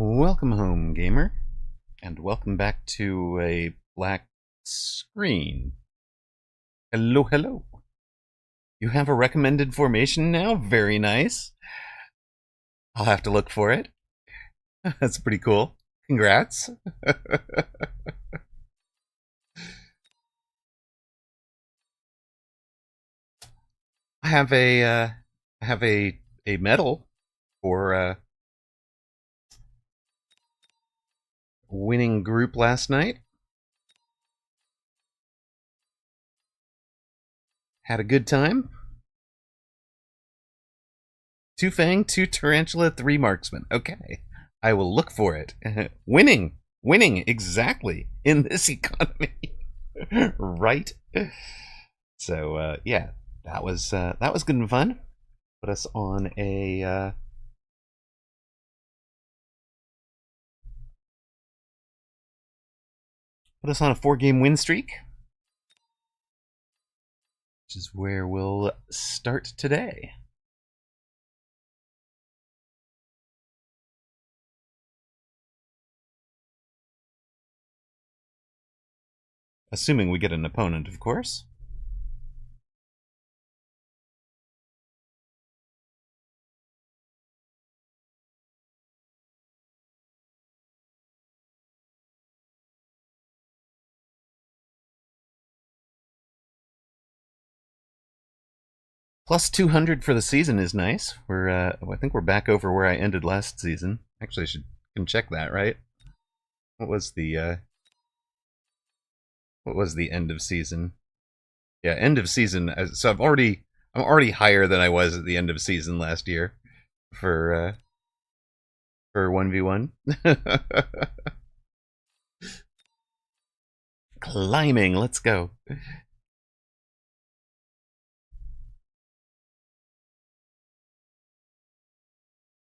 Welcome home, gamer, and welcome back to a black screen. Hello, hello. You have a recommended formation now? Very nice. I'll have to look for it. That's pretty cool. Congrats. I have a medal for winning group last night. Had a good time. 2 Fang, 2 Tarantula, 3 Marksman. Okay. I will look for it. Winning! Winning, exactly, in this economy. Right? So, yeah, that was good and fun. Put us on a... put us on a 4-game win streak. Which is where we'll start today. Assuming we get an opponent, of course. Plus 200 for the season is nice. I think we're back over where I ended last season. Actually, can check that, right? What was the end of season? Yeah, end of season. So I'm already higher than I was at the end of season last year for 1v1. Climbing, let's go.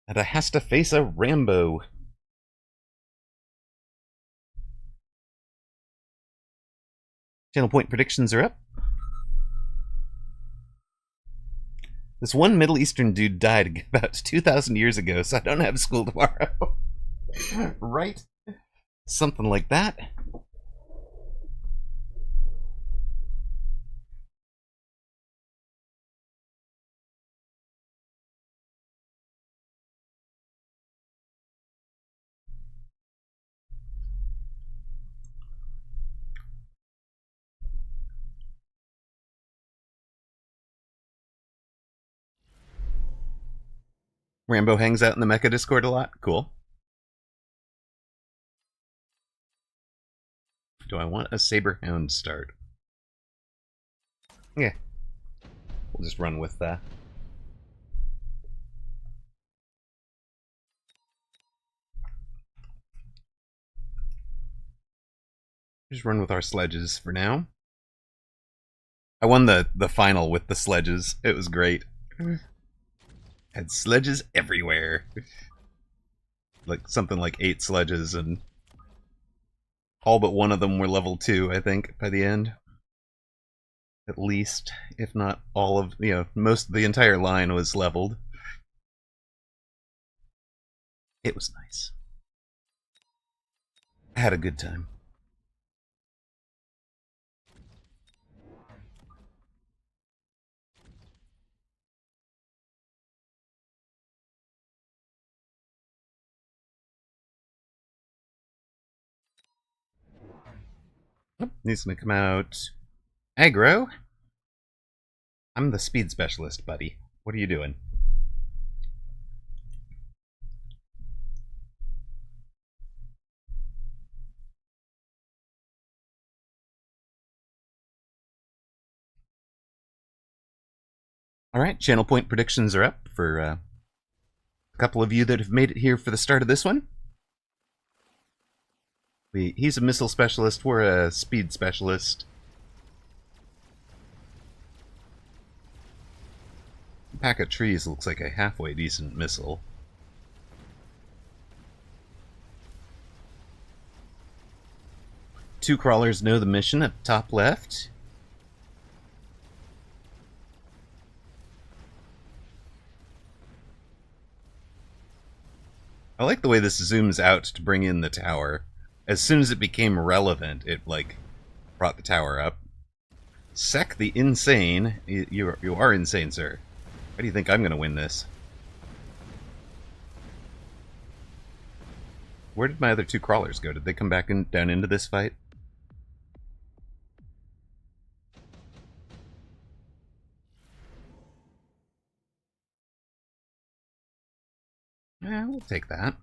And I has to face a Rambo. Channel point predictions are up. This one Middle Eastern dude died about 2,000 years ago, so I don't have school tomorrow. Right? Something like that. Rambo hangs out in the Mecha Discord a lot. Cool. Do I want a Saberhound start? Yeah. We'll just run with that. Just run with our sledges for now. I won the final with the sledges. It was great. Had sledges everywhere. Like something like 8 sledges, and all but one of them were level 2, I think, by the end. At least, if not all of, most of the entire line was leveled. It was nice. I had a good time. Oh, he's gonna come out aggro. I'm the speed specialist, buddy. What are you doing? Alright, channel point predictions are up for a couple of you that have made it here for the start of this one. He's a missile specialist, we're a speed specialist. Pack of Trees looks like a halfway decent missile. Two crawlers know the mission at top left. I like the way this zooms out to bring in the tower. As soon as it became relevant, it, like, brought the tower up. Sec the insane. You are insane, sir. How do you think I'm going to win this? Where did my other two crawlers go? Did they come back down into this fight? Yeah, we'll take that.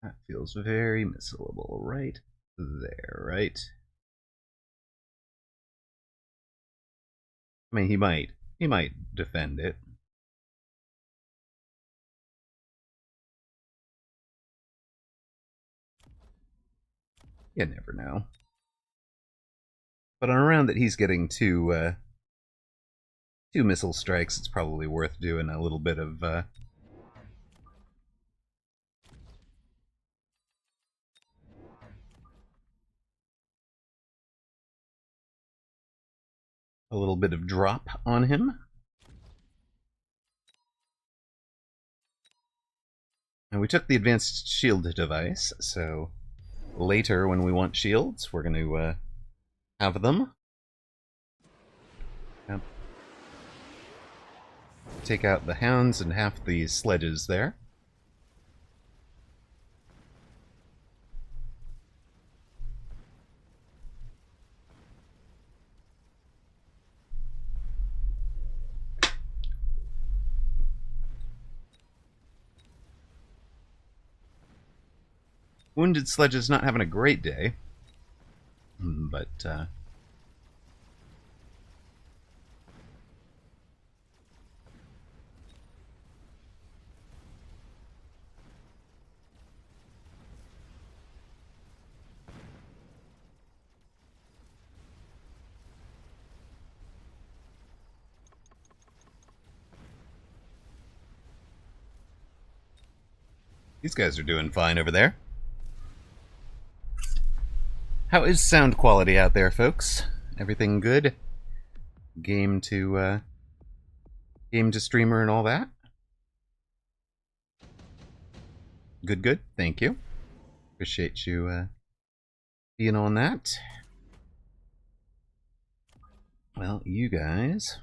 That feels very missable. Right there, right? I mean, he might defend it. You never know. But on a round that he's getting two missile strikes, it's probably worth doing a little bit of drop on him. And we took the advanced shield device, so later when we want shields, we're going to have them. Yep. Take out the hounds and half the sledges there. Wounded Sledge's not having a great day, but these guys are doing fine over there. How is sound quality out there, folks? Everything good? Game to streamer and all that? Good, good. Thank you. Appreciate you being on that. Well, you guys.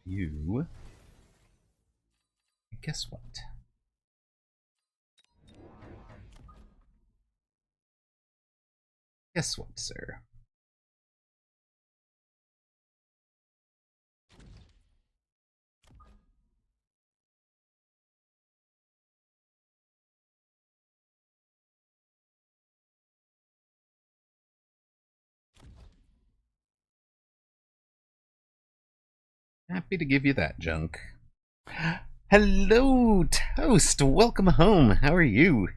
You. Guess what? Guess what, sir? Happy to give you that junk. Hello, Toast! Welcome home. How are you?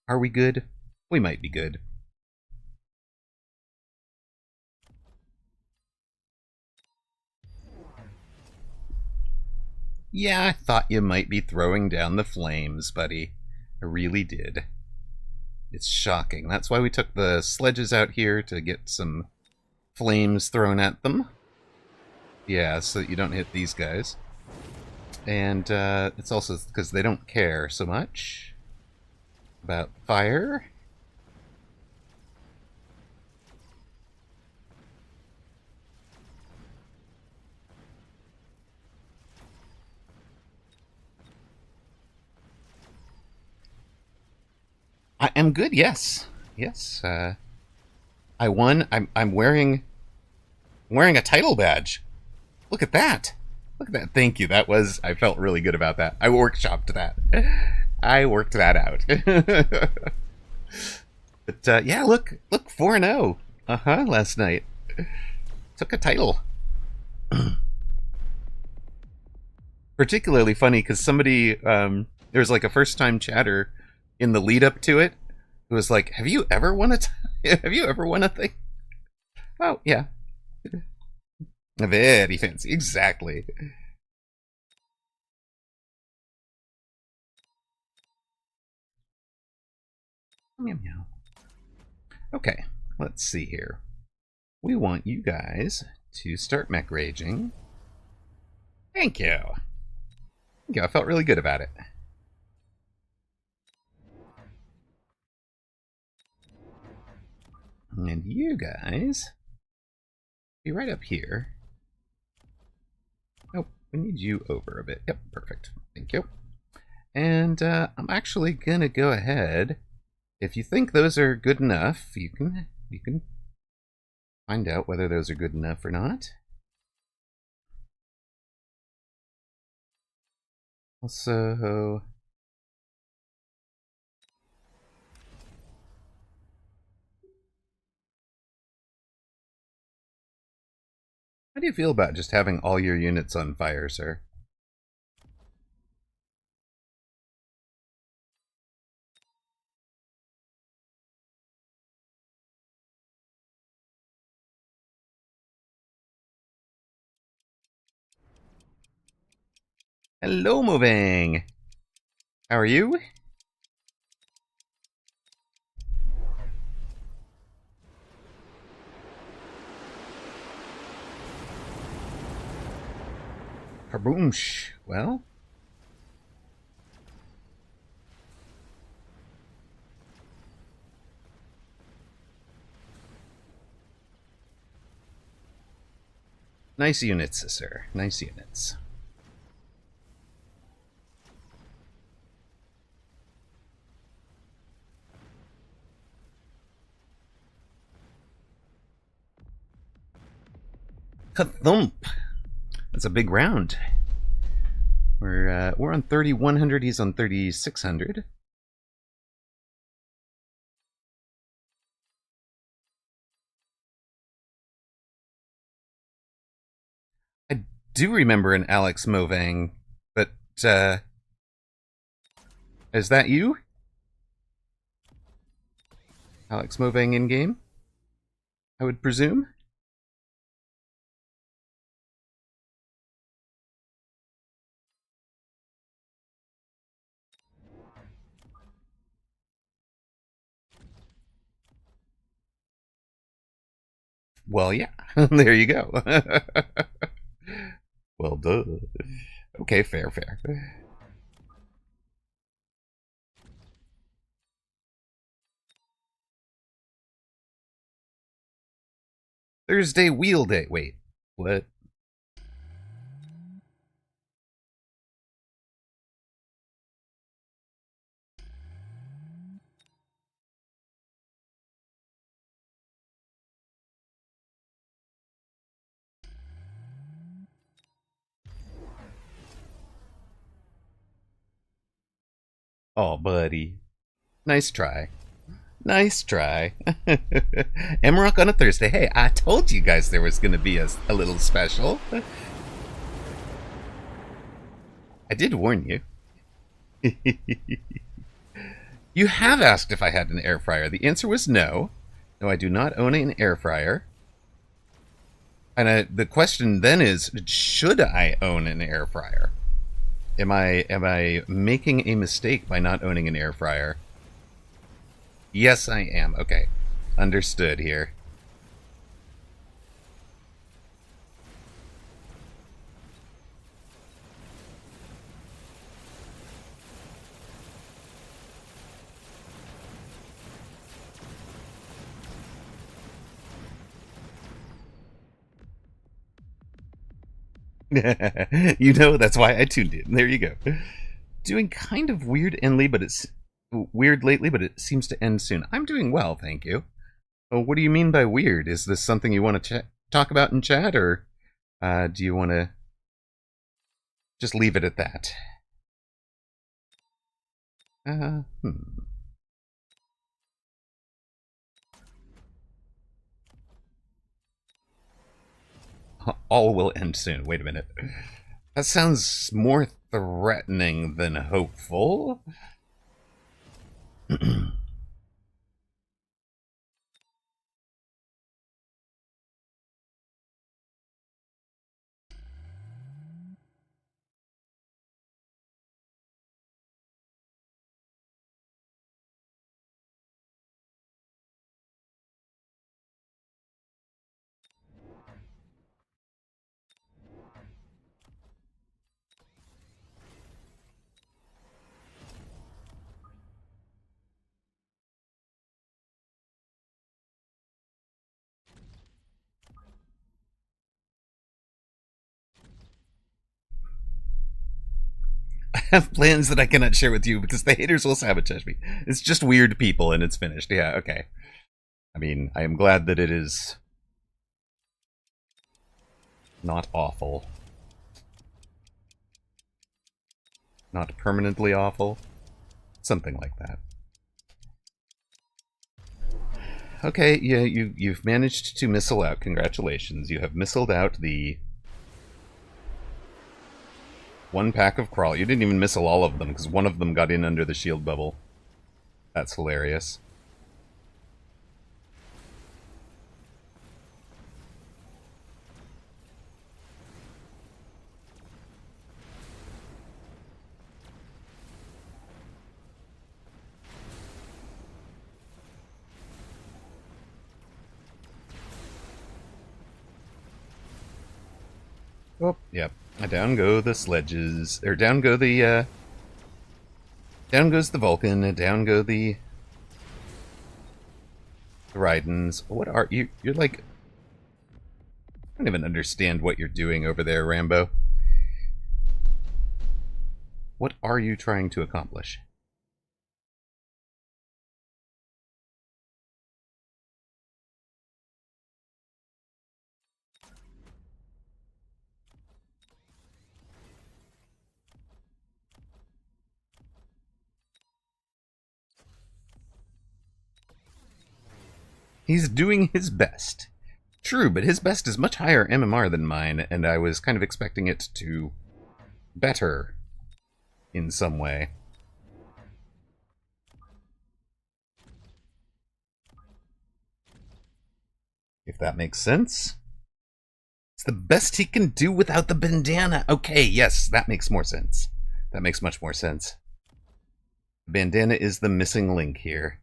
Are we good? We might be good. Yeah, I thought you might be throwing down the flames, buddy. I really did. It's shocking. That's why we took the sledges out here, to get some flames thrown at them. Yeah, so that you don't hit these guys. And it's also because they don't care so much about fire. I am good, yes. Yes. I won. I'm wearing a title badge. Look at that. Look at that. Thank you. I felt really good about that. I workshopped that. I worked that out. But yeah, look 4-0. Last night. Took a title. Particularly funny because somebody, there was like a first-time chatter in the lead up to it who was like, "Have you ever won have you ever won a thing?" Oh yeah. Very fancy. Exactly. Meow meow. Okay, let's see here. We want you guys to start mech raging. Thank you. Thank you. I felt really good about it. And you guys be right up here. Oh, we need you over a bit. Yep, perfect. Thank you. And I'm actually gonna go ahead. If you think those are good enough, you can find out whether those are good enough or not. Also, how do you feel about just having all your units on fire, sir? Hello, Moving. How are you? Kaboomsh. Well, nice units, sir. Nice units. Kathump. That's a big round. We're on 3,100. He's on 3,600. I do remember an Alex Movang, but is that you? Alex Movang in game? I would presume. Well, yeah. There you go. Well, duh. Okay, fair, fair. Thursday wheel day. Wait, what? Oh, buddy. Nice try. Nice try. Emrock on a Thursday. Hey, I told you guys there was going to be a little special. I did warn you. You have asked if I had an air fryer. The answer was no. No, I do not own an air fryer. And the question then is, should I own an air fryer? Am I making a mistake by not owning an air fryer? Yes, I am. Okay. Understood here. You know, that's why I tuned in. There you go. Doing kind of weird but it's weird lately, but it seems to end soon. I'm doing well, thank you. Oh, what do you mean by weird? Is this something you want to talk about in chat, or do you want to just leave it at that? Hmm. All will end soon. Wait a minute. That sounds more threatening than hopeful. have plans that I cannot share with you because the haters will sabotage me. It's just weird people and it's finished. Yeah, okay. I mean, I am glad that it is not awful. Not permanently awful. Something like that. Okay, yeah, you've managed to missile out. Congratulations. You have missiled out the one pack of crawl. You didn't even missile all of them because one of them got in under the shield bubble. That's hilarious. Oh, yep. Down go the sledges. Or down go the, down goes the Vulcan, and down go the Rydens. What are you? You're like... I don't even understand what you're doing over there, Rambo. What are you trying to accomplish? He's doing his best. True, but his best is much higher MMR than mine, and I was kind of expecting it to better in some way. If that makes sense. It's the best he can do without the bandana. Okay, yes, that makes more sense. That makes much more sense. The bandana is the missing link here.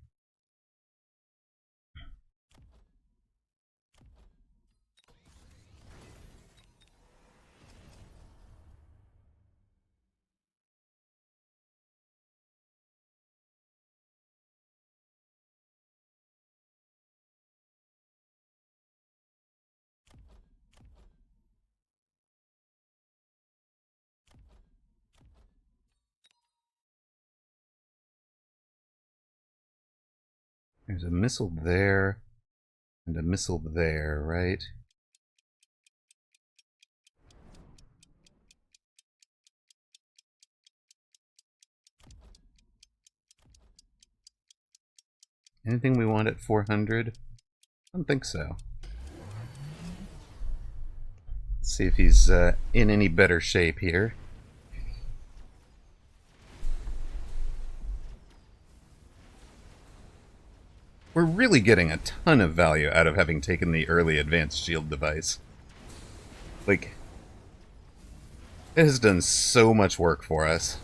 There's a missile there, and a missile there, right? Anything we want at 400? I don't think so. Let's see if he's in any better shape here. We're really getting a ton of value out of having taken the early advanced shield device. Like, it has done so much work for us.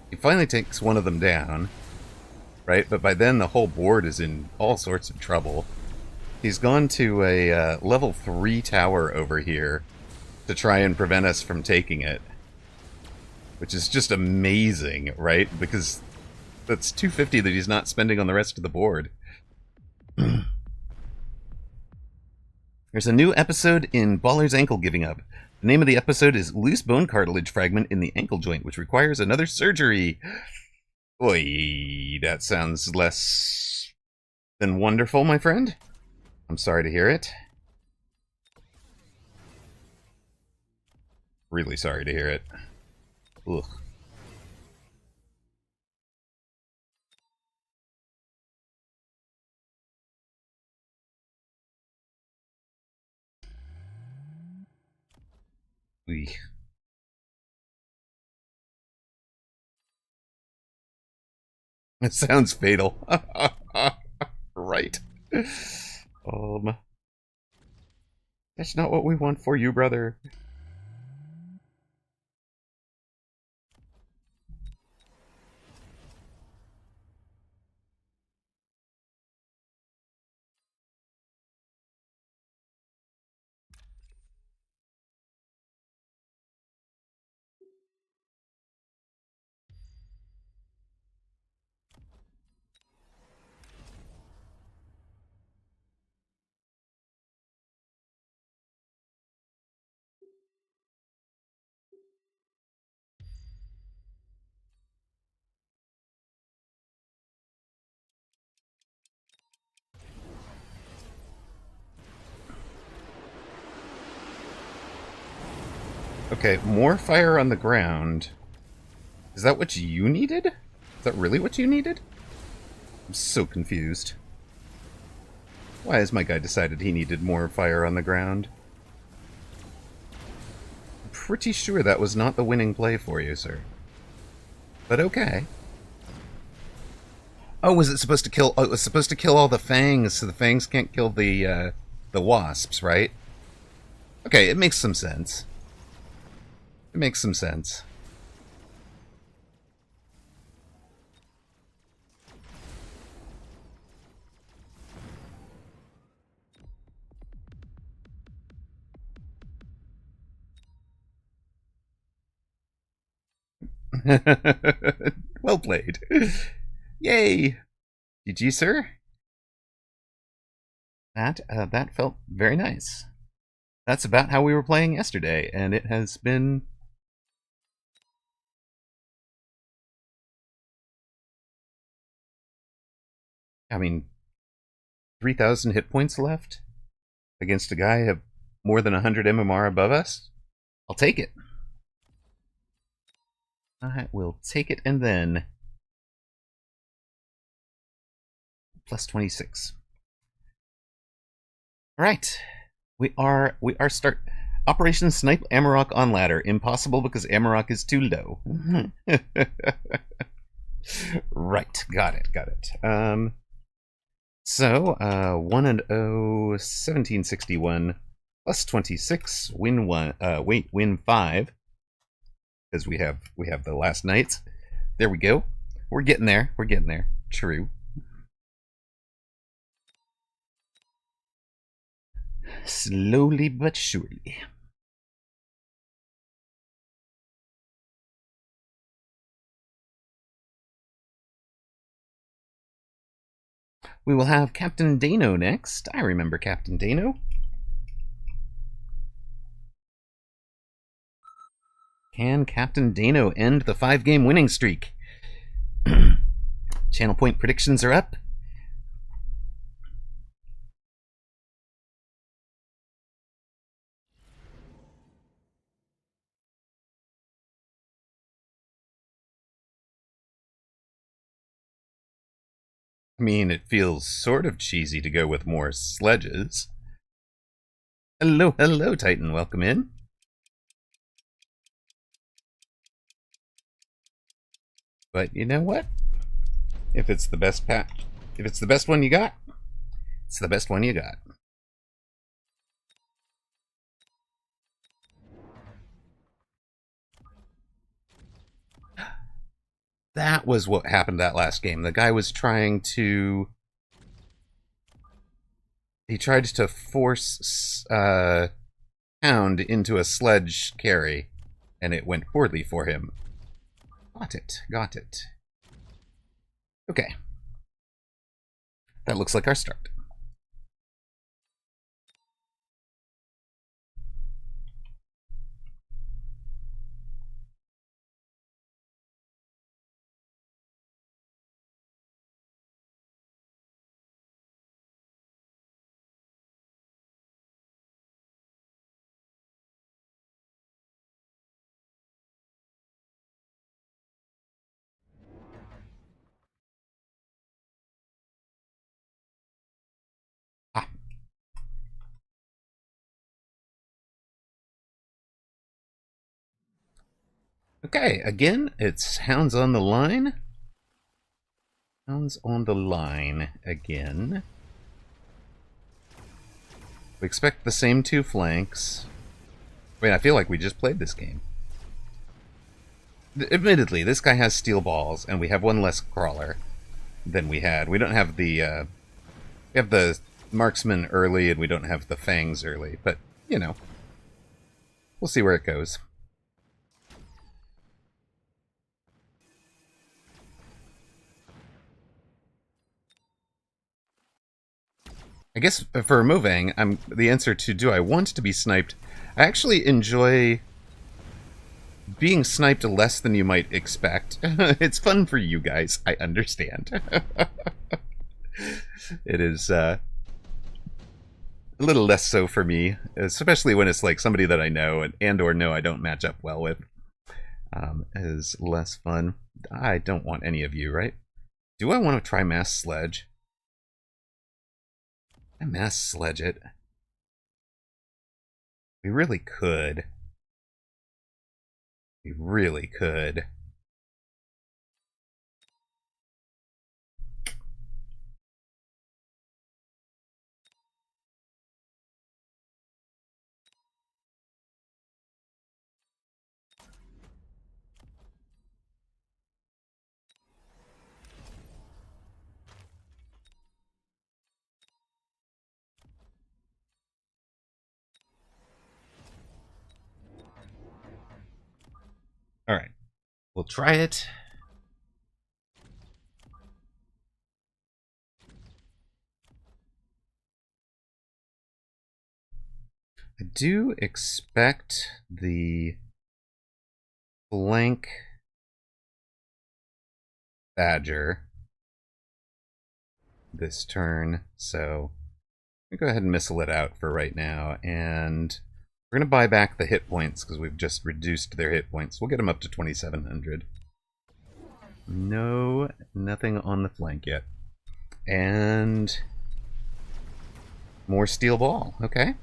He finally takes one of them down, right? But by then the whole board is in all sorts of trouble. He's gone to a level 3 tower over here to try and prevent us from taking it. Which is just amazing, right? Because that's 250 that he's not spending on the rest of the board. There's a new episode in Baller's Ankle giving up. The name of the episode is Loose Bone Cartilage Fragment in the Ankle Joint, which requires another surgery. Oy, that sounds less than wonderful, my friend. I'm sorry to hear it. Really sorry to hear it. Ugh. Eek. It sounds fatal. Right. That's not what we want for you, brother. Okay, more fire on the ground. Is that what you needed? Is that really what you needed? I'm so confused. Why has my guy decided he needed more fire on the ground? I'm pretty sure that was not the winning play for you, sir. But okay. Oh, was it supposed to kill... Oh, it was supposed to kill all the fangs, so the fangs can't kill the wasps, right? Okay, it makes some sense. It makes some sense. Well played. Yay! GG, sir. That felt very nice. That's about how we were playing yesterday, and it has been... I mean, 3,000 hit points left against a guy of more than 100 MMR above us? I'll take it. I will take it, and then plus 26. All right, we are start Operation Snipe Amarok on ladder. Impossible because Amarok is too low. Right, got it. So 1-0, 1761 plus 26. Win 1. Win 5. Because we have the last nights. There we go. We're getting there. True. Slowly but surely. We will have Captain Dano next. I remember Captain Dano. Can Captain Dano end the 5-game winning streak? Channel point predictions are up. I mean, it feels sort of cheesy to go with more sledges. Hello, Titan. Welcome in. But you know what? If it's the best if it's the best one you got, it's the best one you got. That was what happened that last game. The guy was trying to... He tried to force Hound into a sledge carry, and it went poorly for him. Got it. Okay. That looks like our start. Okay, again, it's Hounds on the line. Hounds on the line again. We expect the same 2 flanks. Wait, I feel like we just played this game. Admittedly, this guy has steel balls, and we have 1 less crawler than we had. We don't have the, we have the marksman early, and we don't have the fangs early, but, you know. We'll see where it goes. I guess for moving, the answer to do I want to be sniped, I actually enjoy being sniped less than you might expect. It's fun for you guys, I understand. It is, a little less so for me, especially when it's like somebody that I know and or know I don't match up well with. Is less fun. I don't want any of you, right? Do I want to try Mass Sledge? I Mass Sledge it. We really could. We really could. All right. We'll try it. I do expect the blank badger this turn, so I'm gonna go ahead and missile it out for right now, and we're gonna buy back the hit points because we've just reduced their hit points. We'll get them up to 2,700. No, nothing on the flank yet. And more steel ball. Okay.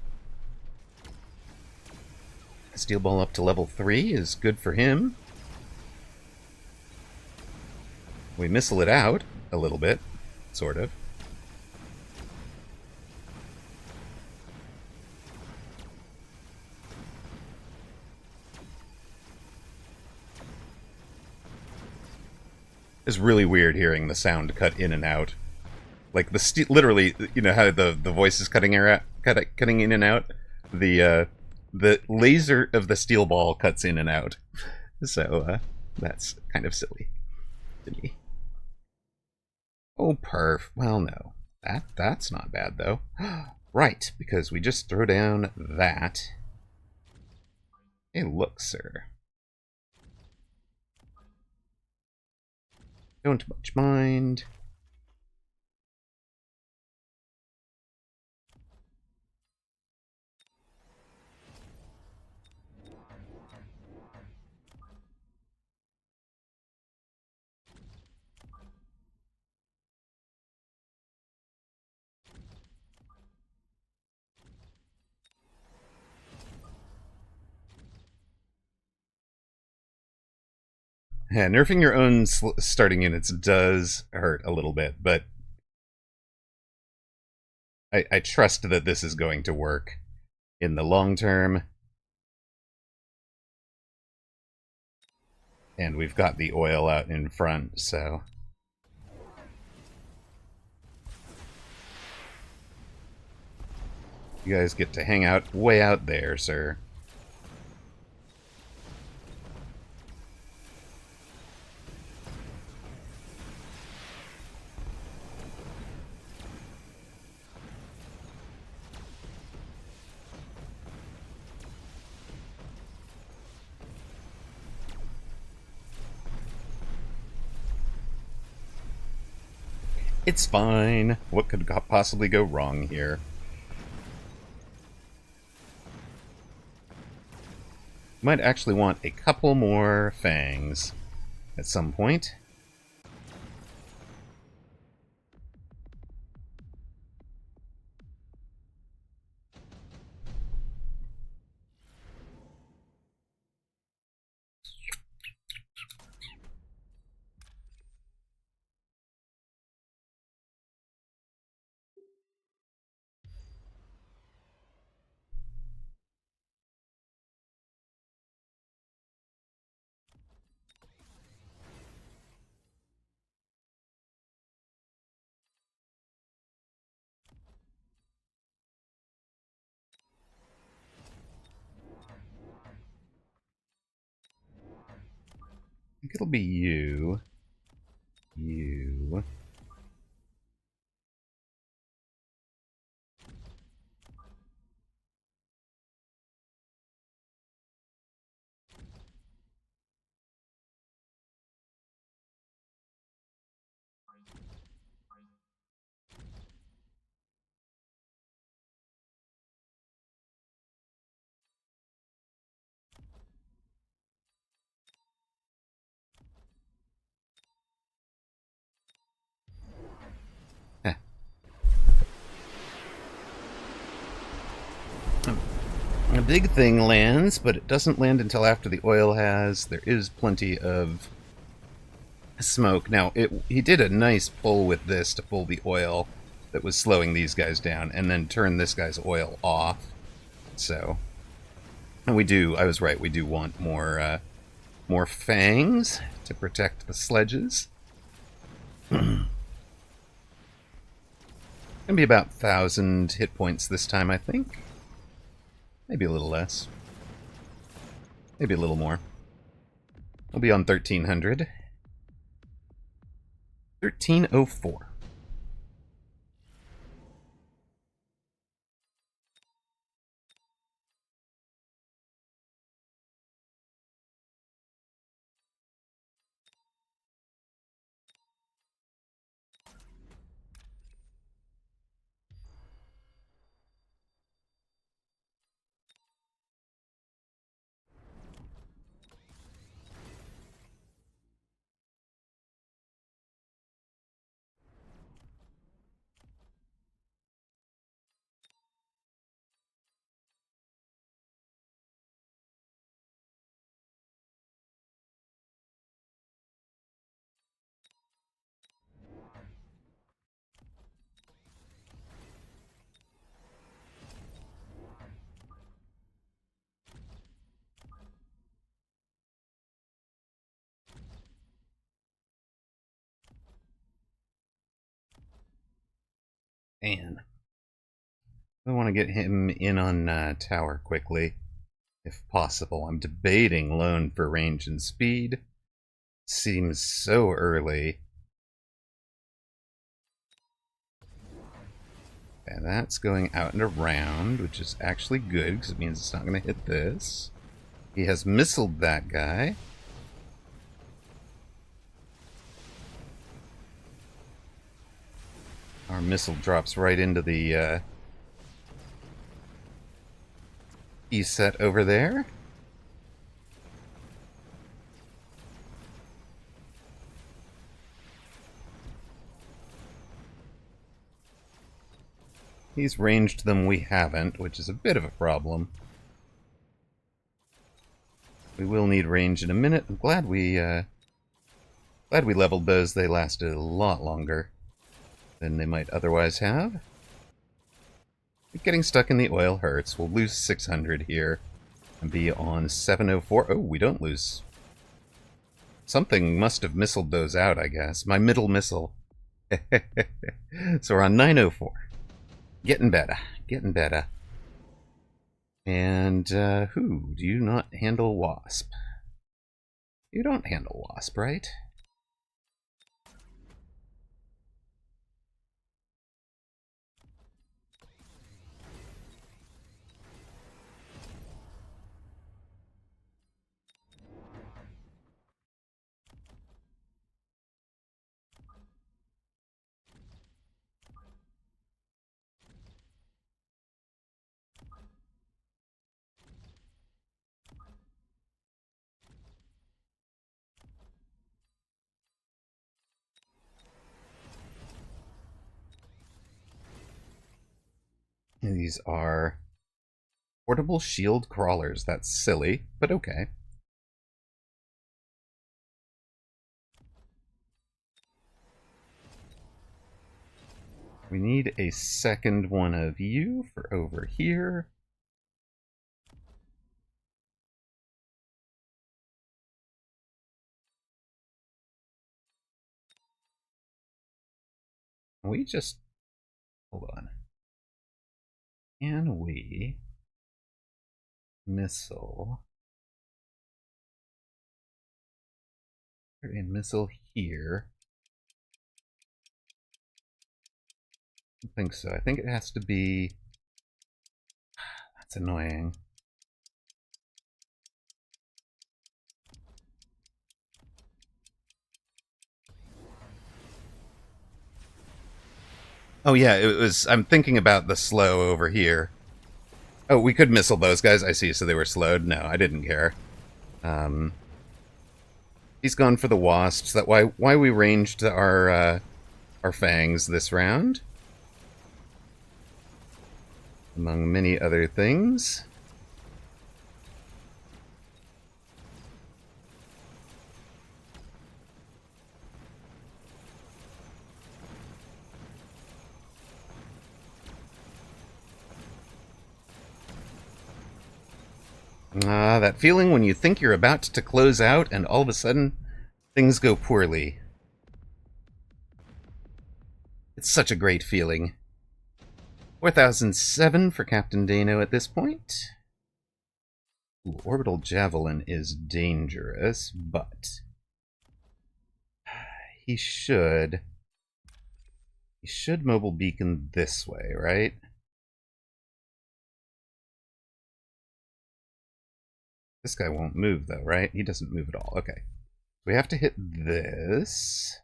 Steel ball up to level 3 is good for him. We missile it out a little bit, sort of. It's really weird hearing the sound cut in and out. Like the steel, literally, you know how the voice is cutting in and out. The laser of the steel ball cuts in and out. So that's kind of silly to me. Oh, perf. Well, no, that's not bad though. Right, because we just throw down that. Hey, look, sir. Don't much mind. Yeah, nerfing your own starting units does hurt a little bit, but I trust that this is going to work in the long term. And we've got the oil out in front, so... You guys get to hang out way out there, sir. It's fine. What could possibly go wrong here? Might actually want a couple more fangs at some point. I think it'll be you. You. big thing lands, but it doesn't land until after the oil has. There is plenty of smoke. Now, he did a nice pull with this to pull the oil that was slowing these guys down, and then turn this guy's oil off. So, and I was right, we do want more fangs to protect the sledges. Gonna be about 1,000 hit points this time, I think. Maybe a little less. Maybe a little more. We'll be on 1,300. 1304. Man. I want to get him in on tower quickly, if possible. I'm debating loan for range and speed. Seems so early. And that's going out and around, which is actually good, because it means it's not going to hit this. He has missiled that guy. Our missile drops right into the E-set over there. He's ranged them, we haven't, which is a bit of a problem. We will need range in a minute. I'm glad we leveled those. They lasted a lot longer than they might otherwise have. Getting stuck in the oil hurts. We'll lose 600 here and be on 704. Oh, we don't lose. Something must have missiled those out, I guess. My middle missile. So we're on 904. Getting better. Getting better. And who? Do you not handle Wasp? You don't handle Wasp, right? These are portable shield crawlers. That's silly, but okay. We need a second one of you for over here. We just... hold on. Can we missile? Put a missile here. I don't think so. I think it has to be... That's annoying. Oh yeah, it was... I'm thinking about the slow over here. Oh, we could missile those guys. I see, so they were slowed. No, I didn't care. He's gone for the wasps. That why we ranged our fangs this round. Among many other things. Ah, that feeling when you think you're about to close out and all of a sudden things go poorly. It's such a great feeling. 4007 for Captain Dano at this point. Ooh, Orbital Javelin is dangerous, but he should mobile beacon this way, right? This guy won't move though, right? He doesn't move at all. Okay. We have to hit this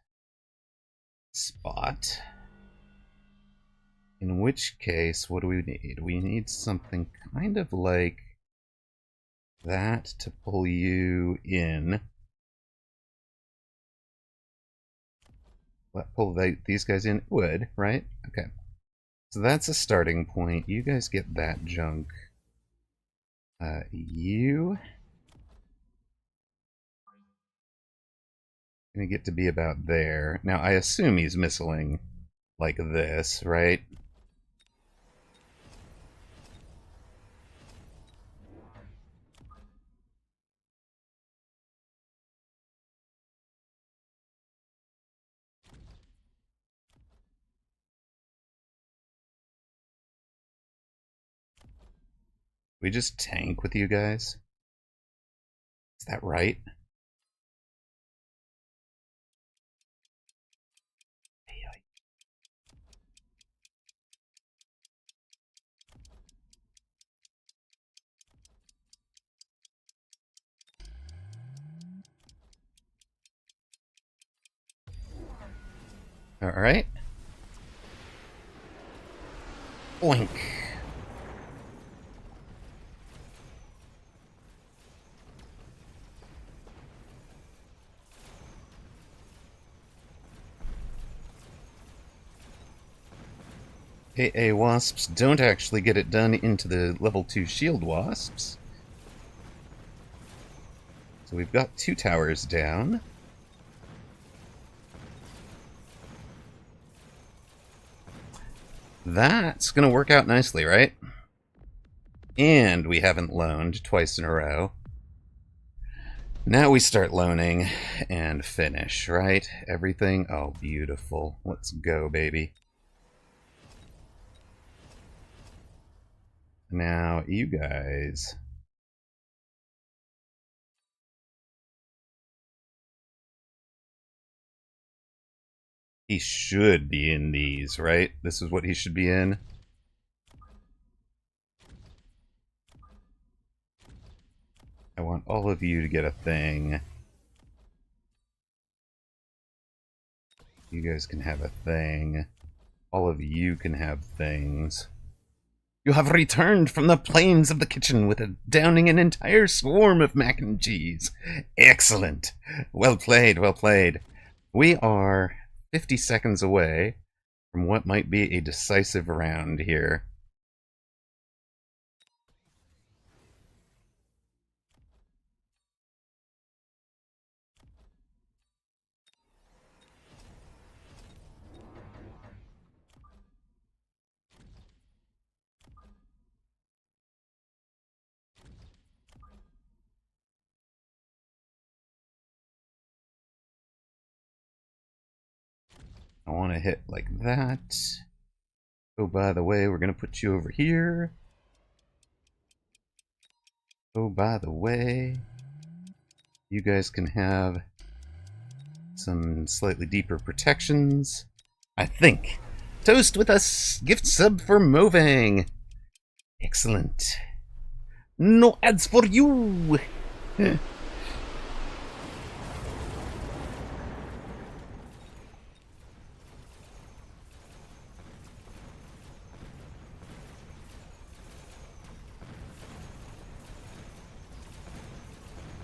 spot. In which case, what do we need? We need something kind of like that to pull you in. Pull these guys in? Would, right? Okay. So that's a starting point. You guys get that junk. You gonna get to be about there. Now, I assume he's missiling like this, right? We just tank with you guys? Is that right? Alright. Oink. AA Wasps don't actually get it done into the level 2 Shield Wasps. So we've got 2 towers down. That's gonna work out nicely, right? And we haven't loaned twice in a row. Now we start loaning and finish, right? Everything. Oh, beautiful. Let's go, baby. Now, you guys. He should be in these, right? This is what he should be in. I want all of you to get a thing. You guys can have a thing. All of you can have things. You have returned from the plains of the kitchen with downing an entire swarm of mac and cheese. Excellent. Well played, well played. We are 50 seconds away from what might be a decisive round here. I want to hit like that. Oh, by the way, we're going to put you over here. Oh, by the way, you guys can have some slightly deeper protections. I think. Toast with us. Gift sub for moving. Excellent. No ads for you.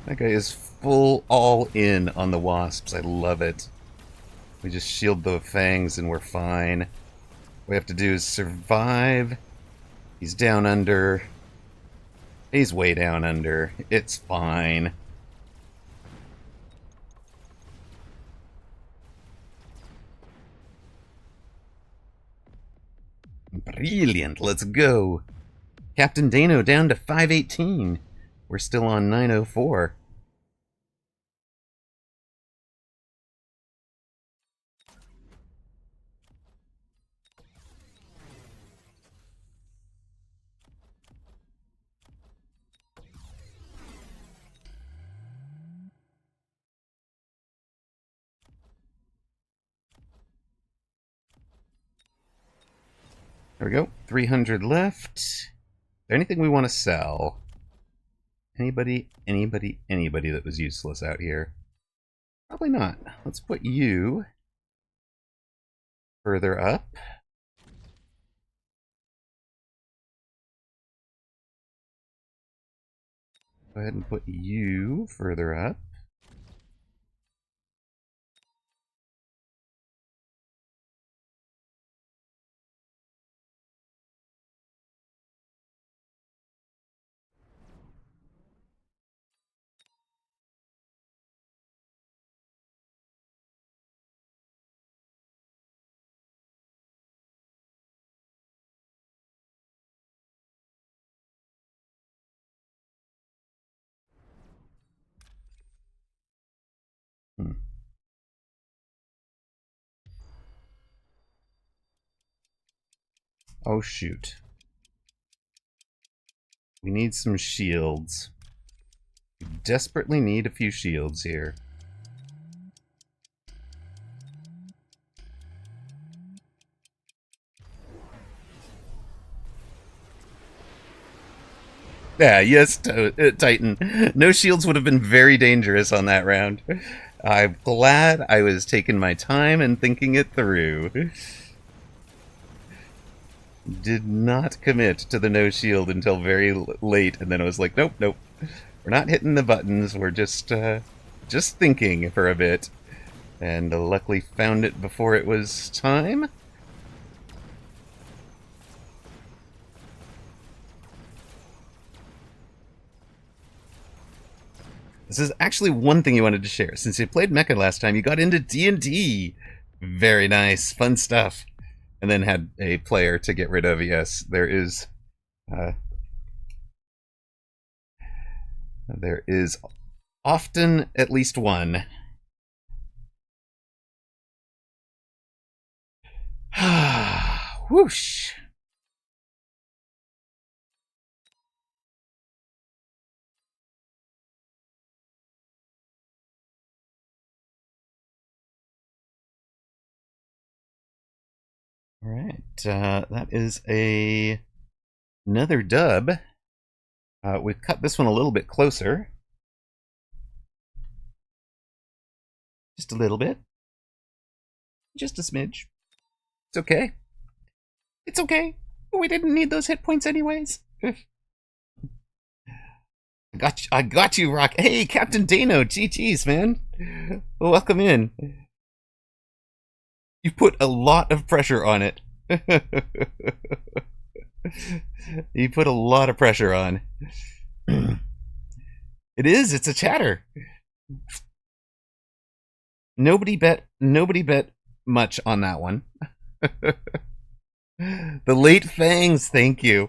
That guy is full all in on the wasps. I love it. We just shield the fangs and we're fine. What we have to do is survive. He's down under. He's way down under. It's fine. Brilliant. Let's go. Captain Dano down to 518. We're still on 904. There we go. 300 left. Is there anything we want to sell? Anybody that was useless out here? Probably not. Let's put you further up. Go ahead and put you further up. Oh shoot. We need some shields. We desperately need a few shields here. Yeah, yes, Titan. No shields would have been very dangerous on that round. I'm glad I was taking my time and thinking it through. Did not commit to the no shield until very late, and then I was like, nope, nope. We're not hitting the buttons, we're just thinking for a bit. And luckily found it before it was time. This is actually one thing you wanted to share. Since you played Mecha last time, you got into D&D. Very nice, fun stuff. And then had a player to get rid of. Yes, there is often at least one. Whoosh. All right, that is another dub. We've cut this one a little bit closer. Just a little bit. Just a smidge. It's okay. It's okay. We didn't need those hit points anyways. I got you, Rock. Hey, Captain Dano. GG's, man. Welcome in. You put a lot of pressure on it. You put a lot of pressure on. It's a chatter. Nobody bet much on that one. The late fangs, thank you.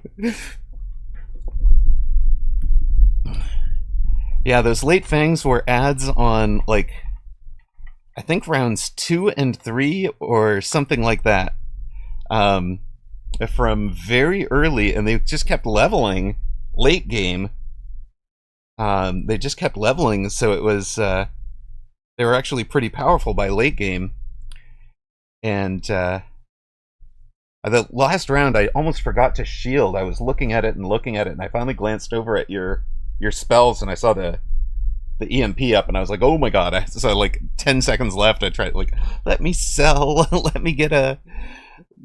Yeah, those late fangs were ads on, like, I think rounds 2 and 3 or something like that. From very early, and they just kept leveling late game. They just kept leveling, so it was they were actually pretty powerful by late game. And the last round, I almost forgot to shield. I was looking at it, and I finally glanced over at your spells, and I saw the EMP up, and I was like, oh my god. So like 10 seconds left, I tried, like, let me sell. Let me get a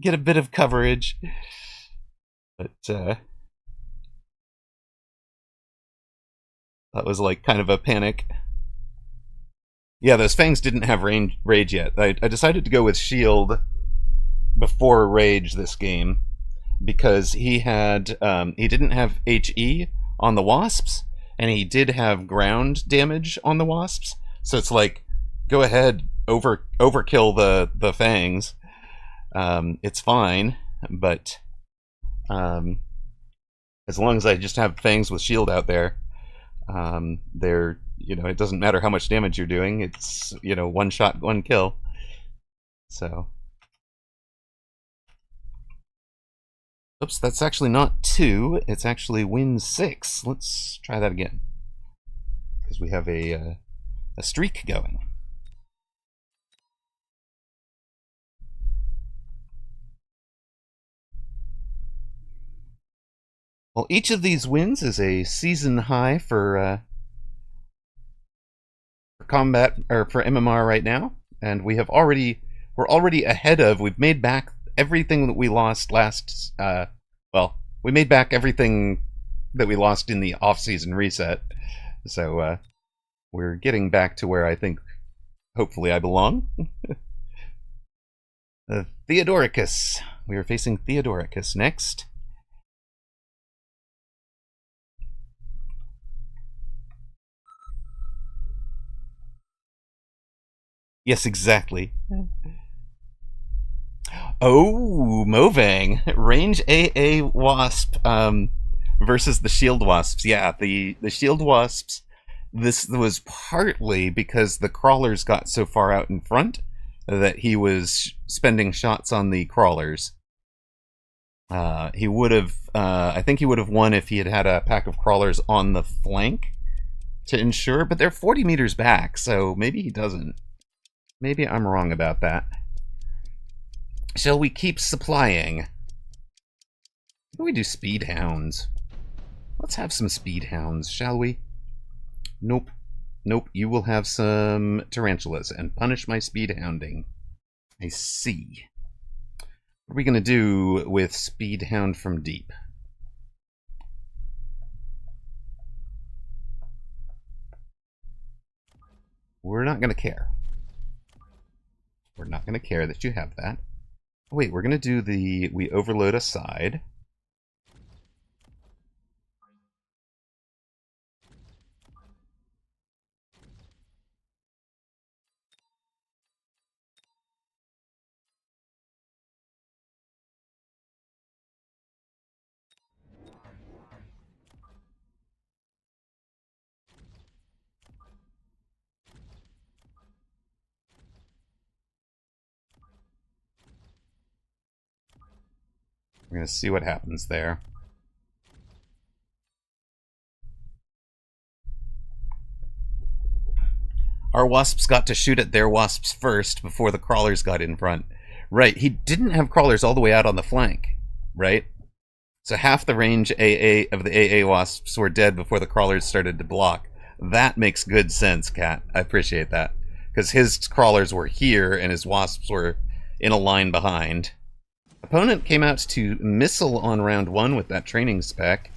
bit of coverage. But that was like kind of a panic. Yeah, those fangs didn't have rage yet. I decided to go with shield before rage this game because he didn't have HE on the wasps, and he did have ground damage on the wasps. So it's like, go ahead, overkill the fangs. It's fine, but as long as I just have fangs with shield out there. They're, it doesn't matter how much damage you're doing. It's, one shot, one kill. So. Oops, that's actually not 2. It's actually win 6. Let's try that again. Because we have a streak going. Well, each of these wins is a season high for combat, or for MMR right now, and we're already ahead of. We've made back everything that we lost last. We made back everything that we lost in the off-season reset. So we're getting back to where I think, hopefully, I belong. Theodoricus. We are facing Theodoricus next. Yes, exactly. Oh, Movang. Range AA Wasp versus the Shield Wasps. Yeah, the Shield Wasps, this was partly because the crawlers got so far out in front that he was spending shots on the crawlers. He would have, I think he would have won if he had had a pack of crawlers on the flank to ensure, but they're 40 meters back, so maybe he doesn't. Maybe I'm wrong about that. Shall we keep supplying? How do we do speed hounds? Let's have some speed hounds, shall we? Nope. Nope, you will have some tarantulas and punish my speed hounding. I see. What are we going to do with speed hound from deep? We're not going to care. We're not going to care that you have that. Wait, we're going to do we overload a side. We're going to see what happens there. Our wasps got to shoot at their wasps first before the crawlers got in front. Right, he didn't have crawlers all the way out on the flank, right? So half the range AA of the AA wasps were dead before the crawlers started to block. That makes good sense, Cat. I appreciate that. Because his crawlers were here and his wasps were in a line behind. Opponent came out to missile on round 1 with that training spec.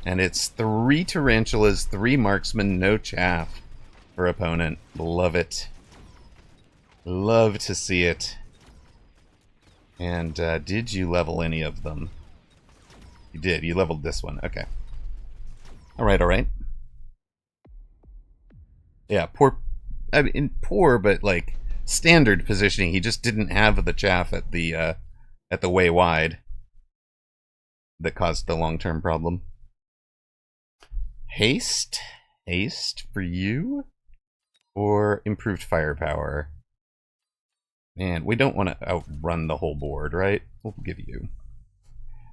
And it's 3 tarantulas, 3 marksmen, no chaff for opponent. Love it. Love to see it. And did you level any of them? You did. You leveled this one. Okay. Alright, alright. Yeah, poor... I mean, poor, but, like, standard positioning. He just didn't have the chaff at the way wide that caused the long-term problem. Haste? Haste for you? Or improved firepower? Man, we don't want to outrun the whole board, right? We'll give you.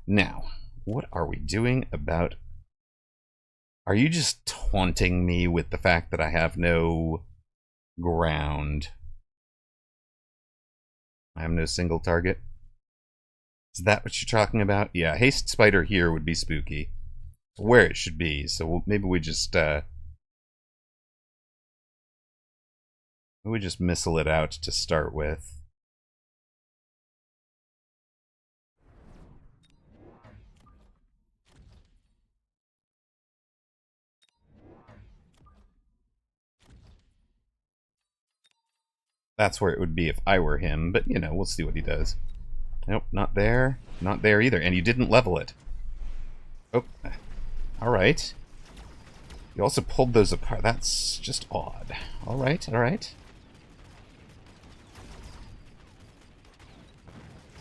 Now, what are we doing about... Are you just taunting me with the fact that I have no ground? I have no single target? Is that what you're talking about? Yeah, haste spider here would be spooky. Where it should be, so maybe we just missile it out to start with. That's where it would be if I were him, but, you know, we'll see what he does. Nope, not there. Not there either, and you didn't level it. Oh, alright. You also pulled those apart. That's just odd. Alright, alright.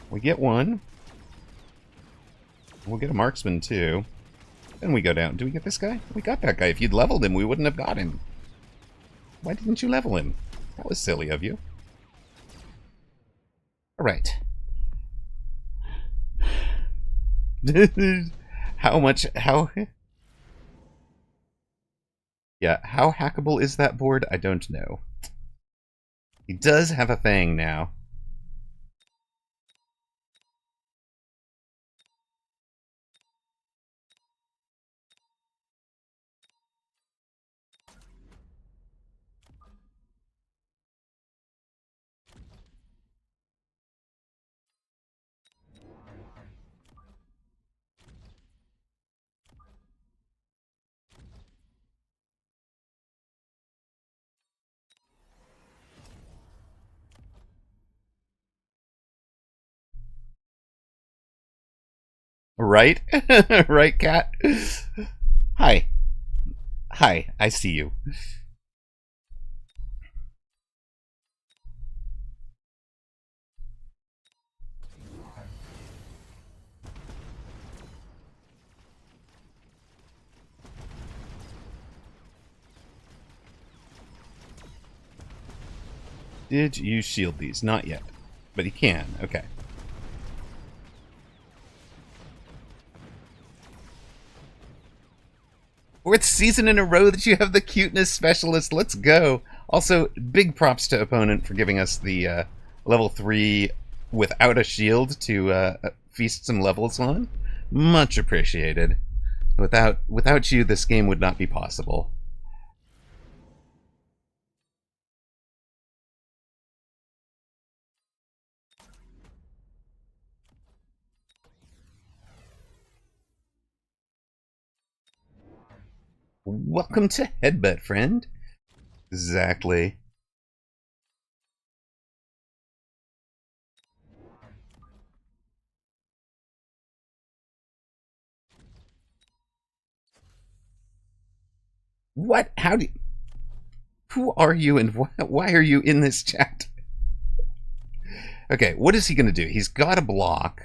We get one. We'll get a marksman, too. Then we go down. Do we get this guy? We got that guy. If you'd leveled him, we wouldn't have got him. Why didn't you level him? That was silly of you. Alright. How... Yeah, how hackable is that board? I don't know. He does have a fang now. Right? Right, cat? Hi. Hi, I see you. Did you shield these? Not yet. But he can. Okay. Fourth season in a row that you have the cuteness specialist. Let's go. Also, big props to opponent for giving us the level 3 without a shield to feast some levels on. Much appreciated. Without you, this game would not be possible. Welcome to Headbutt, friend. Exactly. What? How do you... Who are you and why are you in this chat? Okay, what is he going to do? He's got a block.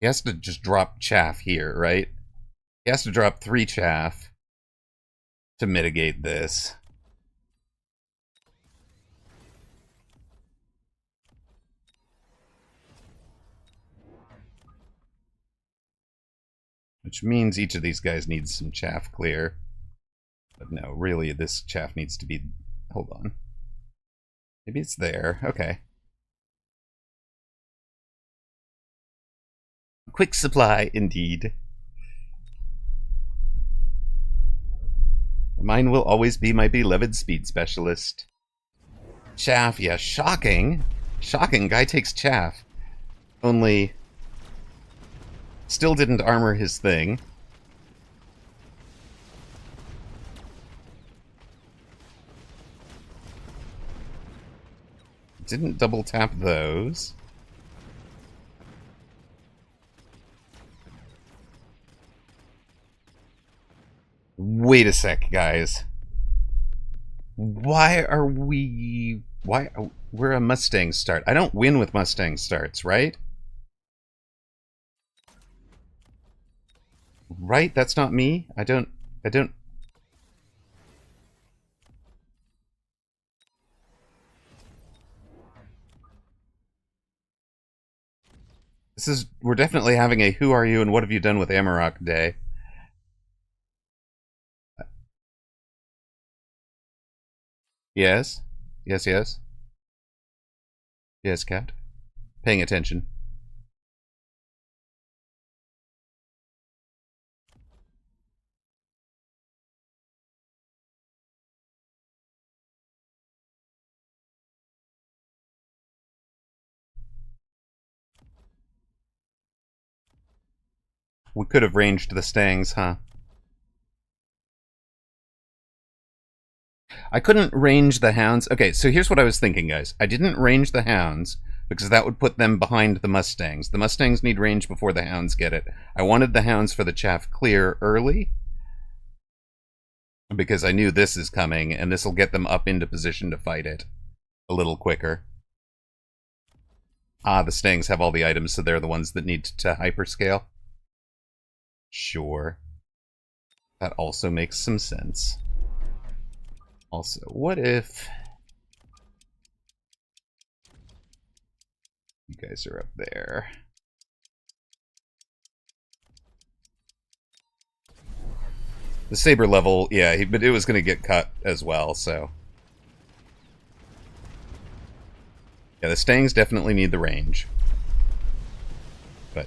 He has to just drop chaff here, right? He has to drop 3 chaff to mitigate this. Which means each of these guys needs some chaff clear. But no, really, this chaff needs to be... Hold on. Maybe it's there. Okay. Quick supply, indeed. Mine will always be my beloved speed specialist. Chaff, yeah, shocking. Shocking, guy takes chaff. Only... Still didn't armor his thing. Didn't double tap those. Wait a sec, guys. Why are we... Why... We're a Mustang start. I don't win with Mustang starts, right? Right? That's not me? I don't... This is... We're definitely having a who are you and what have you done with Amarok day. Yes? Yes, yes? Yes, cat? Paying attention. We could have ranged the Stangs, huh? I couldn't range the Hounds. Okay, so here's what I was thinking, guys. I didn't range the Hounds because that would put them behind the Mustangs. The Mustangs need range before the Hounds get it. I wanted the Hounds for the chaff clear early because I knew this is coming, and this will get them up into position to fight it a little quicker. Ah, the Stangs have all the items, so they're the ones that need to hyperscale. Sure. That also makes some sense. Also, what if you guys are up there? The saber level, yeah, but it was going to get cut as well, so. Yeah, the Stangs definitely need the range. But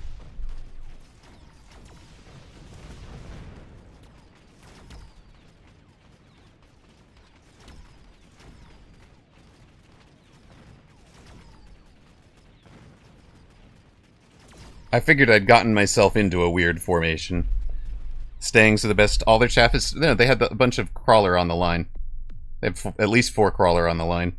I figured I'd gotten myself into a weird formation. Stangs are the best. All their chaff is... No, they had a bunch of crawler on the line. They have at least 4 crawler on the line.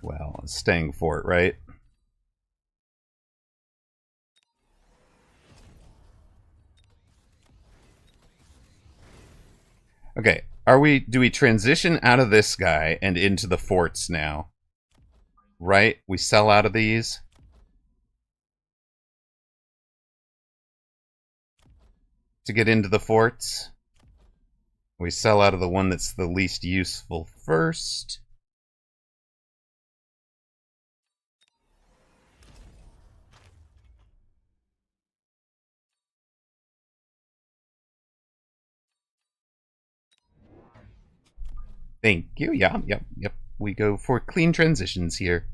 Well, Stang Fort, right? Okay, do we transition out of this guy and into the forts now? Right? We sell out of these. To get into the forts. We sell out of the one that's the least useful first. Thank you. Yeah, yep. We go for clean transitions here.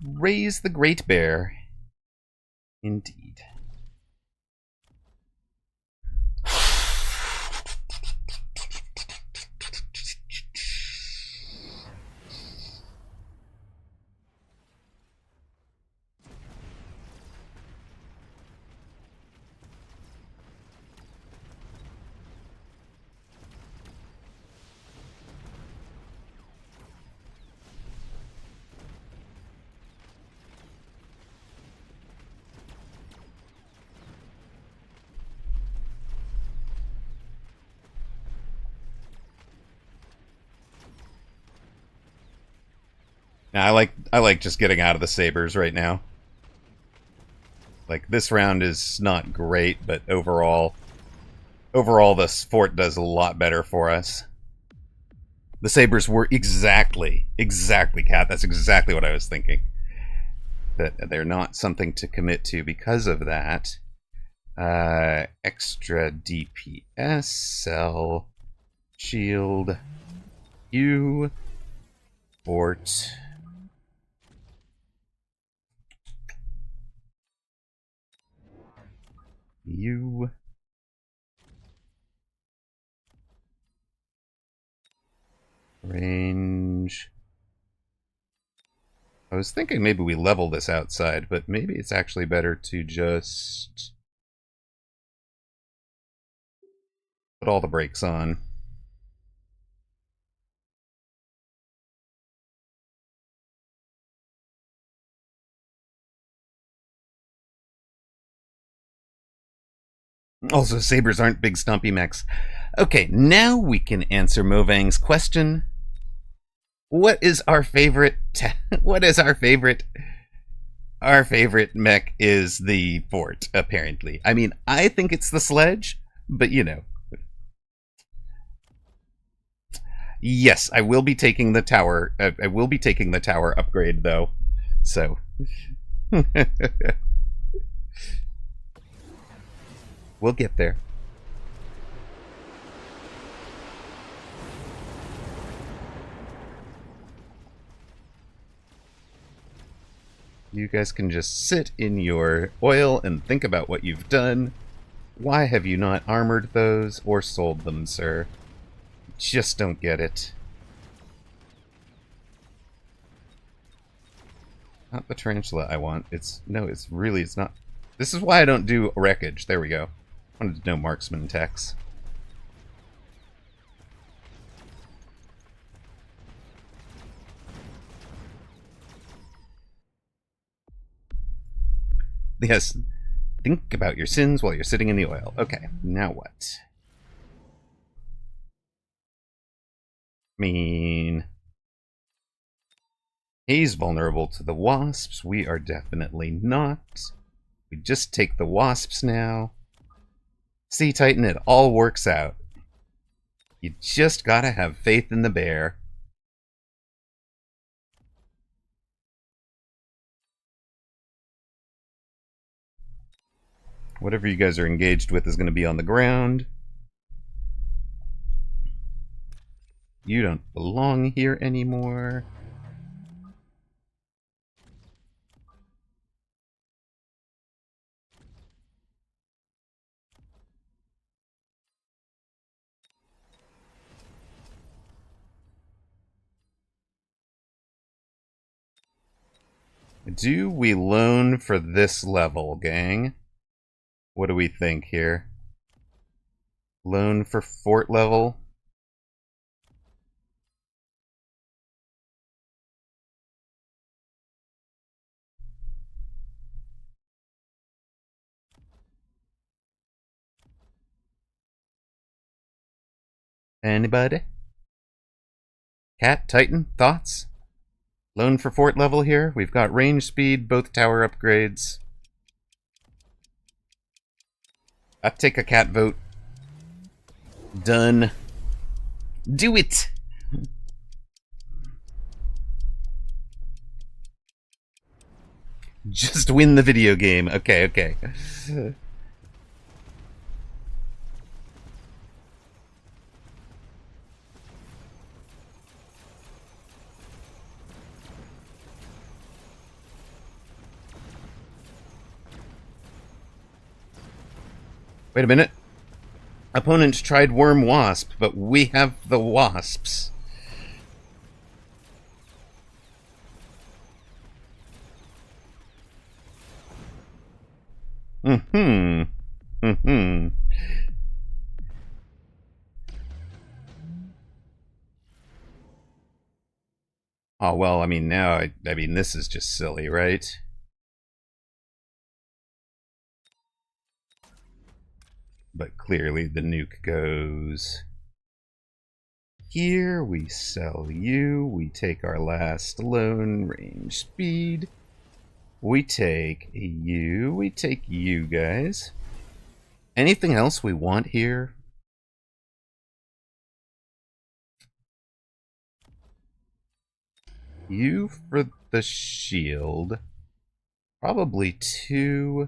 Raise the Great Bear. Indeed. Now, I like just getting out of the sabers right now. Like, this round is not great, but overall the fort does a lot better for us. The sabers were exactly, Cat. That's exactly what I was thinking. That they're not something to commit to because of that. Extra DPS, sell, shield, U, fort. U. Range. I was thinking maybe we level this outside, but maybe it's actually better to just put all the brakes on. Also, sabers aren't big stumpy mechs. Okay, now we can answer Movang's question. What is our favorite? What is our favorite? Our favorite mech is the fort, apparently. I mean, I think it's the sledge, but you know. Yes, I will be taking the tower. I will be taking the tower upgrade, though. So. We'll get there. You guys can just sit in your oil and think about what you've done. Why have you not armored those or sold them, sir? Just don't get it. Not the tarantula I want. It's not. This is why I don't do wreckage. There we go. I wanted to know marksman attacks. Yes. Think about your sins while you're sitting in the oil. Okay, now what? I mean, he's vulnerable to the wasps. We are definitely not. We just take the wasps now. See, Titan, it all works out. You just gotta have faith in the bear. Whatever you guys are engaged with is going to be on the ground. You don't belong here anymore. Do we loan for this level, gang? What do we think here? Loan for fort level? Anybody? Cat, Titan, thoughts? Loan for fort level here. We've got range speed, both tower upgrades. I'd take a cat vote. Done. Do it! Just win the video game. Okay, okay. Wait a minute. Opponent tried Worm Wasp, but we have the wasps. Mm-hmm. Mm-hmm. Oh, well, I mean, now, I mean, this is just silly, right? But clearly the nuke goes here. We sell you. We take our last loan, range speed. We take you. We take you guys. Anything else we want here? You for the shield. Probably 2.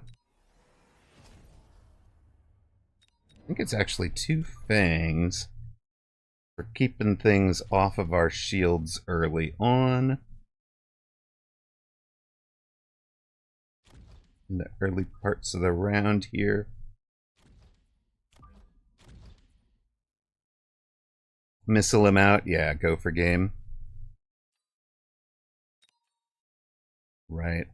I think it's actually 2 fangs for keeping things off of our shields early on. In the early parts of the round here. Missile him out? Yeah, go for game. Right.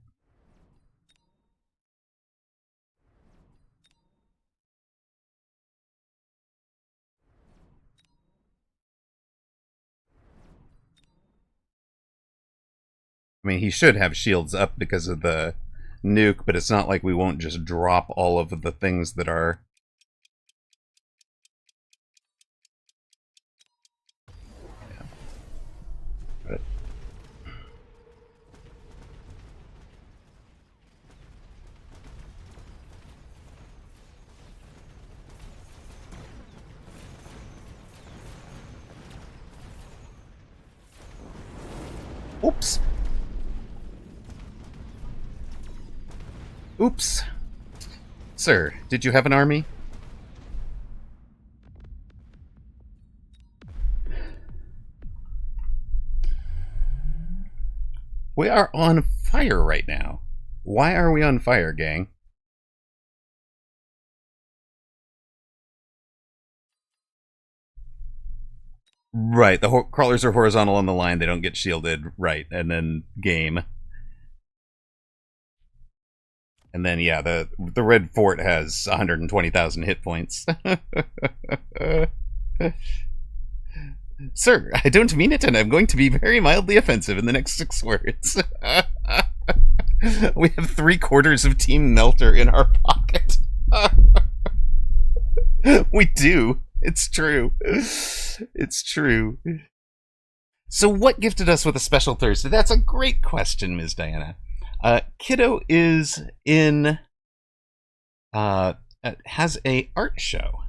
I mean, he should have shields up because of the nuke, but it's not like we won't just drop all of the things that are... Yeah. But... Oops! Oops! Sir, did you have an army? We are on fire right now. Why are we on fire, gang? Right, the crawlers are horizontal on the line, they don't get shielded, right, and then game. And then, yeah, the red fort has 120,000 hit points. Sir, I don't mean it, and I'm going to be very mildly offensive in the next 6 words. We have 3/4 of Team Melter in our pocket. We do. It's true. It's true. So what gifted us with a special Thursday? That's a great question, Ms. Diana. Kiddo is in... has a art show.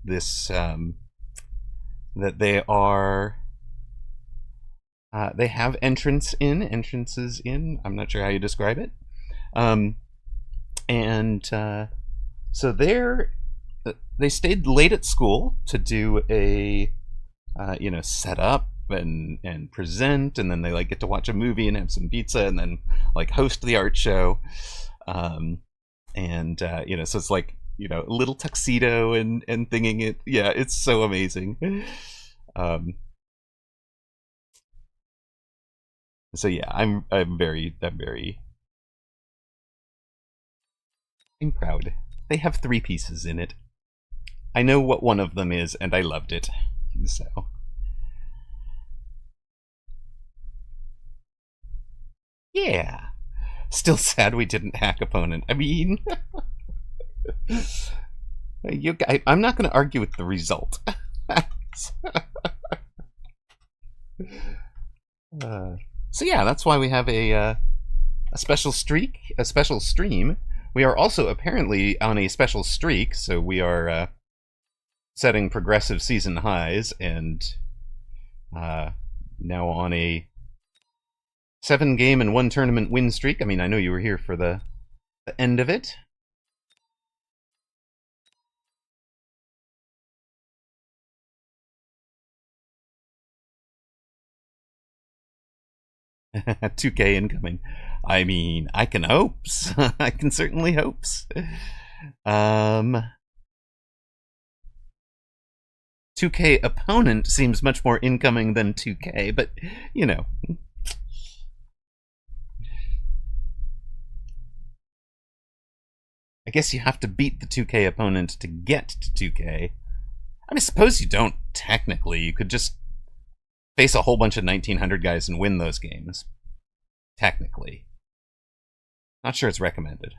This, that they are... they have entrances in. I'm not sure how you describe it. So they stayed late at school to do a, set up and present, and then they like get to watch a movie and have some pizza, and then like host the art show. So it's like, a little tuxedo and thinging it. Yeah, it's so amazing. So yeah, I'm very I'm proud. They have 3 pieces in it. I know what one of them is, and I loved it. So yeah. Still sad we didn't hack opponent. I mean, I'm not going to argue with the result. So yeah, that's why we have a special stream. We are also apparently on a special streak, so we are setting progressive season highs, and now on a 7-game and 1-tournament win streak. I mean, I know you were here for the end of it. $2K incoming. I mean, I can hopes. I can certainly hopes. 2K opponent seems much more incoming than 2K, but I guess you have to beat the 2K opponent to get to 2K. I mean, suppose you don't technically. You could just face a whole bunch of 1900 guys and win those games. Technically. Not sure it's recommended.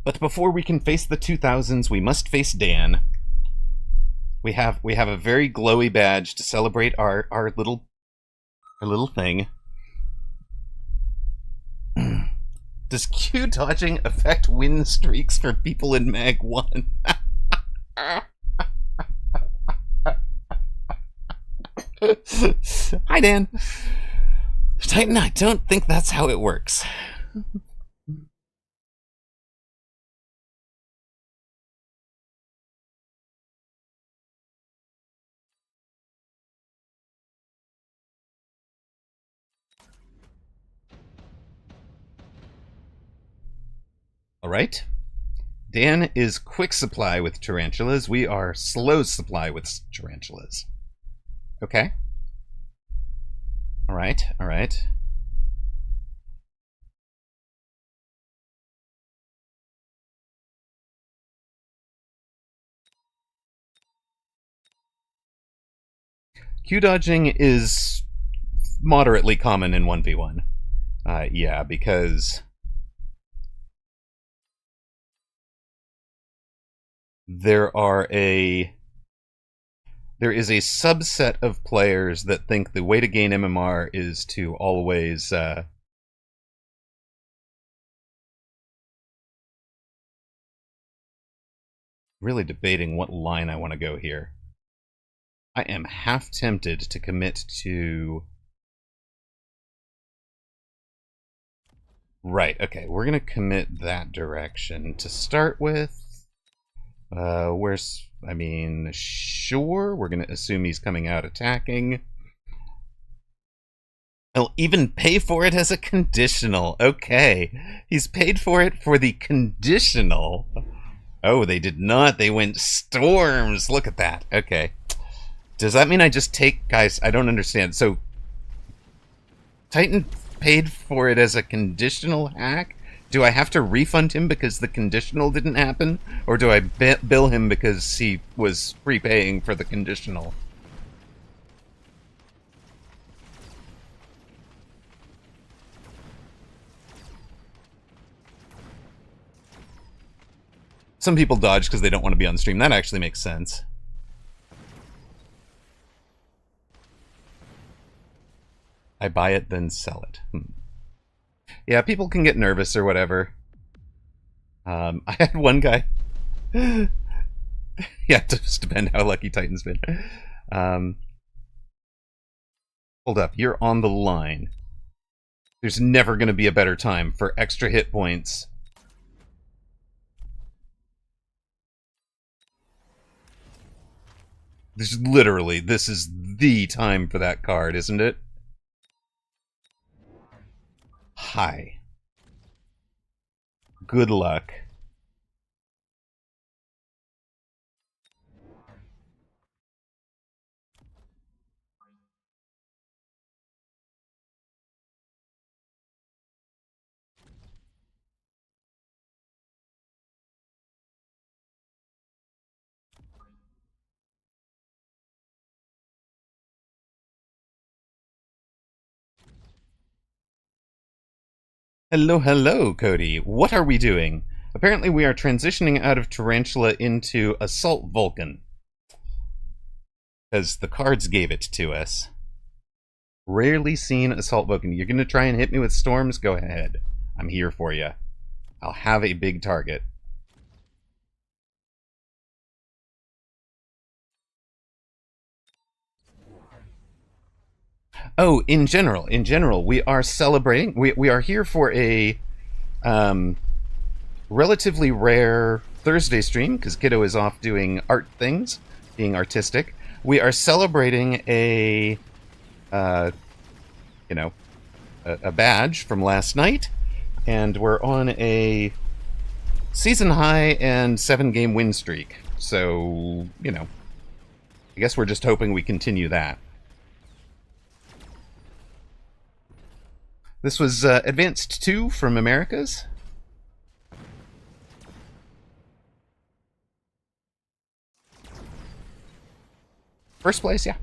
But before we can face the 2000s, we must face Dan. We have a very glowy badge to celebrate our little thing. Does Q dodging affect win streaks for people in Mag 1? Hi, Dan. Titan, I don't think that's how it works. All right. Dan is quick supply with tarantulas. We are slow supply with tarantulas. Okay. All right. All right. Q dodging is moderately common in 1v1. Yeah, because there is a subset of players that think the way to gain MMR is to always really debating what line I want to go here. I am half tempted to commit to... Right, okay, we're going to commit that direction to start with. Sure, we're going to assume he's coming out attacking. He'll even pay for it as a conditional. Okay, he's paid for it for the conditional. Oh, they did not. They went storms. Look at that. Okay. Does that mean I just take... Guys, I don't understand. So, Titan paid for it as a conditional hack Do I have to refund him because the conditional didn't happen? Or do I bill him because he was prepaying for the conditional? Some people dodge because they don't want to be on stream. That actually makes sense. I buy it, then sell it. Yeah, people can get nervous or whatever. I had one guy... yeah, it just depends how lucky Titan's been. Hold up, you're on the line. There's never going to be a better time for extra hit points. This is the time for that card, isn't it? Hi. Good luck. Hello, hello, Cody. What are we doing? Apparently we are transitioning out of Tarantula into Assault Vulcan. Because the cards gave it to us. Rarely seen Assault Vulcan. You're going to try and hit me with storms? Go ahead. I'm here for you. I'll have a big target. Oh, in general, we are celebrating. We are here for a relatively rare Thursday stream because Kiddo is off doing art things, being artistic. We are celebrating a, a badge from last night, and we're on a season high and 7-game win streak. So, I guess we're just hoping we continue that. This was Advanced 2 from Americas. First place, yeah.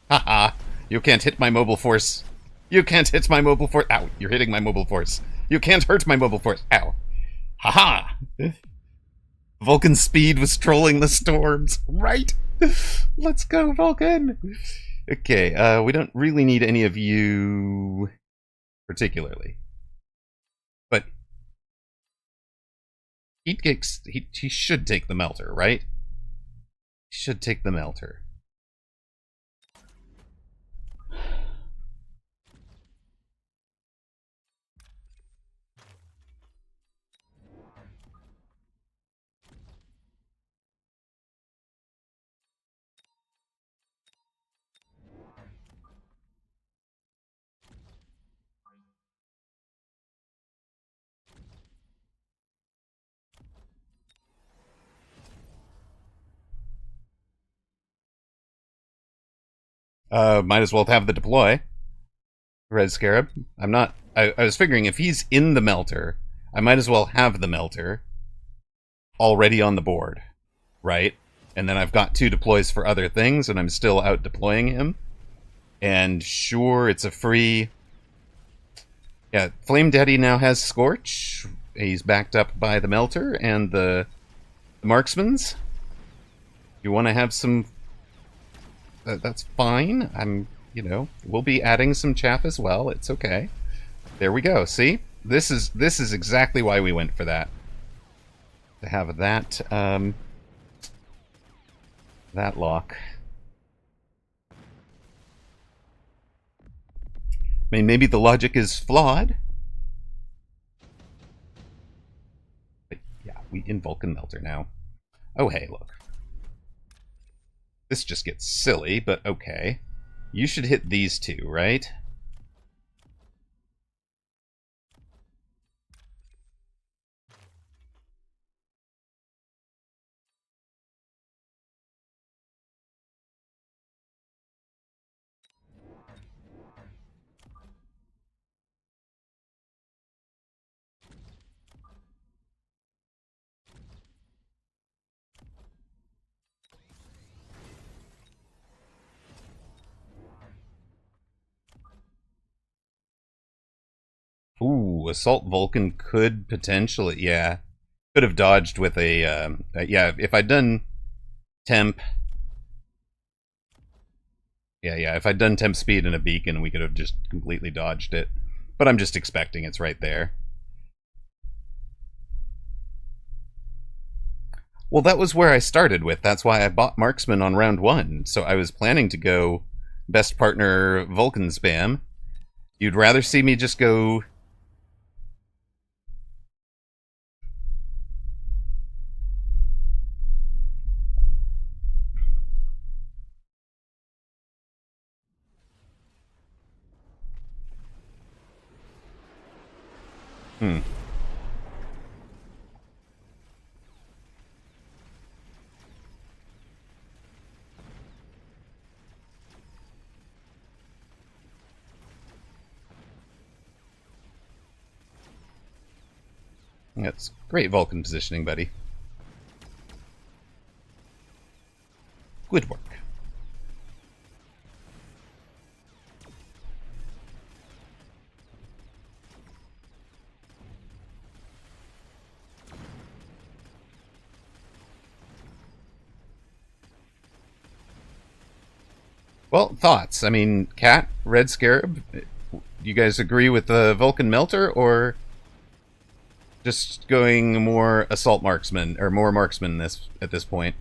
Haha, you can't hit my mobile force. You can't hit my mobile force. Ow, you're hitting my mobile force. You can't hurt my mobile force. Ow. Haha. Vulcan speed was trolling the storms. Right? Let's go, Vulcan. Okay, we don't really need any of you particularly. But he should take the melter, right? He should take the melter. Might as well have the deploy. Red Scarab. I was figuring if he's in the melter, I might as well have the melter already on the board, right? And then I've got 2 deploys for other things, and I'm still out deploying him. And sure, it's a free... Yeah, Flame Daddy now has Scorch. He's backed up by the melter and the marksmans. You want to have some... that's fine. We'll be adding some chaff as well. It's okay. There we go. See? This is exactly why we went for that. To have that, that lock. I mean, maybe the logic is flawed. But yeah, we in Vulcan Melter now. Oh, hey, look. This just gets silly, but okay. You should hit these 2, right? Ooh, Assault Vulcan could potentially, yeah. Could have dodged with a, yeah, if I'd done temp, yeah, if I'd done temp speed and a beacon, we could have just completely dodged it. But I'm just expecting it's right there. Well, that was where I started with. That's why I bought Marksman on round 1. So I was planning to go best partner Vulcan spam. You'd rather see me just go... Hmm. That's great Vulcan positioning, buddy. Good work. Well, thoughts? I mean, Cat, Red Scarab, you guys agree with the Vulcan Melter, or just going more Assault Marksman, or more Marksman this at this point?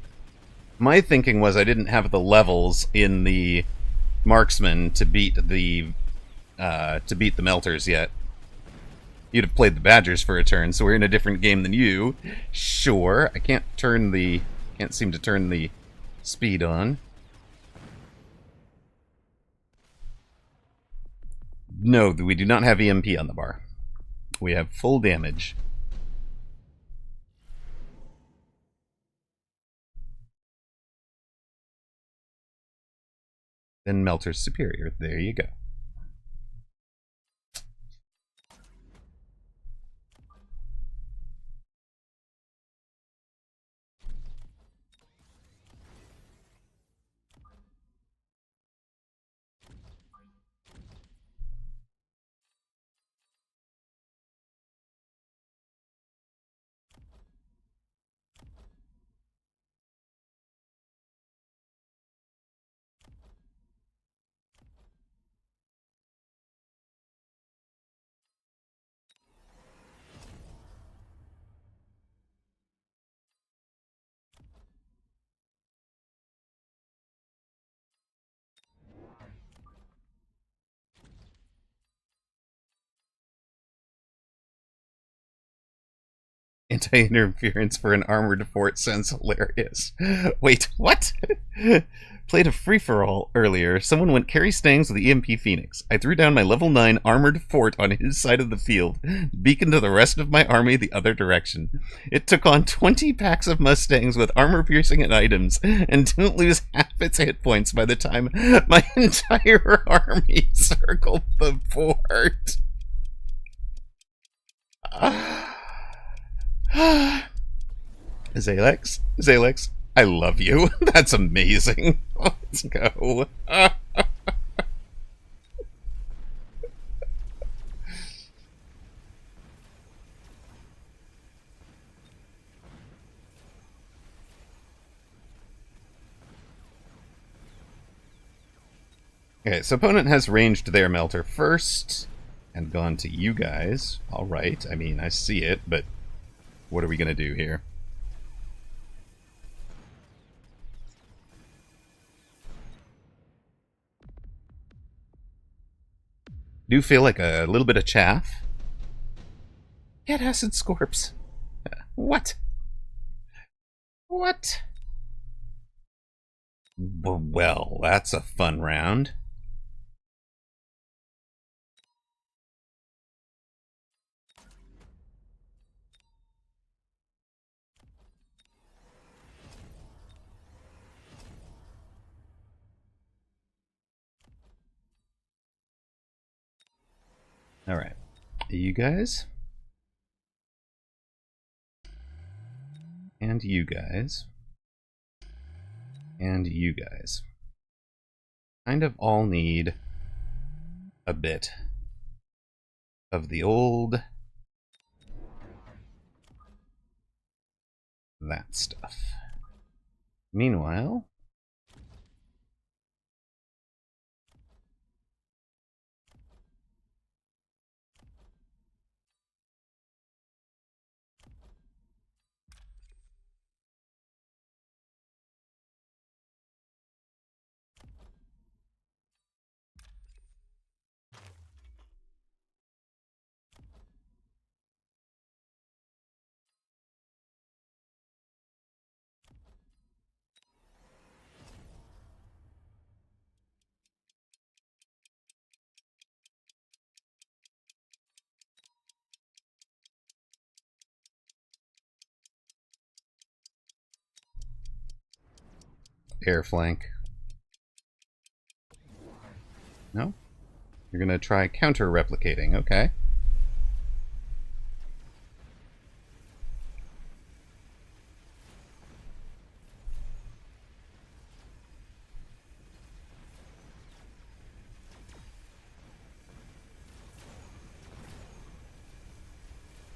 My thinking was I didn't have the levels in the Marksman to beat the Melters yet. You'd have played the Badgers for a turn, so we're in a different game than you. Sure, I can't seem to turn the speed on. No, we do not have EMP on the bar. We have full damage. Then Melter's superior. There you go. Anti-interference for an armored fort sounds hilarious. Wait, what? Played a free-for-all earlier. Someone went carry Stangs with the EMP Phoenix. I threw down my level 9 armored fort on his side of the field, beaconed to the rest of my army the other direction. It took on 20 packs of Mustangs with armor-piercing and items, and didn't lose half its hit points by the time my entire army circled the fort. Zalex, I love you. That's amazing. Let's go. Okay, so opponent has ranged their Melter first and gone to you guys. Alright, I mean, I see it, but what are we going to do here? Do feel like a little bit of chaff. Get Acid Scorps. What? What? Well, that's a fun round. Alright. You guys. And you guys. And you guys. Kind of all need a bit of the old that stuff. Meanwhile, air flank. No? You're gonna try counter-replicating, okay.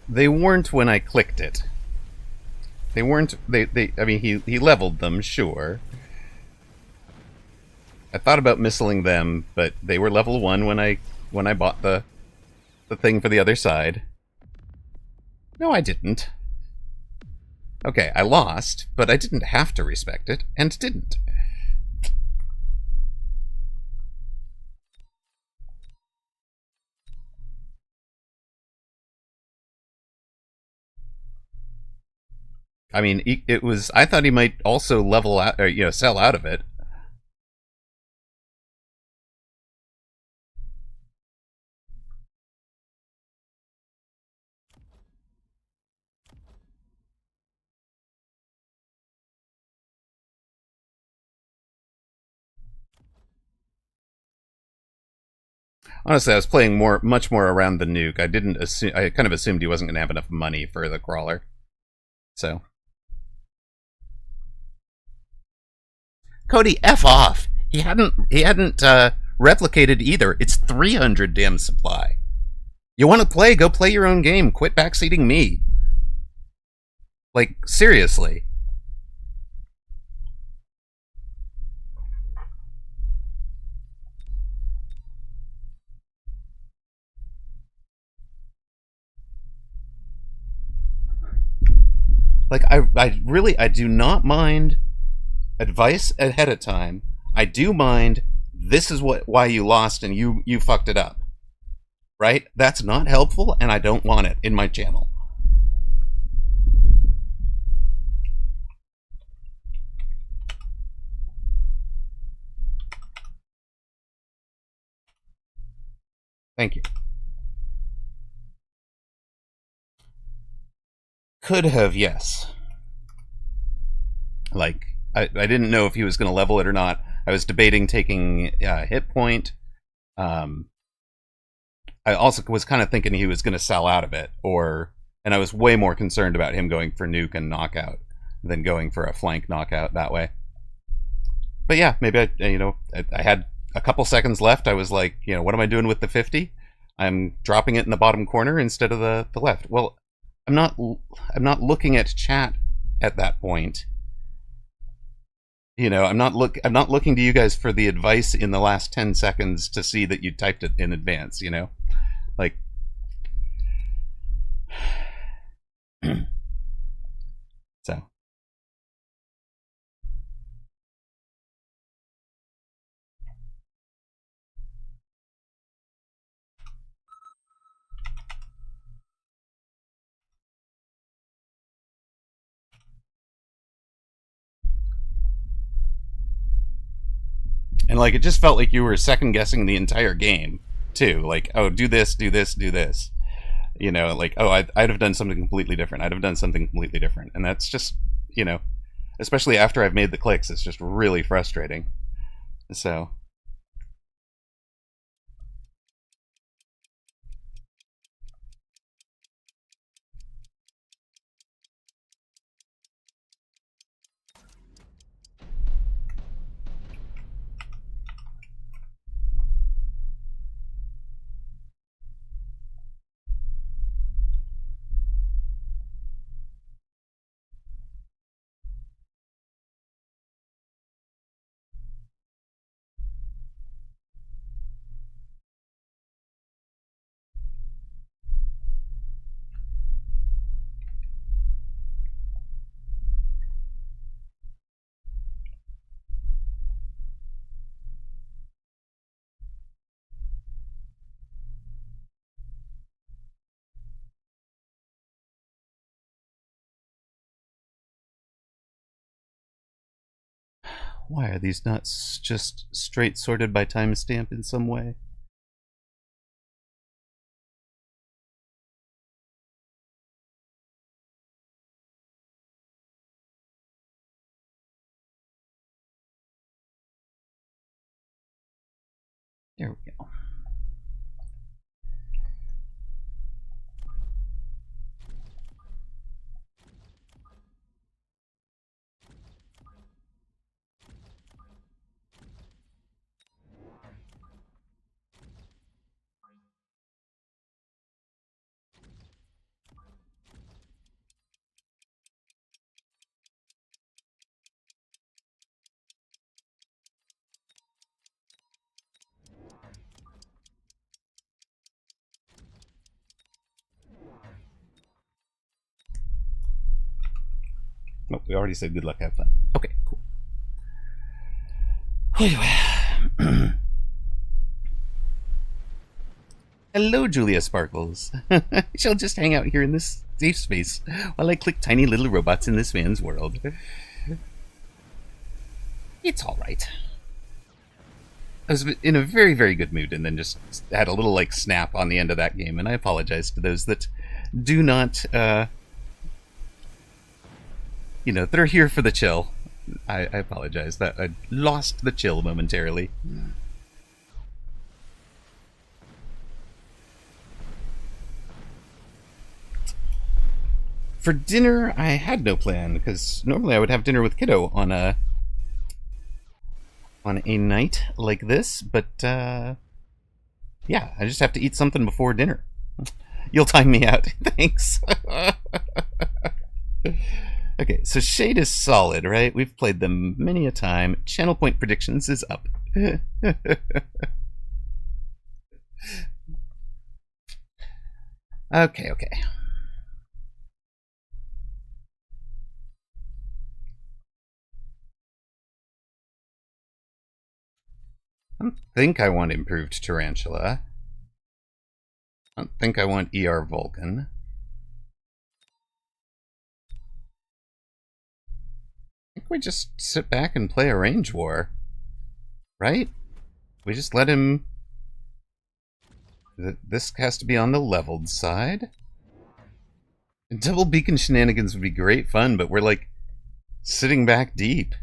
They weren't when I clicked it. They weren't, I mean, he leveled them, sure. I thought about missiling them, but they were level 1 when I bought the thing for the other side. No, I didn't. Okay, I lost, but I didn't have to respect it, and didn't. I mean, it was. I thought he might also level out, or sell out of it. Honestly, I was playing much more around the nuke. I didn't assume. I kind of assumed he wasn't going to have enough money for the crawler. So, Cody, f off. He hadn't replicated either. It's 300 damn supply. You want to play? Go play your own game. Quit backseating me. Like, seriously. Like, I do not mind advice ahead of time. I do mind this is why you lost and you fucked it up. Right? That's not helpful, and I don't want it in my channel. Thank you. Could have, yes. Like, I didn't know if he was going to level it or not. I was debating taking hit point. I also was kind of thinking he was going to sell out of it, and I was way more concerned about him going for nuke and knockout than going for a flank knockout that way. But yeah, maybe I had a couple seconds left. I was like, what am I doing with the 50? I'm dropping it in the bottom corner instead of the left. Well, I'm not looking at chat at that point. I'm not looking to you guys for the advice in the last 10 seconds to see that you typed it in advance, Like so. And like it just felt like you were second guessing the entire game too. Like, oh, do this, do this, do this. Like, oh, I'd have done something completely different. I'd have done something completely different. And that's just, especially after I've made the clicks, it's just really frustrating. So Why are these not just straight sorted by timestamp in some way? There we go. Oh, we already said good luck, have fun. Okay, cool. Hello, Julia Sparkles. I shall just hang out here in this safe space while I click tiny little robots in this man's world. It's alright. I was in a very, very good mood and then just had a little, like, snap on the end of that game, and I apologize to those that do not, you know, that are here for the chill. I apologize that I lost the chill momentarily. For dinner, I had no plan, because normally I would have dinner with Kiddo on a night like this, but yeah, I just have to eat something before dinner. You'll time me out. Thanks. Okay, so Shade is solid, right? We've played them many a time. Channel Point Predictions is up. Okay. I don't think I want improved Tarantula. I don't think I want ER Vulcan. I think we just sit back and play a range war. Right? We just let him... This has to be on the leveled side. And double beacon shenanigans would be great fun, but we're like sitting back deep.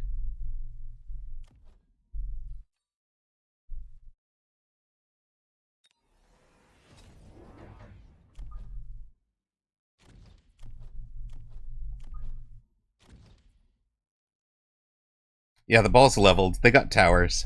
Yeah, the ball's leveled. They got towers.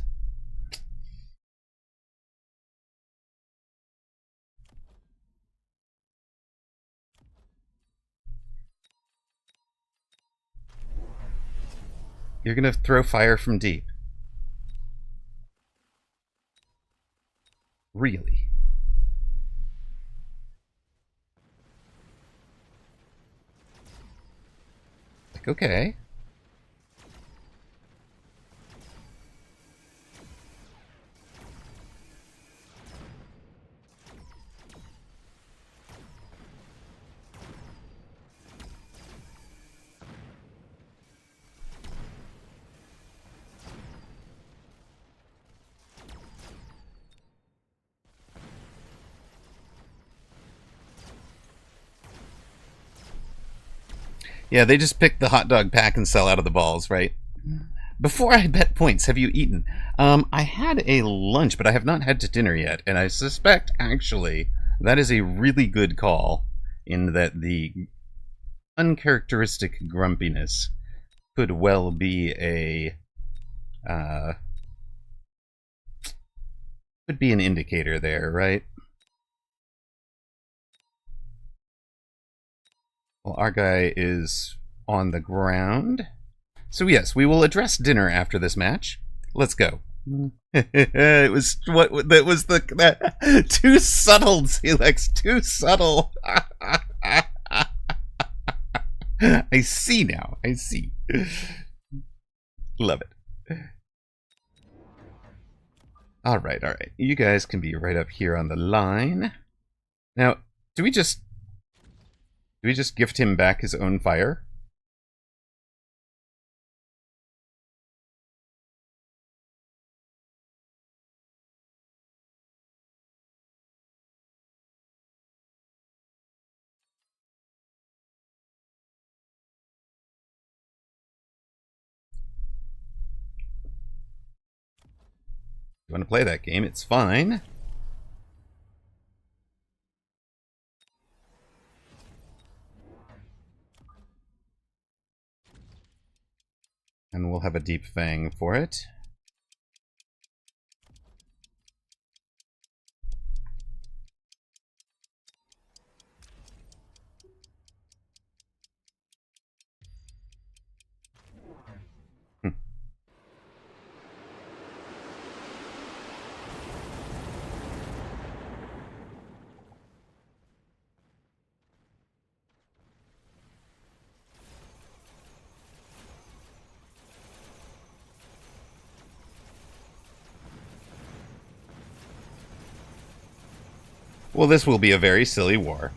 You're gonna throw fire from deep. Really? Like, okay. Yeah, they just pick the hot dog pack and sell out of the balls, right? Before I bet points, have you eaten? I had a lunch, but I have not had to dinner yet, and I suspect, actually, that is a really good call, in that the uncharacteristic grumpiness could well be a, could be an indicator there, right? Well, our guy is on the ground. So yes, we will address dinner after this match. Let's go. It was what that was the too subtle, Celix, too subtle. I see now. I see. Love it. All right. You guys can be right up here on the line. Now, do we just gift him back his own fire? You want to play that game? It's fine. And we'll have a Deep Fang for it. Well, this will be a very silly war.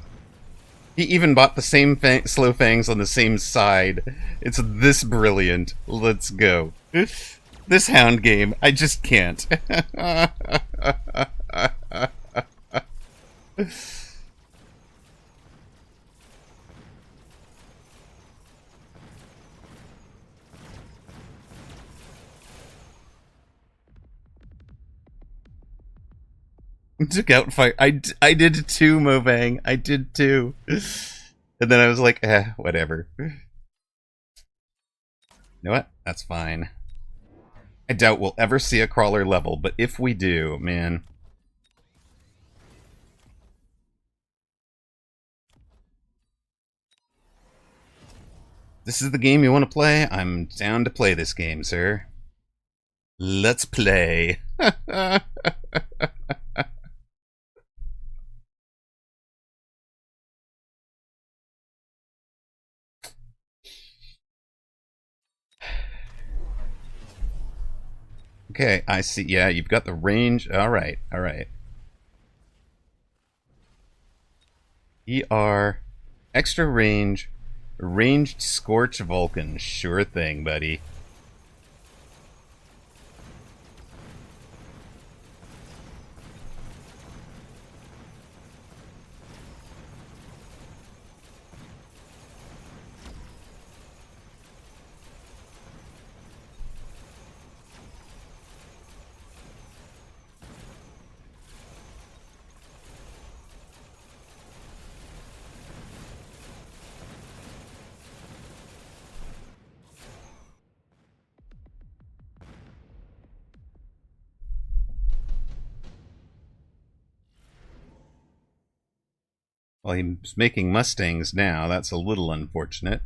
He even bought the same slow fangs on the same side. It's this brilliant. Let's go. This hound game, I just can't. Took out fire. I did too, Movang. I did too. And then I was like, whatever. You know what? That's fine. I doubt we'll ever see a crawler level, but if we do, man. This is the game you want to play? I'm down to play this game, sir. Let's play. Okay, I see. Yeah, you've got the range. All right, all right. ER, extra range, ranged Scorch Vulcan. Sure thing, buddy. Well, he's making Mustangs now. That's a little unfortunate.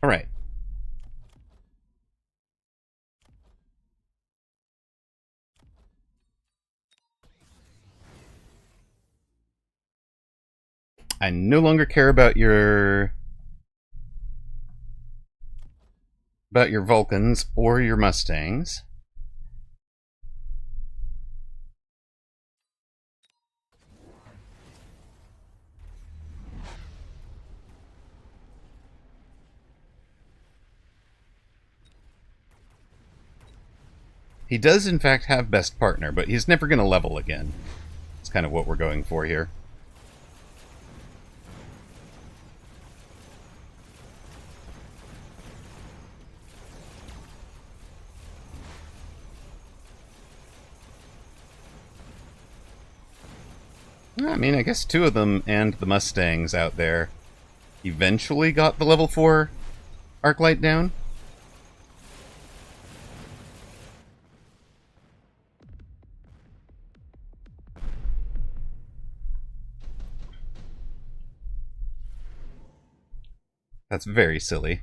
All right. I no longer care about your Vulcans or your Mustangs. He does, in fact, have best partner, but he's never going to level again. That's kind of what we're going for here. I mean, I guess two of them and the Mustangs out there eventually got the level 4 Arclight down. That's very silly.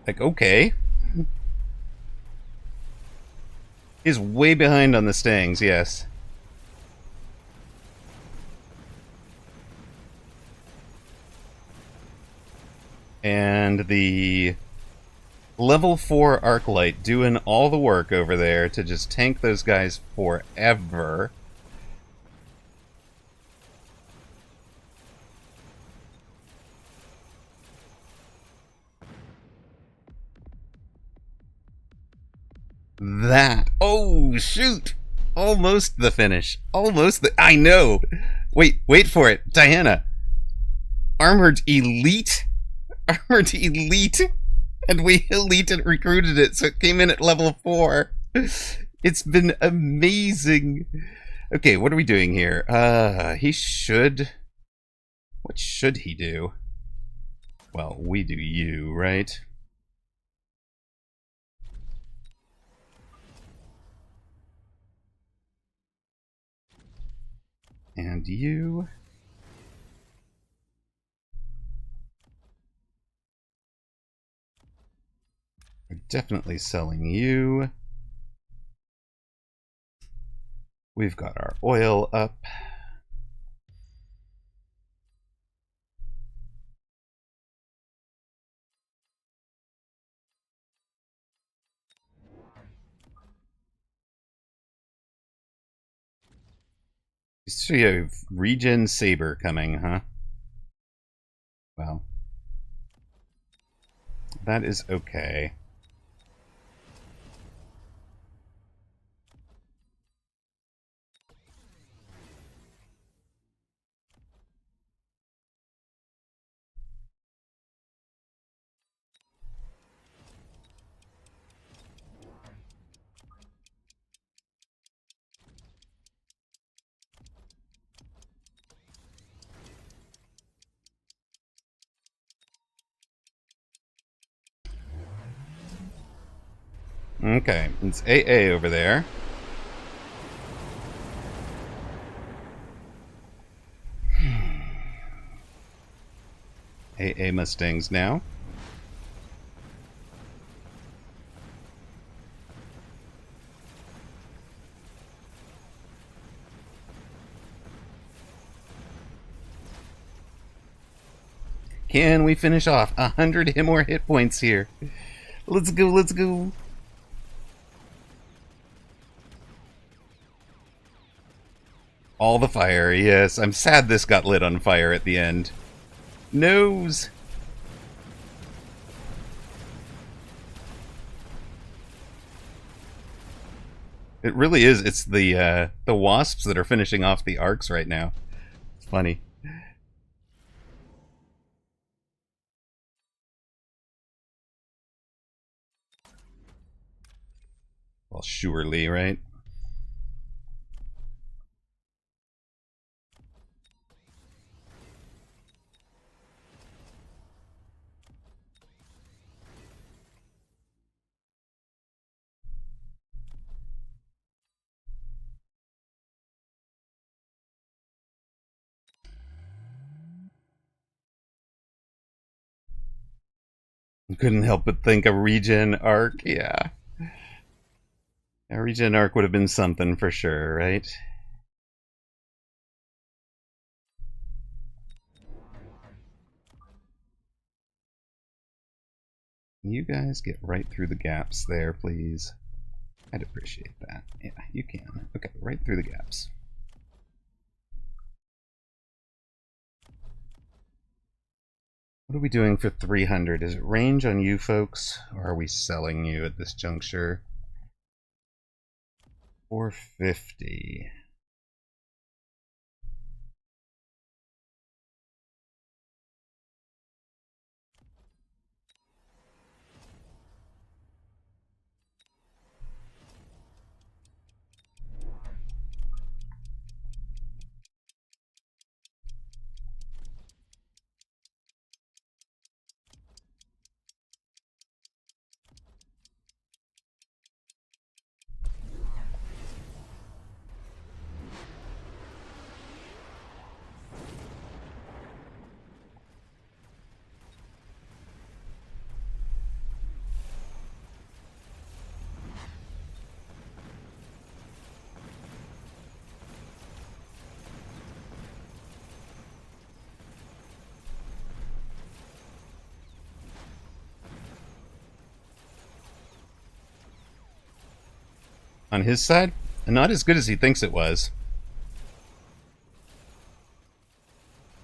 Like, okay. He's way behind on the stings, yes. And the level 4 Arclight doing all the work over there to just tank those guys forever. That. Oh, shoot! Almost the finish. Almost the. I know! Wait for it. Diana. Armored Elite? Armored Elite? And we elite and recruited it, so it came in at level 4. It's been amazing. Okay, what are we doing here? He should... What should he do? Well, we do you, right? And you... We're definitely selling you. We've got our oil up. So you have Regen Saber coming, huh? Well, that is okay. Okay, it's AA over there. AA Mustangs now. Can we finish off 100 more hit points here? Let's go, let's go. All the fire, yes. I'm sad this got lit on fire at the end. Nose! It really is. It's the wasps that are finishing off the arcs right now. It's funny. Well, surely, right? Couldn't help but think a regen arc, yeah. A regen arc would have been something for sure, right? You guys get right through the gaps there, please. I'd appreciate that. Yeah, you can. Okay, right through the gaps. What are we doing for 300? Is it range on you folks, or are we selling you at this juncture? 450. on his side. Not as good as he thinks it was.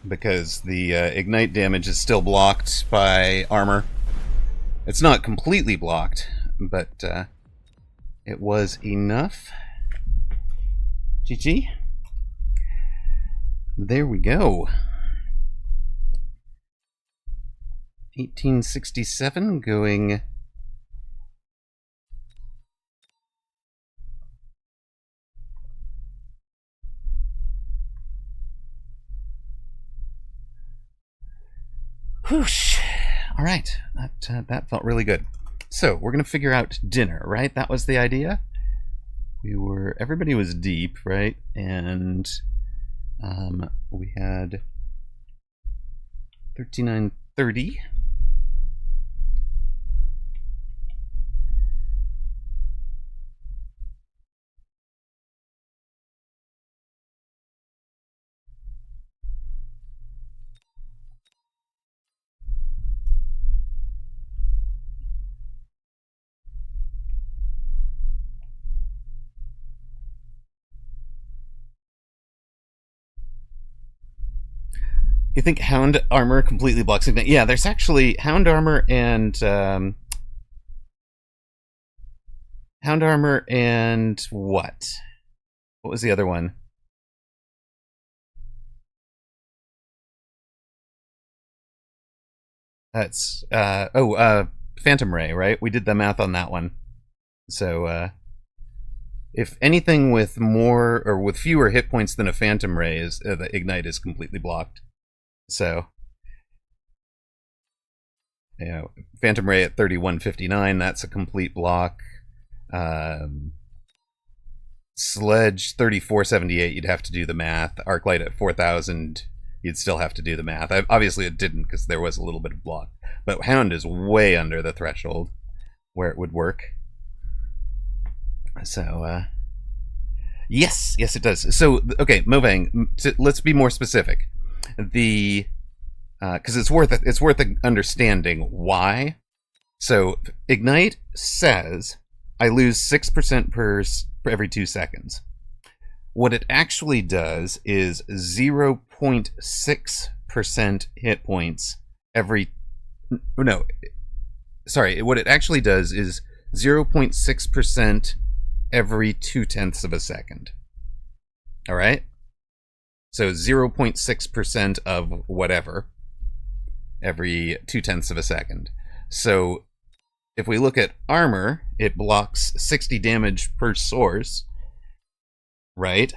Because the ignite damage is still blocked by armor. It's not completely blocked, but it was enough. GG. There we go. 1867 going... Whoosh. All right, that felt really good. So we're gonna figure out dinner, right? That was the idea. Everybody was deep, right? And we had 3930. You think Hound Armor completely blocks Ignite? Yeah, there's actually Hound Armor and Hound Armor and what? What was the other one? That's Phantom Ray, right? We did the math on that one. So if anything with more or with fewer hit points than a Phantom Ray is the Ignite is completely blocked. So, you know, Phantom Ray at 3159, that's a complete block. Sledge 3478, you'd have to do the math. Arclight at 4000, you'd still have to do the math. Obviously, it didn't because there was a little bit of block. But Hound is way under the threshold where it would work. So, yes, it does. So, okay, Movang, let's be more specific. The because it's worth understanding why. So Ignite says I lose 6% per every 2 seconds. What it actually does is 0.6% hit points every. No, sorry. What it actually does is 0.6% every 0.2 of a second. All right. So 0.6% of whatever every 0.2 of a second. So if we look at armor, it blocks 60 damage per source, right?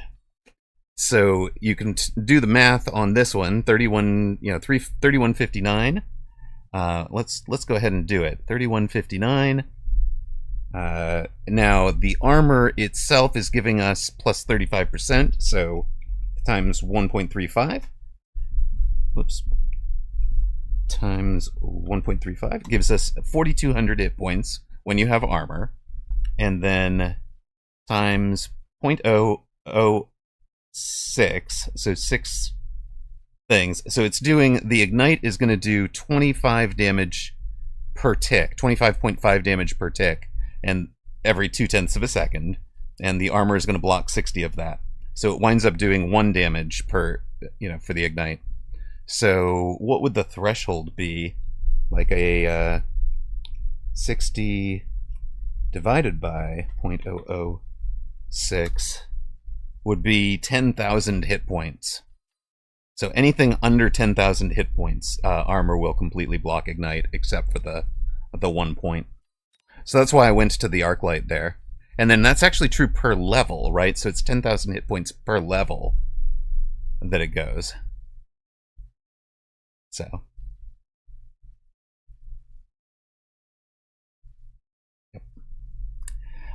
So you can do the math on this one, 3159. Let's go ahead and do it. 3159. Now the armor itself is giving us plus 35%, so times 1.35. Whoops. Times 1.35 gives us 4,200 hit points when you have armor, and then times 0.006, so 6 things. So it's doing, the Ignite is going to do 25 damage per tick, 25.5 damage per tick, and every 0.2 of a second, and the armor is going to block 60 of that. So it winds up doing 1 damage per, for the Ignite. So what would the threshold be? Like a 60 divided by 0.006 would be 10,000 hit points. So anything under 10,000 hit points, armor will completely block Ignite, except for the 1 point. So that's why I went to the Arclight there. And then that's actually true per level, right? So it's 10,000 hit points per level that it goes. So. Yep.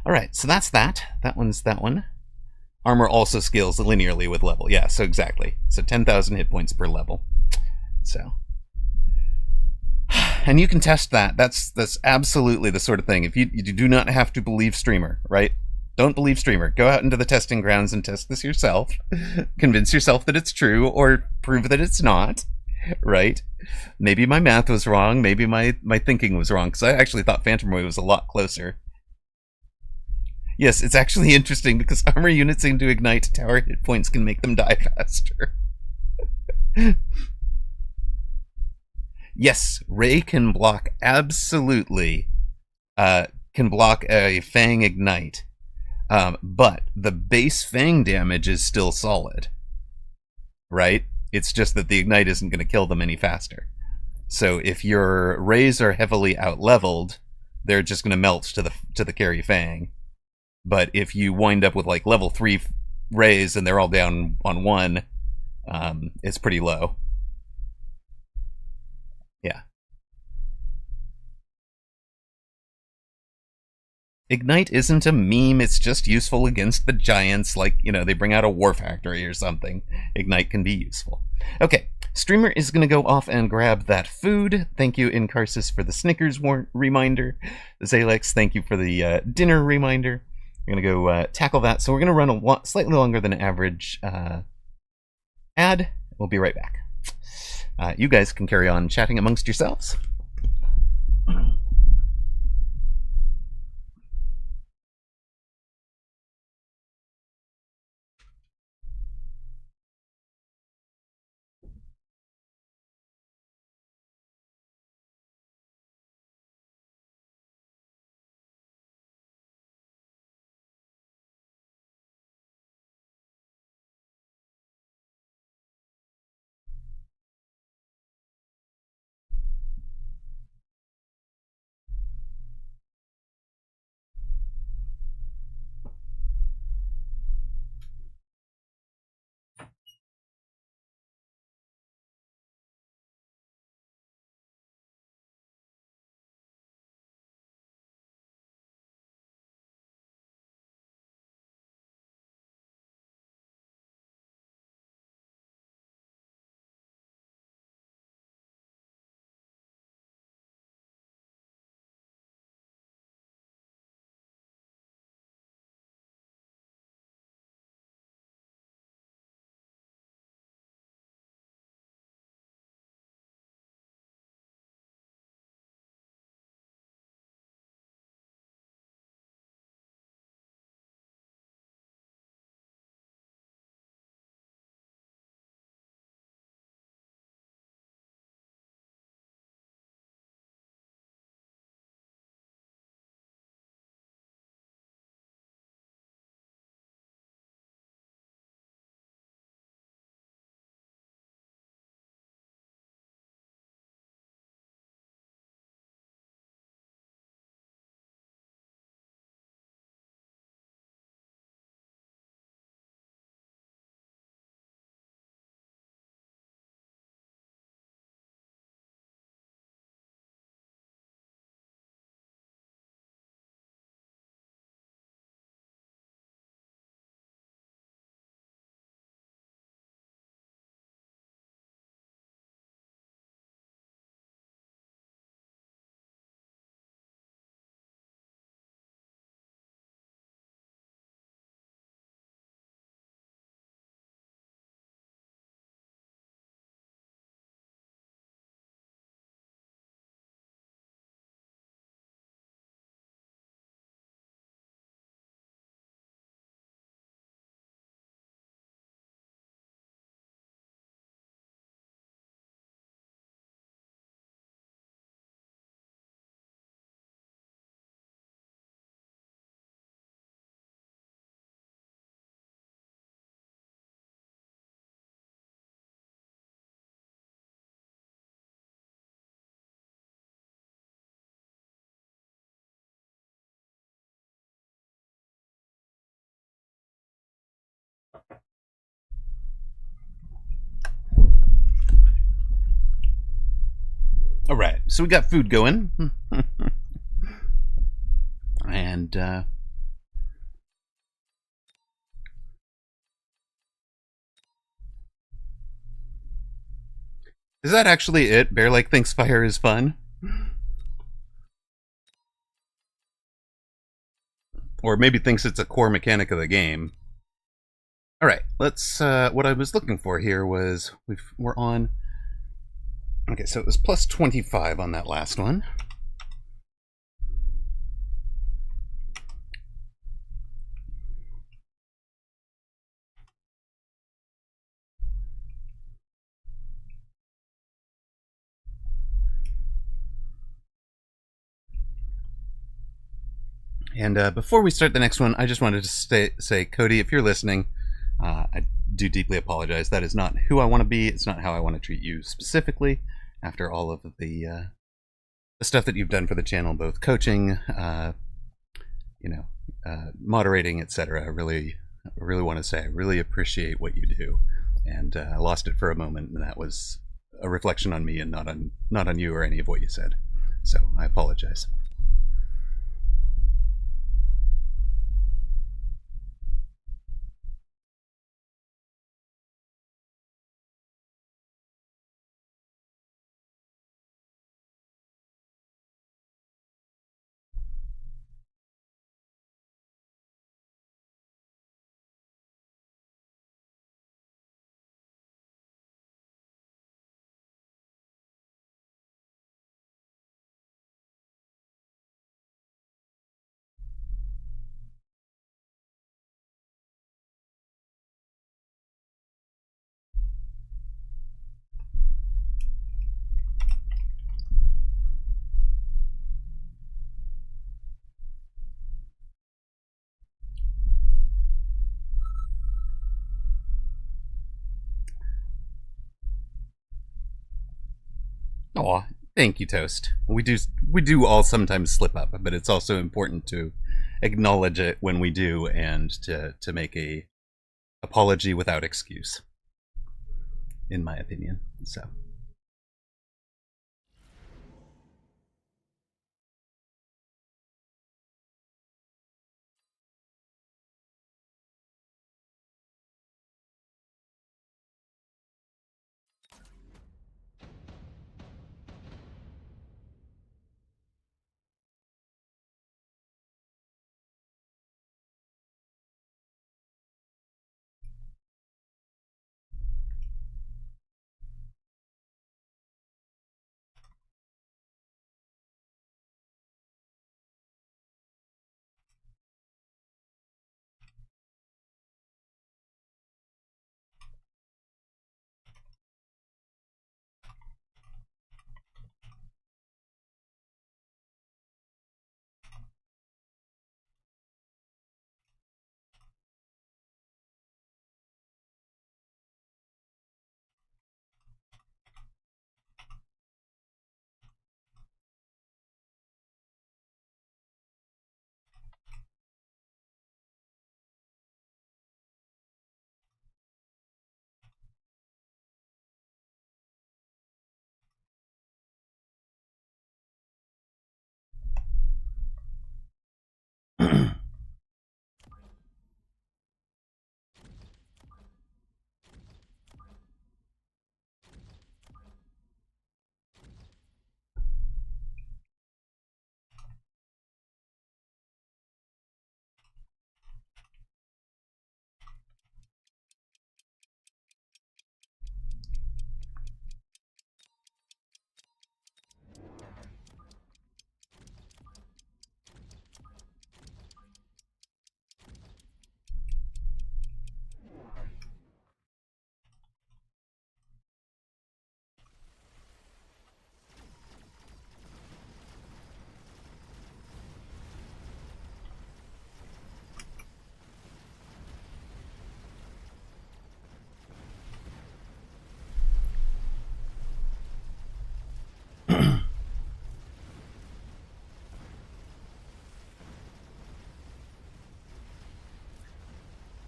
All right, so that's that. That one's that one. Armor also scales linearly with level. Yeah, so exactly. So 10,000 hit points per level. So. And you can test that. That's absolutely the sort of thing. If you do not have to believe Streamer, right? Don't believe Streamer. Go out into the testing grounds and test this yourself. Convince yourself that it's true, or prove that it's not, right? Maybe my math was wrong. Maybe my thinking was wrong, because I actually thought Phantom Ray was a lot closer. Yes, it's actually interesting because armor units seem to ignite tower hit points can make them die faster. Yes, Ray can block absolutely. Can block a Fang Ignite. But the base Fang damage is still solid. Right? It's just that the Ignite isn't going to kill them any faster. So if your Rays are heavily out-leveled, they're just going to melt to the carry Fang. But if you wind up with like level 3 Rays and they're all down on 1, it's pretty low. Yeah. Ignite isn't a meme, it's just useful against the giants, like, they bring out a war factory or something. Ignite can be useful. Okay, Streamer is going to go off and grab that food. Thank you, Incarsis, for the Snickers reminder. Zalex, thank you for the dinner reminder. We're going to go tackle that. So we're going to run a slightly longer than average ad. We'll be right back. You guys can carry on chatting amongst yourselves. All right, so we got food going. And is that actually it? Bear Lake thinks fire is fun? Or maybe thinks it's a core mechanic of the game. All right, let's. What I was looking for here was we're on. Okay, so it was plus 25 on that last one. And before we start the next one, I just wanted to say, Cody, if you're listening, I do deeply apologize. That is not who I want to be. It's not how I want to treat you specifically. After all of the stuff that you've done for the channel, both coaching, moderating, etc. I really want to say I really appreciate what you do. And I lost it for a moment, and that was a reflection on me and not on you or any of what you said. So I apologize. Aw, thank you, Toast. We do all sometimes slip up, but it's also important to acknowledge it when we do and to make a apology without excuse, in my opinion. So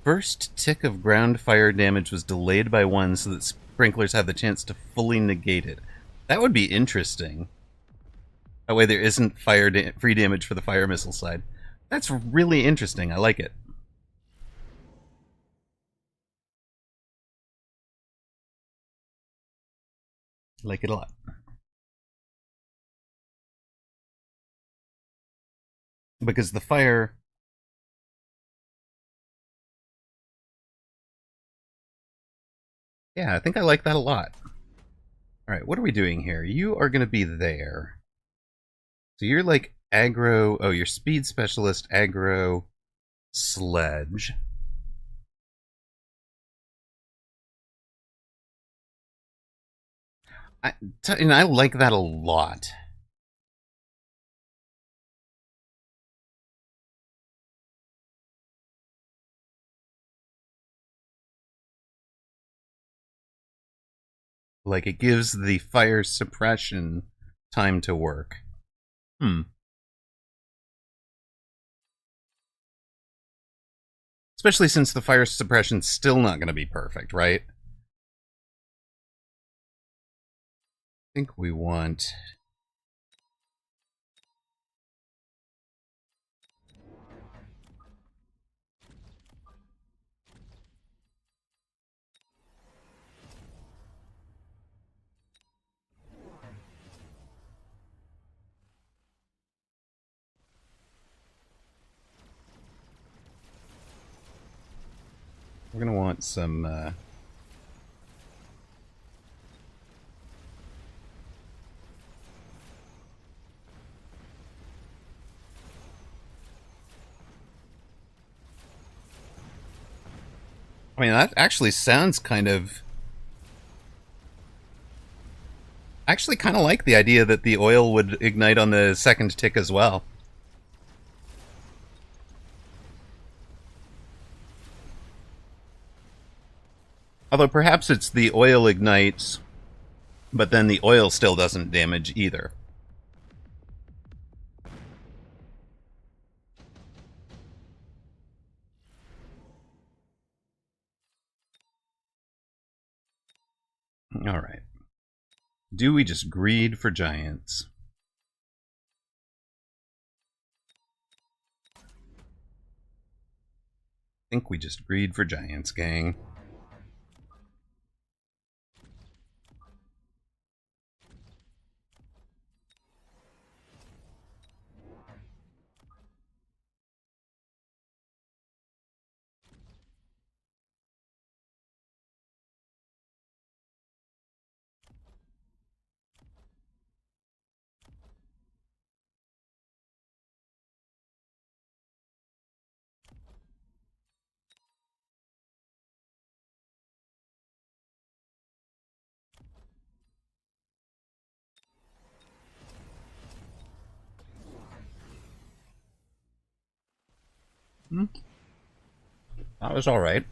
first tick of ground fire damage was delayed by 1 so that sprinklers have the chance to fully negate it. That would be interesting. That way there isn't free damage for the fire missile side. That's really interesting. I like it. I like it a lot. Because the fire... Yeah, I think I like that a lot. Alright, what are we doing here? You are going to be there. So you're like aggro... Oh, you're speed specialist, aggro, sledge. And I like that a lot. Like, it gives the fire suppression time to work. Especially since the fire suppression's still not going to be perfect, right? I think we want... We're going to want some... I mean, that actually sounds kind of... I actually kind of like the idea that the oil would ignite on the second tick as well. Although perhaps it's the oil ignites, but then the oil still doesn't damage either. Alright. Do we just greed for giants? I think we just greed for giants, gang. That was alright.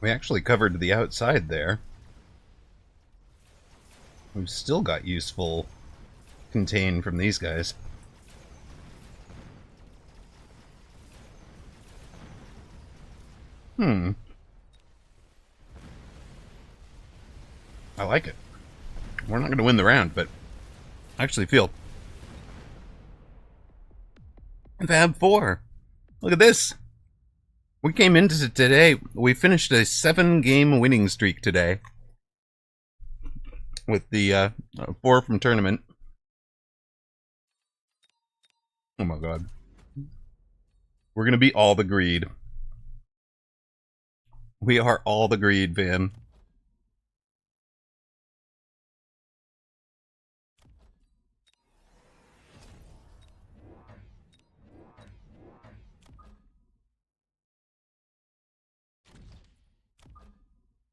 We actually covered the outside there. We've still got useful contain from these guys. I like it. We're not going to win the round, but I actually feel... Fab 4! Look at this! We came into today, we finished a 7-game winning streak today. With the 4 from tournament. Oh my god. We're going to be all the greed. We are all the greed, Van.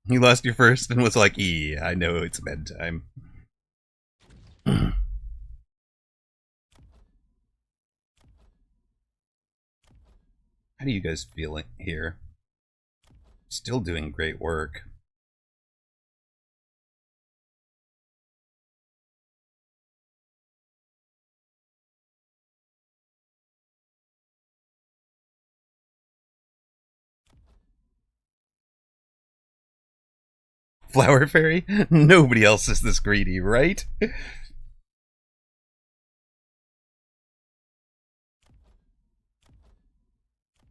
You lost your first and was like, "Yeah, I know it's bedtime." How do you guys feel here? Still doing great work. Flower Fairy? Nobody else is this greedy, right? You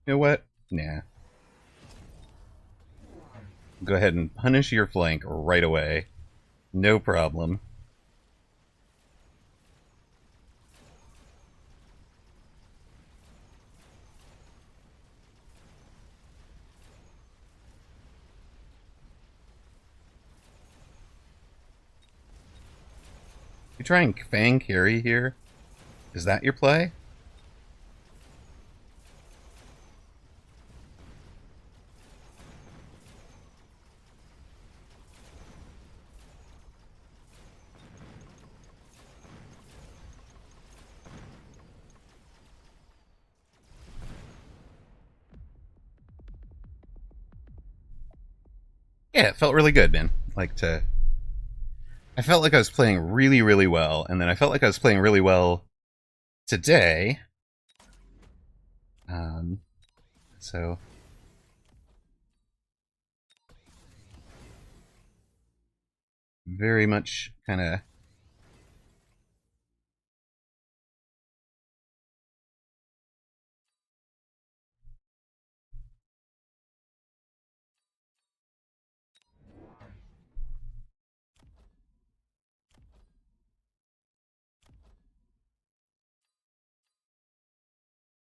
know what? Nah. Go ahead and punish your flank right away. No problem. You try and Fang carry here? Is that your play? Yeah, it felt really good, man. I felt like I was playing really, really well, and then I felt like I was playing really well today. Um, so very much kind of.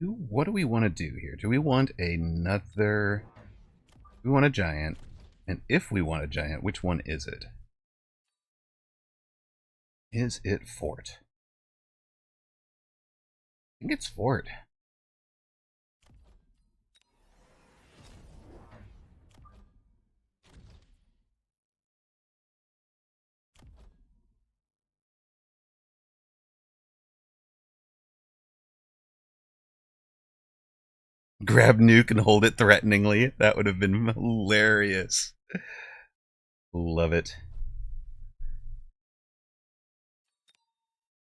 What do we want to do here? Do we want another? We want a giant, and if we want a giant, which one is it? Is it Fort? I think it's Fort. Grab nuke and hold it threateningly. That would have been hilarious. Love it.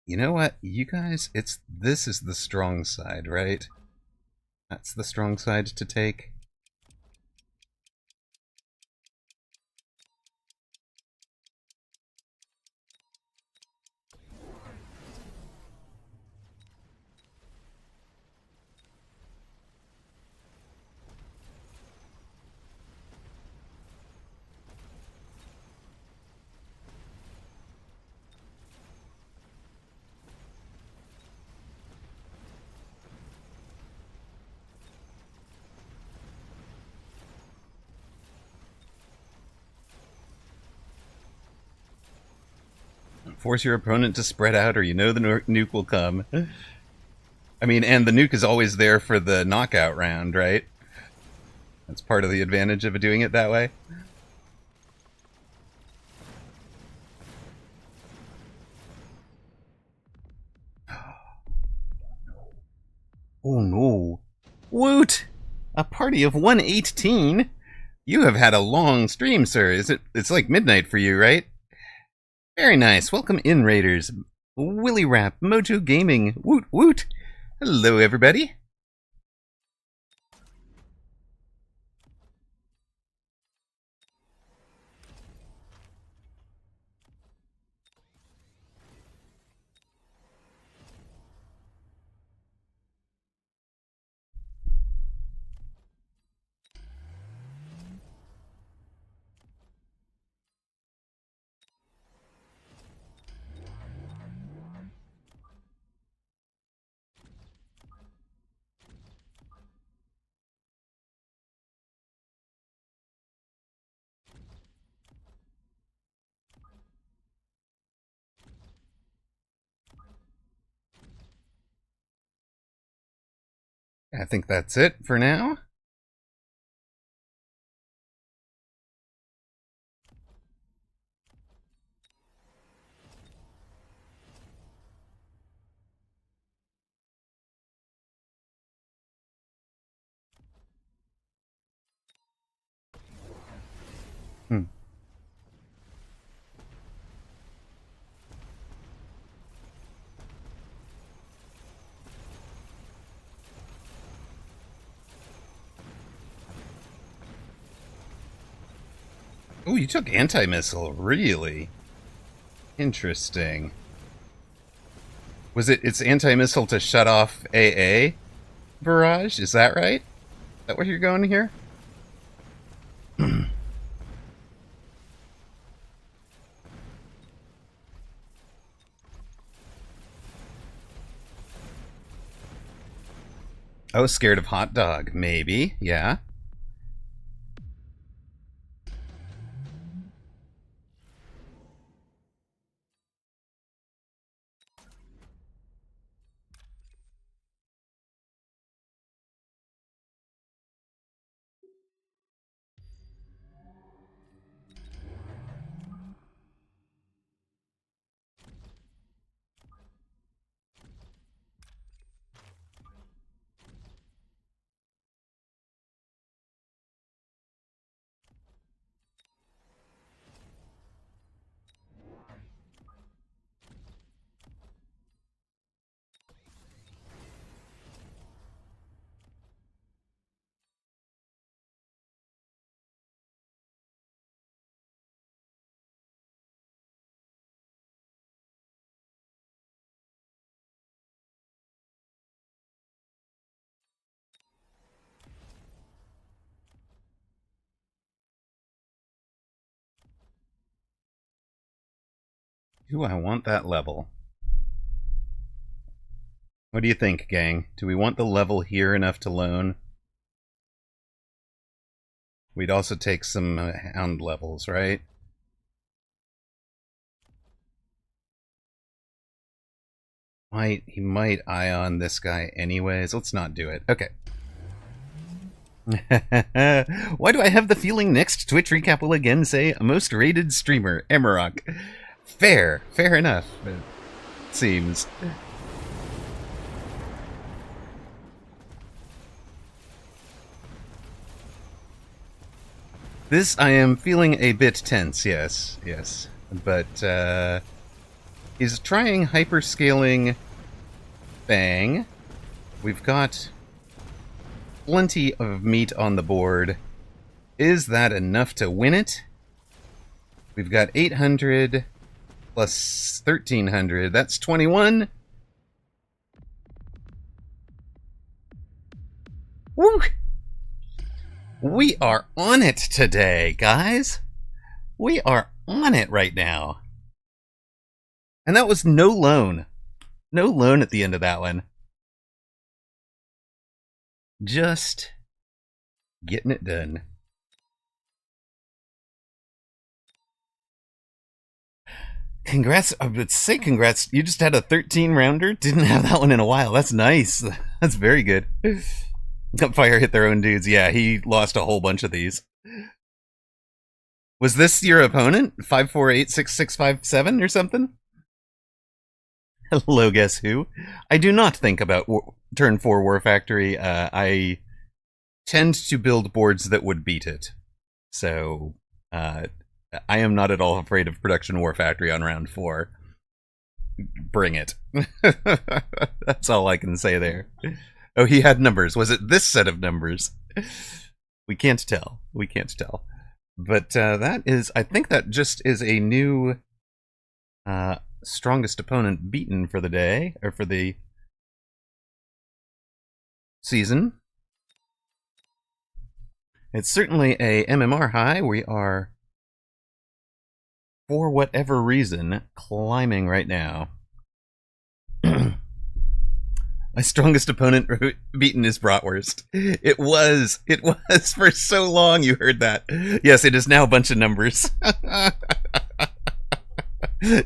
You know what? You guys, this is the strong side, right? That's the strong side to take. Force your opponent to spread out, or you know the nuke will come. I mean, and the nuke is always there for the knockout round, right? That's part of the advantage of doing it that way. Oh no. Woot! A party of 118? You have had a long stream, sir. It's like midnight for you, right? Very nice. Welcome in, Raiders. Willy Rap, Mojo Gaming, woot woot. Hello, everybody. I think that's it for now. Hmm. Oh, you took anti-missile, really? Interesting. Was it's anti-missile to shut off AA barrage? Is that right? Is that where you're going here? I was scared of hot dog, maybe. Yeah. Do I want that level? What do you think, gang? Do we want the level here enough to loan? We'd also take some hound levels, right? He might ion this guy anyways. Let's not do it. Okay. Why do I have the feeling next Twitch recap will again say most rated streamer, Emerok? Fair enough, it seems. This, I am feeling a bit tense, yes. But, he's trying hyperscaling Bang. We've got plenty of meat on the board. Is that enough to win it? We've got 800 plus 1300. That's 21. Woo! We are on it today, guys. We are on it right now. And that was no loan. No loan at the end of that one. Just getting it done. Congrats. I would say congrats. You just had a 13 rounder. Didn't have that one in a while. That's nice. That's very good. Fire hit their own dudes. Yeah, he lost a whole bunch of these. Was this your opponent? 5486657 or something? Hello, guess who? I do not think about turn 4 War Factory. I tend to build boards that would beat it. So, I am not at all afraid of Production War Factory on round 4. Bring it. That's all I can say there. Oh, he had numbers. Was it this set of numbers? We can't tell. We can't tell. But that is, I think that just is a new strongest opponent beaten for the day, or for the season. It's certainly a MMR high. We are, for whatever reason, climbing right now. My strongest opponent beaten is Bratwurst. It was for so long. You heard that. Yes, it is now a bunch of numbers.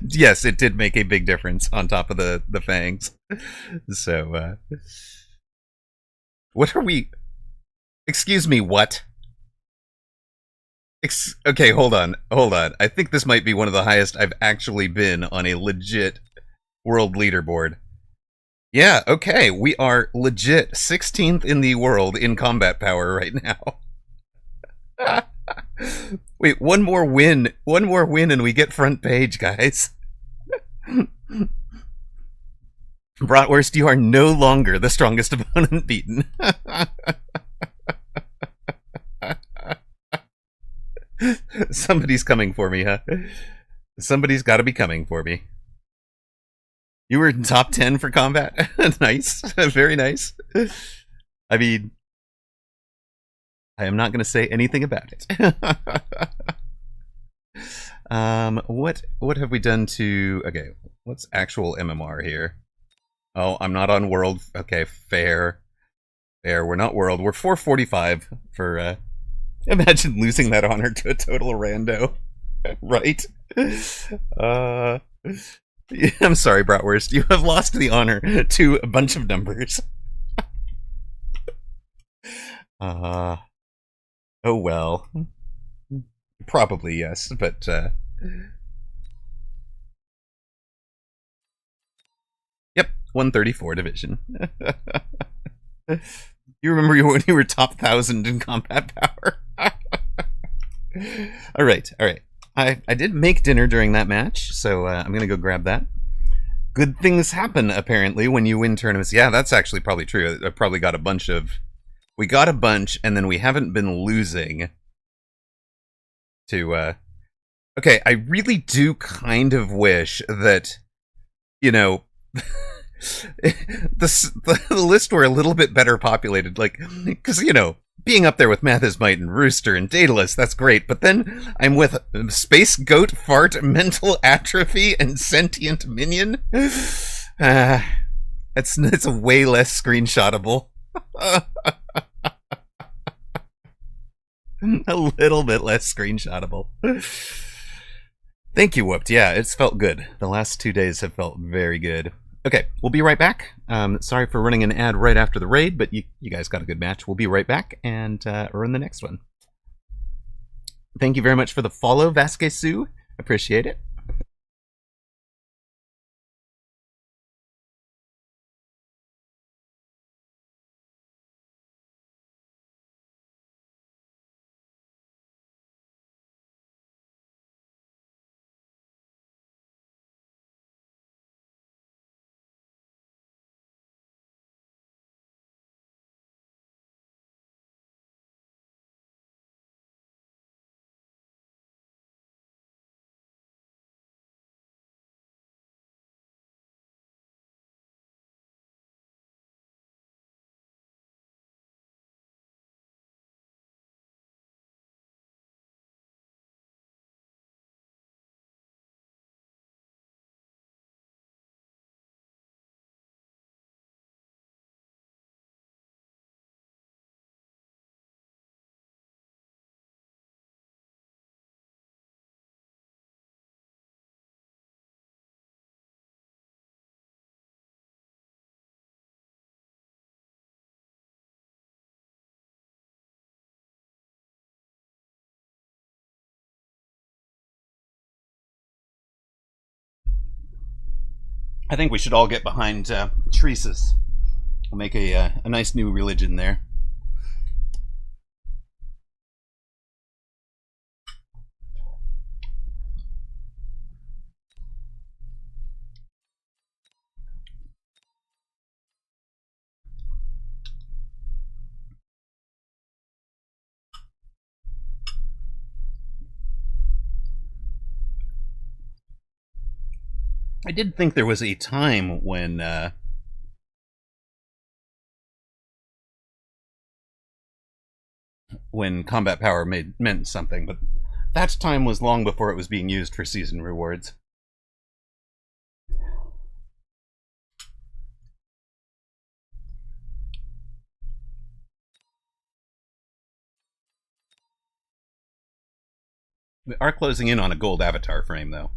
Yes, it did make a big difference on top of the fangs. So, what are we? Excuse me, what? Okay, hold on. I think this might be one of the highest I've actually been on a legit world leaderboard. Yeah, okay, we are legit 16th in the world in combat power right now. Wait, one more win and we get front page, guys. Bratwurst, you are no longer the strongest opponent beaten. Somebody's coming for me, huh? Somebody's got to be coming for me. You were in top 10 for combat? Nice. Very nice. I mean, I am not going to say anything about it. What have we done to... Okay, what's actual MMR here? Oh, I'm not on world. Okay, fair. We're not world. We're 445 for... Imagine losing that honor to a total rando. Right? I'm sorry, Bratwurst. You have lost the honor to a bunch of numbers. Oh well. Probably yes, but yep, 134 division. You remember when you were top 1,000 in combat power? All right. I did make dinner during that match, so I'm gonna go grab that. Good things happen, apparently, when you win tournaments. Yeah, that's actually probably true. I probably got a bunch of... We got a bunch, and then we haven't been losing to... Okay, I really do kind of wish that, you know... the list were a little bit better populated, like, because, you know, being up there with Mathismite and Rooster and Daedalus, that's great. But then I'm with Space Goat, Fart, Mental Atrophy, and Sentient Minion. It's way less screenshotable. A little bit less screenshotable. Thank you, Whooped. Yeah, it's felt good. The last 2 days have felt very good. Okay, we'll be right back. Sorry for running an ad right after the raid, but you guys got a good match. We'll be right back and run the next one. Thank you very much for the follow, Vasquez Sue. Appreciate it. I think we should all get behind Treesus. We'll make a nice new religion there. I did think there was a time when combat power meant something, but that time was long before it was being used for season rewards. We are closing in on a gold avatar frame, though.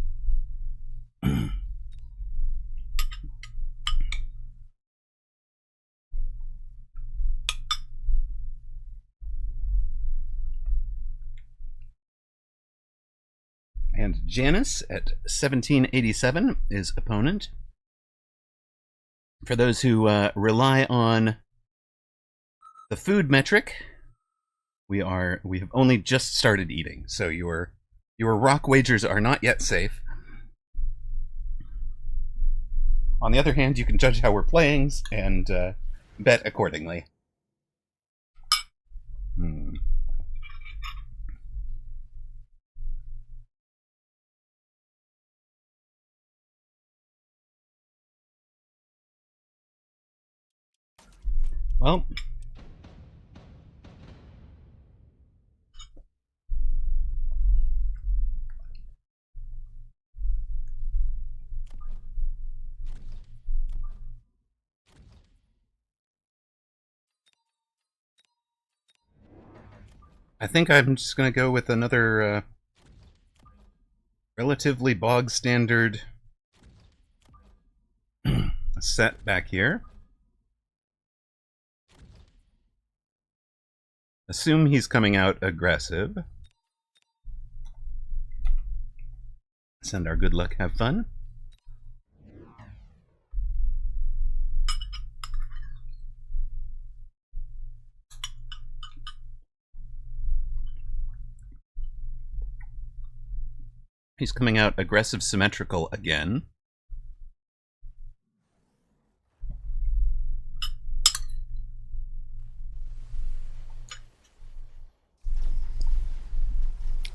And Janus at 1787 is opponent. For those who rely on the food metric, we have only just started eating, so your rock wagers are not yet safe. On the other hand, you can judge how we're playing and bet accordingly. Well, I think I'm just going to go with another relatively bog standard set back here. Assume he's coming out aggressive. Send our good luck, have fun. He's coming out aggressive symmetrical again.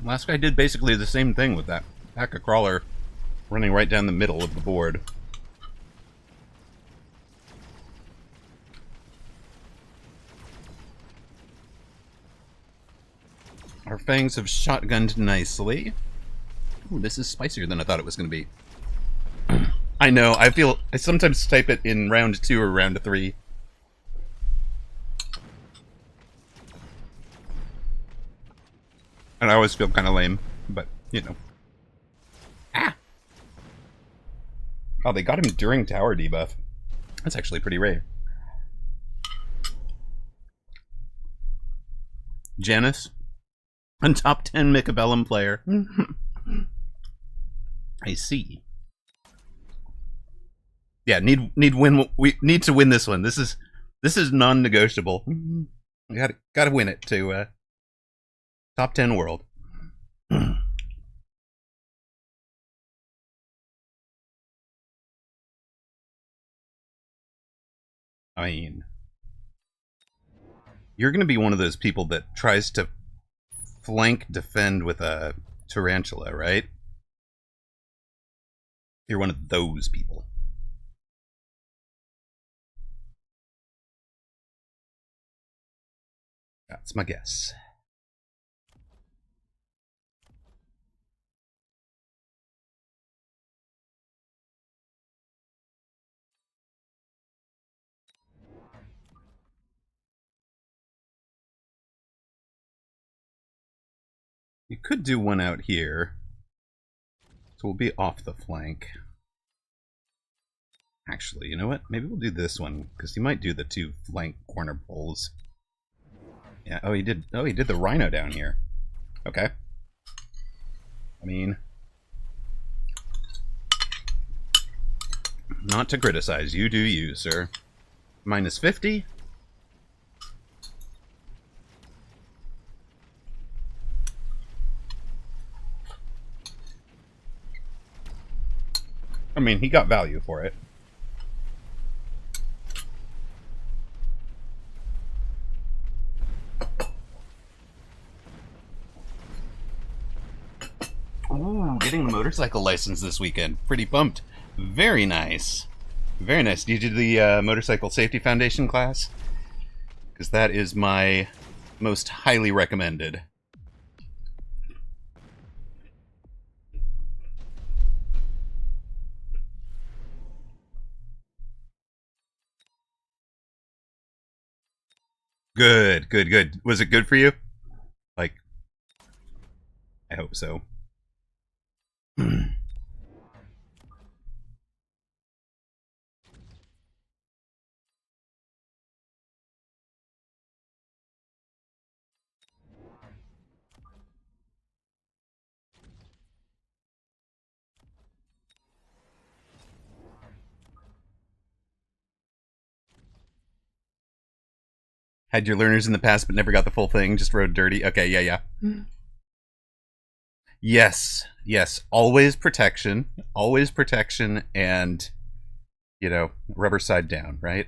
Last guy did basically the same thing with that pack of crawler running right down the middle of the board. Our fangs have shotgunned nicely. Ooh, this is spicier than I thought it was going to be. I know, I sometimes type it in round 2 or round 3. And I always feel kind of lame, but, you know. Ah! Oh, they got him during tower debuff. That's actually pretty rare. Janice, a top 10 Michabellum player. I see. Yeah, we need to win this one. This is non-negotiable. We gotta win it to top 10 world. I mean, you're gonna be one of those people that tries to flank defend with a tarantula, right? You're one of those people. That's my guess. You could do one out here. So we'll be off the flank. Actually, you know what? Maybe we'll do this one, because he might do the 2 flank corner pulls. Yeah, oh he did the rhino down here. Okay. I mean, not to criticize, you do you, sir. Minus 50? I mean, he got value for it. Ooh, getting the motorcycle license this weekend. Pretty pumped. Very nice. Very nice. Did you do the Motorcycle Safety Foundation class? Because that is my most highly recommended. Good, good, good. Was it good for you? Like, I hope so. Had your learners in the past but never got the full thing, just rode dirty. Okay, yeah. Yes, yes. Always protection, and, you know, rubber side down, right?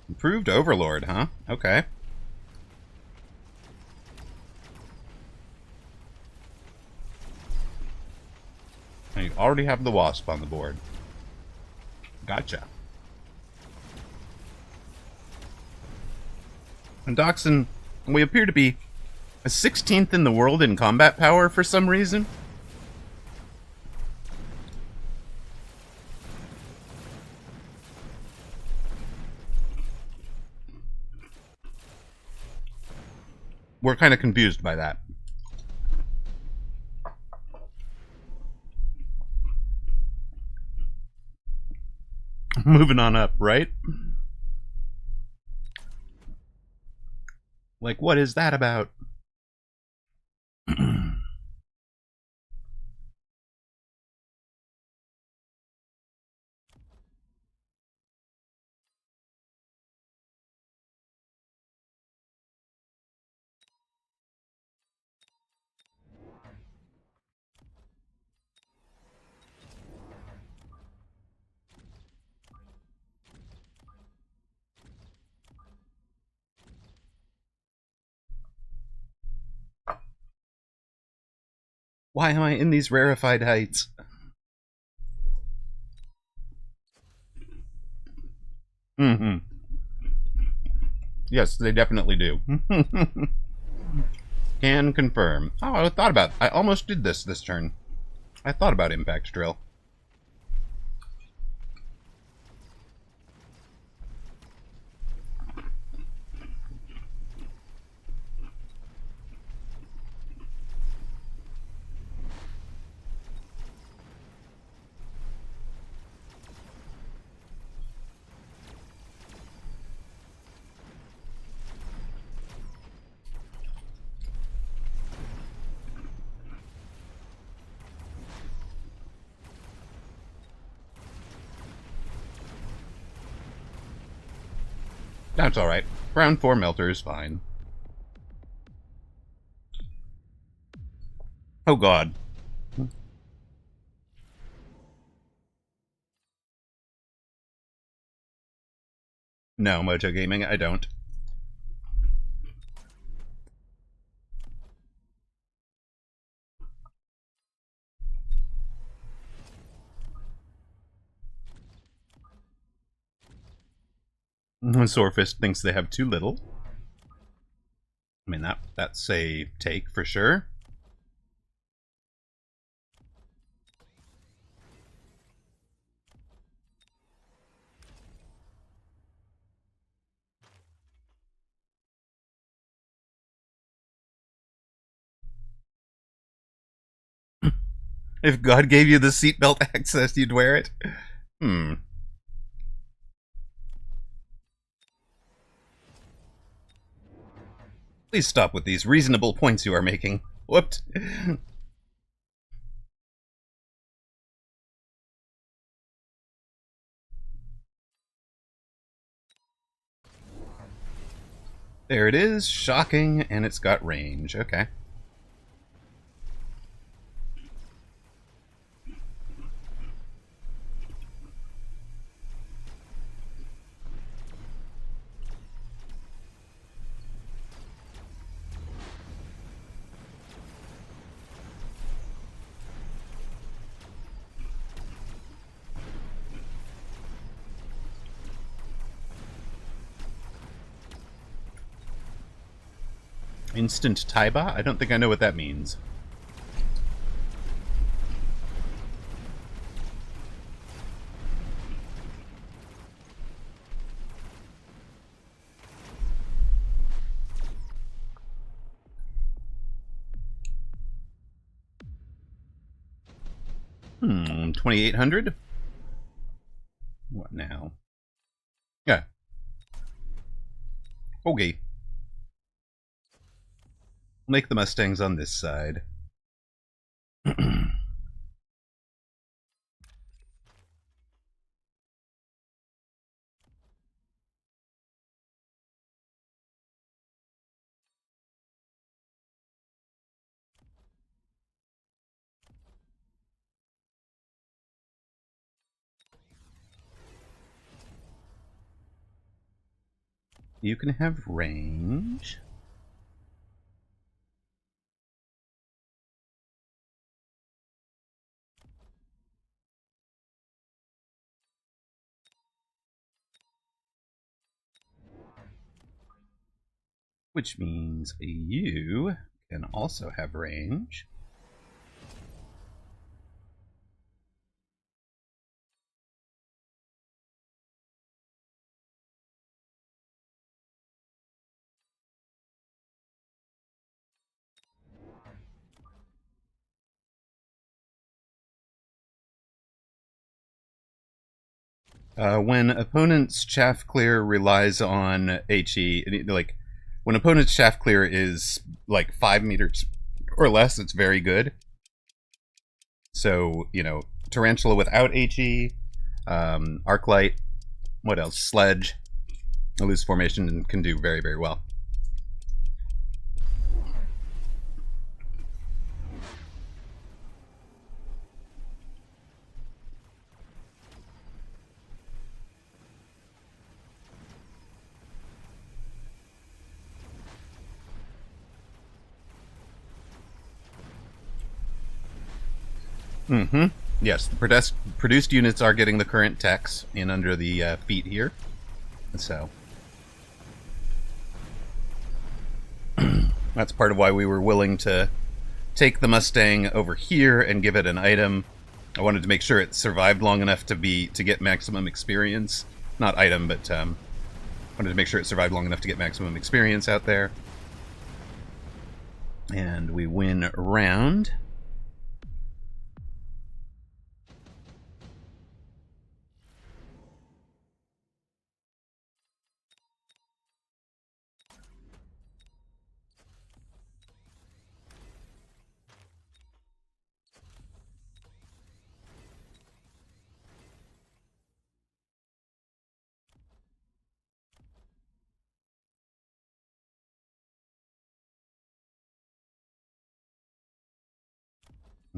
Improved Overlord, huh? Okay. And you already have the Wasp on the board. Gotcha. And Doxin, we appear to be a 16th in the world in combat power for some reason. We're kind of confused by that. Moving on up, right? Like, what is that about? Why am I in these rarefied heights? Mm-hmm. Yes, they definitely do. Can confirm. Oh, I thought about I almost did this turn. I thought about Impact Drill. That's alright. Round 4 Melter is fine. Oh god. No, Mojo Gaming, I don't. Swordfist thinks they have too little. I mean, that's a take for sure. If God gave you the seatbelt access, you'd wear it? Hmm. Please stop with these reasonable points you are making. Whooped. There it is. Shocking, and it's got range. Okay. Instant Taiba? I don't think I know what that means. Hmm, 2800? What now? Yeah. Okay. Make the Mustangs on this side. You can have range. Which means you can also have range. When opponent's chaff clear relies on HE, like when opponent's chaff clear is like 5 meters or less, it's very good. So, you know, Tarantula without HE, Arclight, what else? Sledge, a loose formation can do very, very well. Mm-hmm. Yes, the produced units are getting the current techs in under the feet here. So that's part of why we were willing to take the Mustang over here and give it an item. I wanted to make sure it survived long enough to get maximum experience. Not item, but wanted to make sure it survived long enough to get maximum experience out there. And we win a round.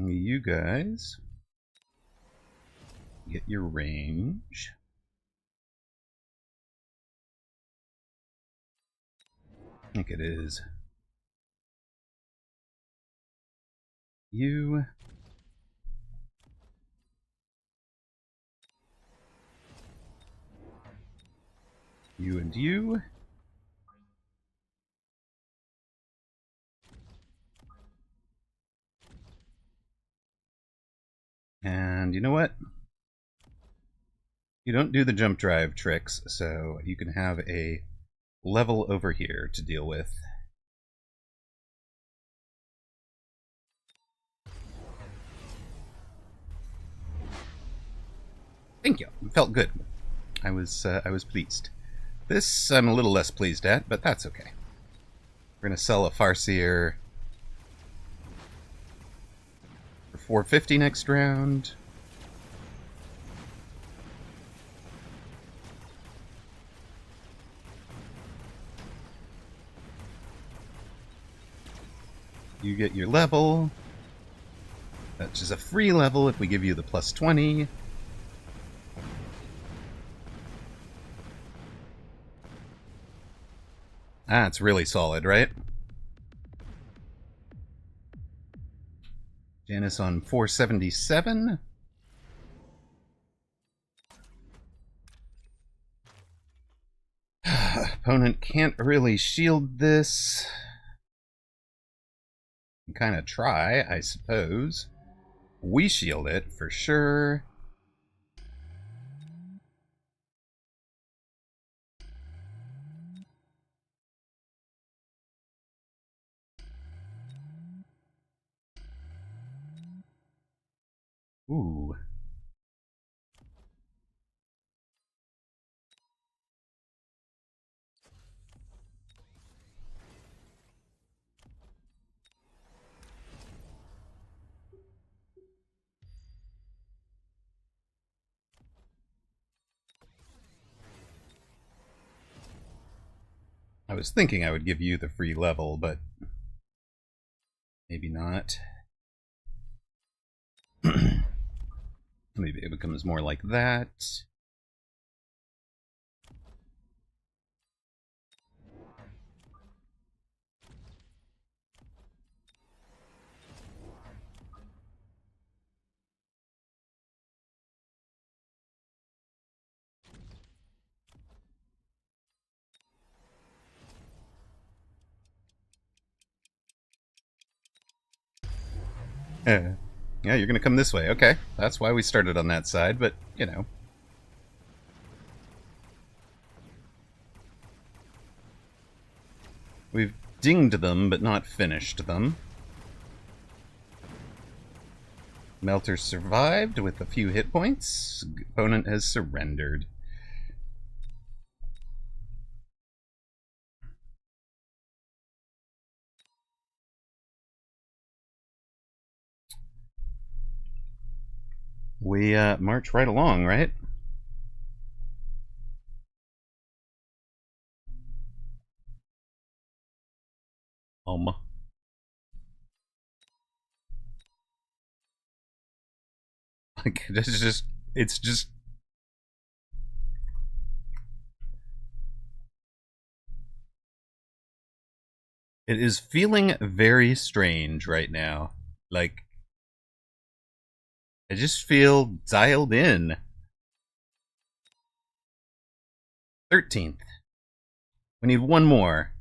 You guys get your range. I think it is you. You and you. And you know what? You don't do the jump drive tricks, so you can have a level over here to deal with. Thank you. It felt good. I was pleased. This I'm a little less pleased at, but that's okay. We're gonna sell a Farseer for 450 next round. You get your level. That's just a free level if we give you the plus 20. Ah, it's really solid, right? Janice on 477. Opponent can't really shield this. Kind of try, I suppose. We shield it for sure. Ooh. I was thinking I would give you the free level, but maybe not. Maybe it becomes more like that. Yeah, you're gonna come this way. Okay, that's why we started on that side, but, you know. We've dinged them, but not finished them. Melter survived with a few hit points. Opponent has surrendered. We march right along, right? Like, it's just. It is feeling very strange right now. Like, I just feel dialed in. 13th. We need one more.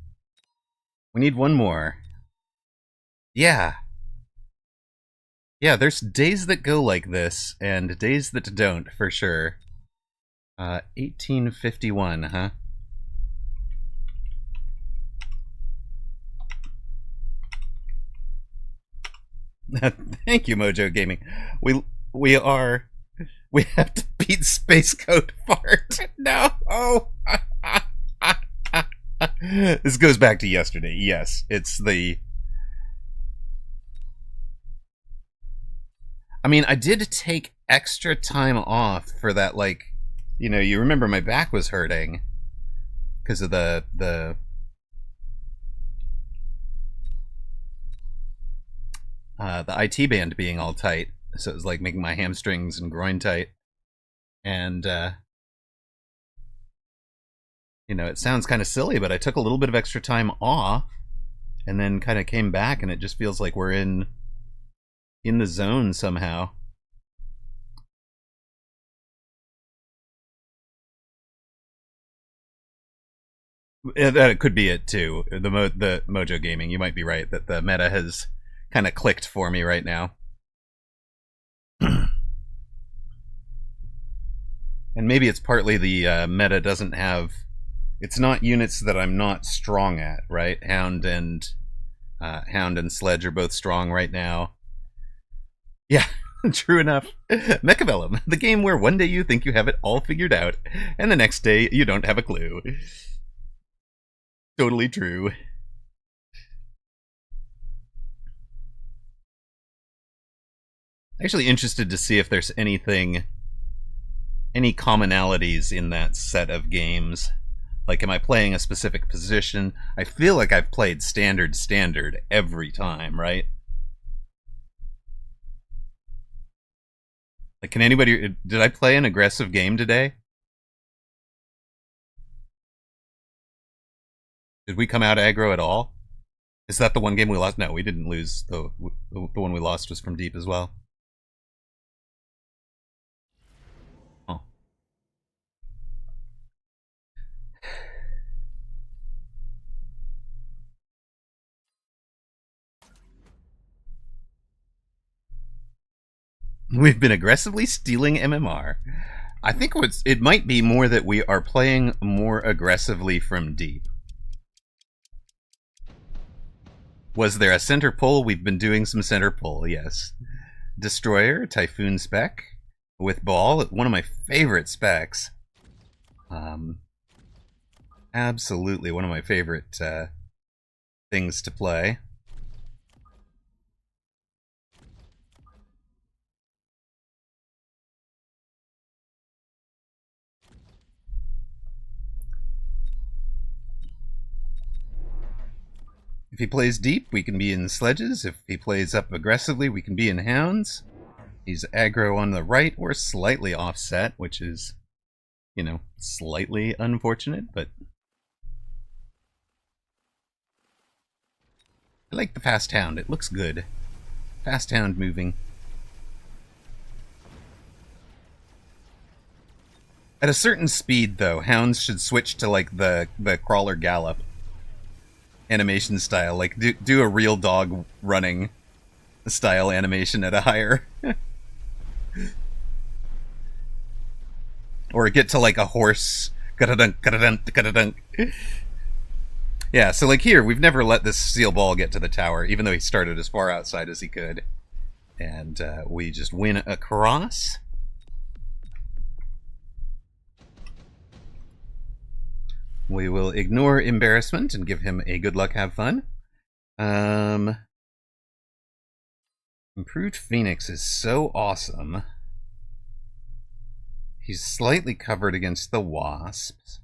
We need one more. Yeah. Yeah, there's days that go like this, and days that don't, for sure. 1851, huh? Thank you, Mojo Gaming. We we are we have to beat Space Code Fart. No. Oh. This goes back to yesterday. Yes, it's the. I mean, I did take extra time off for that. Like, you remember my back was hurting because of the IT band being all tight. So it was like making my hamstrings and groin tight. And, it sounds kind of silly, but I took a little bit of extra time off and then kind of came back, and it just feels like we're in the zone somehow. That could be it too. The Mojo Gaming, you might be right that the meta has kind of clicked for me right now. And maybe it's partly the meta doesn't have. It's not units that I'm not strong at, right? Hound and Sledge are both strong right now. Yeah, true enough. Mechavellum, the game where one day you think you have it all figured out, and the next day you don't have a clue. Totally true. Actually interested to see if there's any commonalities in that set of games. Like, am I playing a specific position? I feel like I've played standard every time, right? Like, can anybody... Did I play an aggressive game today? Did we come out aggro at all? Is that the one game we lost? No, we didn't lose. The one we lost was from deep as well. Oh. We've been aggressively stealing MMR. I think it might be more that we are playing more aggressively from deep. Was there a center pull? We've been doing some center pull, yes. Destroyer, Typhoon spec with ball, one of my favorite specs. Absolutely one of my favorite things to play. If he plays deep, we can be in sledges. If he plays up aggressively, we can be in hounds. He's aggro on the right or slightly offset, which is, slightly unfortunate, but I like the fast hound. It looks good. Fast hound moving. At a certain speed, though, hounds should switch to, like, the crawler gallop animation style. Like, do a real dog running style animation at a higher... Or get to, like, a horse. Yeah, so, like, here, we've never let this steel ball get to the tower, even though he started as far outside as he could. And we just win across. We will ignore embarrassment and give him a good luck, have fun. Improved Phoenix is so awesome. He's slightly covered against the wasps.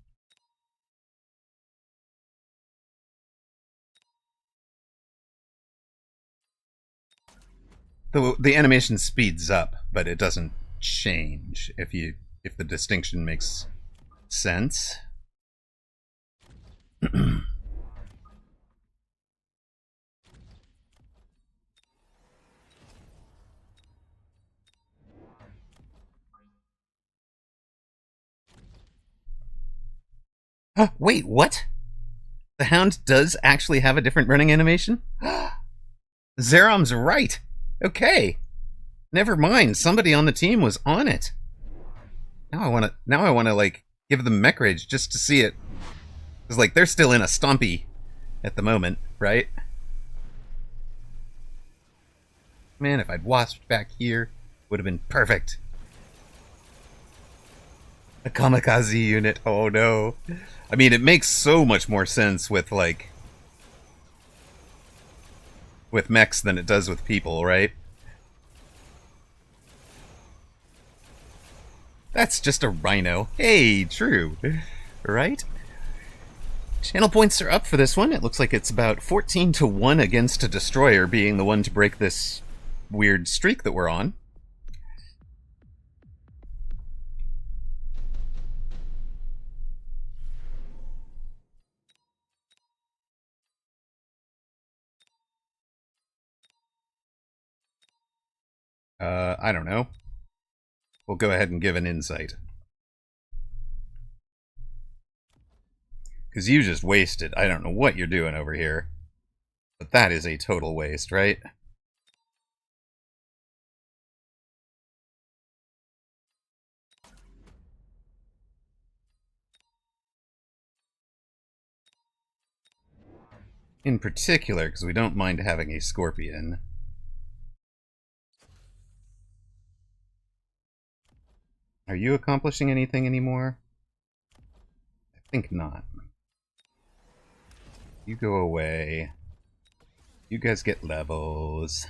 The animation speeds up, but it doesn't change if the distinction makes sense. Wait, what? The Hound does actually have a different running animation? Zerom's right. Okay. Never mind. Somebody on the team was on it. Now I wanna like give them Mech Rage just to see it. Cause like they're still in a stompy at the moment, right? Man, if I'd wasped back here, would have been perfect. A kamikaze unit. Oh no. I mean, it makes so much more sense with like with mechs than it does with people, right? That's just a rhino. Hey, true. Right? Channel points are up for this one. It looks like it's about 14-1 against a destroyer being the one to break this weird streak that we're on. I don't know. We'll go ahead and give an insight. Because you just wasted. I don't know what you're doing over here. But that is a total waste, right? In particular, because we don't mind having a scorpion. Are you accomplishing anything anymore? I think not. You go away. You guys get levels.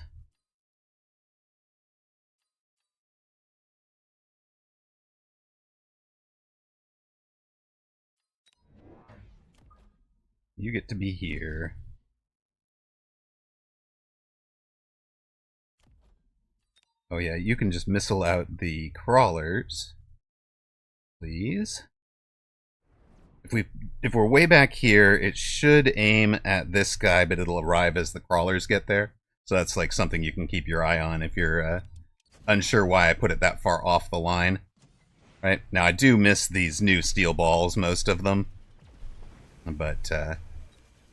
You get to be here. Oh yeah, you can just missile out the crawlers. Please. If we're way back here, it should aim at this guy, but it'll arrive as the crawlers get there. So that's like something you can keep your eye on if you're unsure why I put it that far off the line. Right? Now I do miss these new steel balls, most of them. But I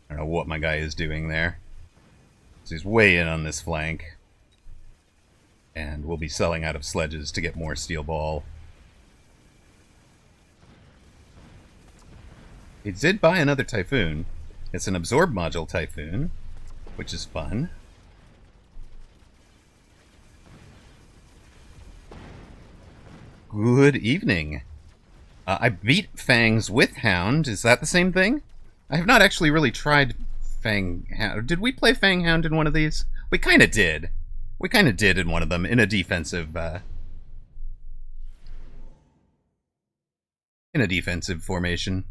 don't know what my guy is doing there. So he's way in on this flank. And we'll be selling out of sledges to get more steel ball. He did buy another Typhoon. It's an Absorb Module Typhoon, which is fun. Good evening. I beat Fangs with Hound. Is that the same thing? I have not actually really tried Fang Hound. Did we play Fang Hound in one of these? We kind of did. We kind of did in one of them, in a defensive formation.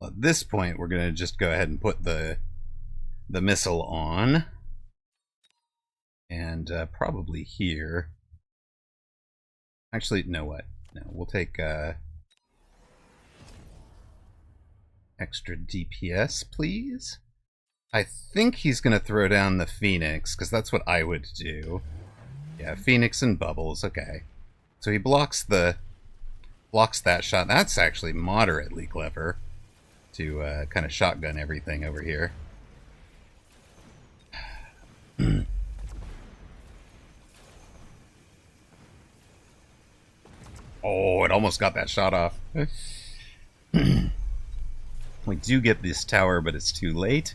At this point, we're going to just go ahead and put the missile on. And probably here. Actually, no, what? No, we'll take extra DPS, please. I think he's going to throw down the Phoenix, because that's what I would do. Yeah, Phoenix and Bubbles, okay. So he blocks that shot. That's actually moderately clever to kind of shotgun everything over here. Oh, it almost got that shot off. We do get this tower, but it's too late.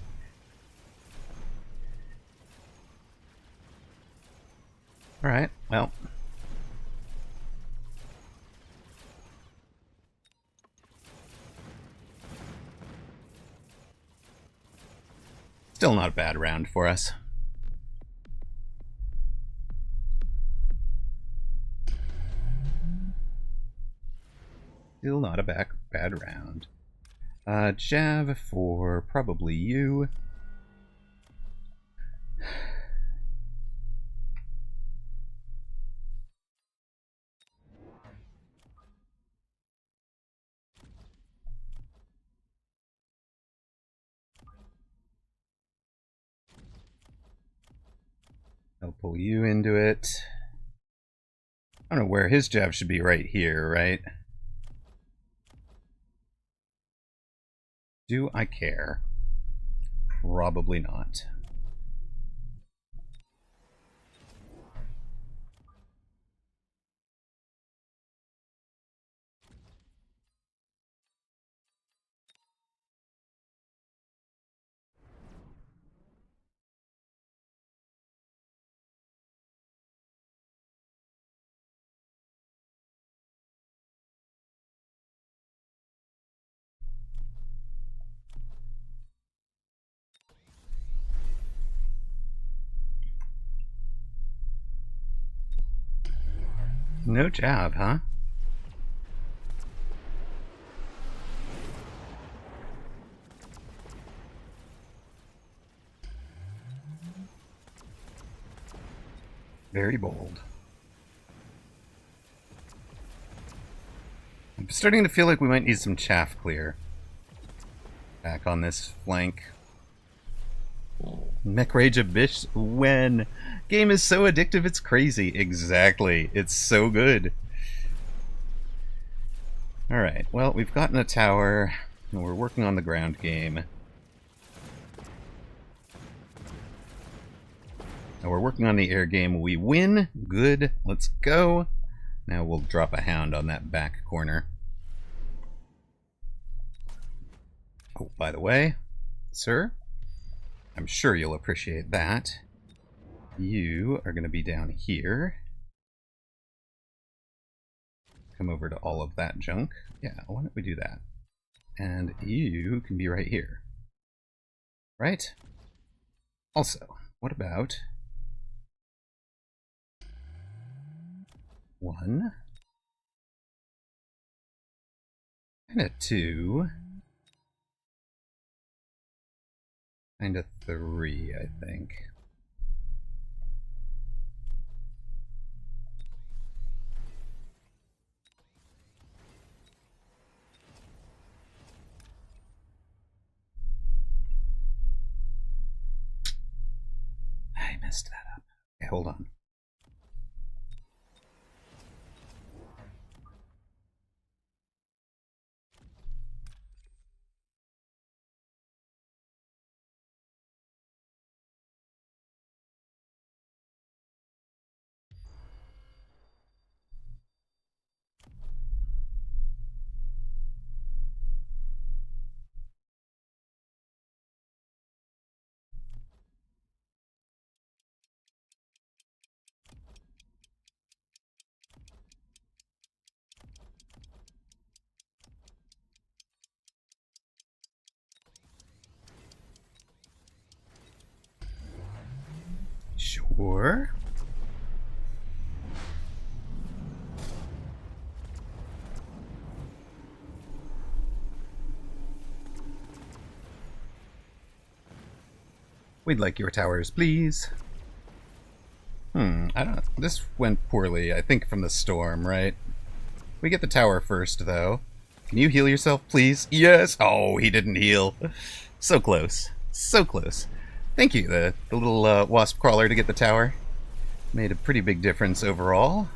Alright, well. Still not a bad round for us. Still not a bad round. Jav for probably you. I'll pull you into it. I don't know where his jab should be, right here, right? Do I care? Probably not. No jab, huh? Very bold. I'm starting to feel like we might need some chaff clear. Back on this flank. Mech Rage Abyss when? Game is so addictive it's crazy. Exactly. It's so good. Alright, well, we've gotten a tower, and we're working on the ground game. Now we're working on the air game. We win. Good. Let's go. Now we'll drop a hound on that back corner. Oh, by the way, sir, I'm sure you'll appreciate that. You are going to be down here. Come over to all of that junk. Yeah, why don't we do that? And you can be right here. Right? Also, what about 1 and a 2 and a 3, I think. I messed that up. Okay, hold on. Sure. We'd like your towers, please. I don't know. This went poorly, I think, from the storm, right? We get the tower first, though. Can you heal yourself, please? Yes! Oh, he didn't heal. So close. So close. Thank you, the little wasp crawler to get the tower. Made a pretty big difference overall.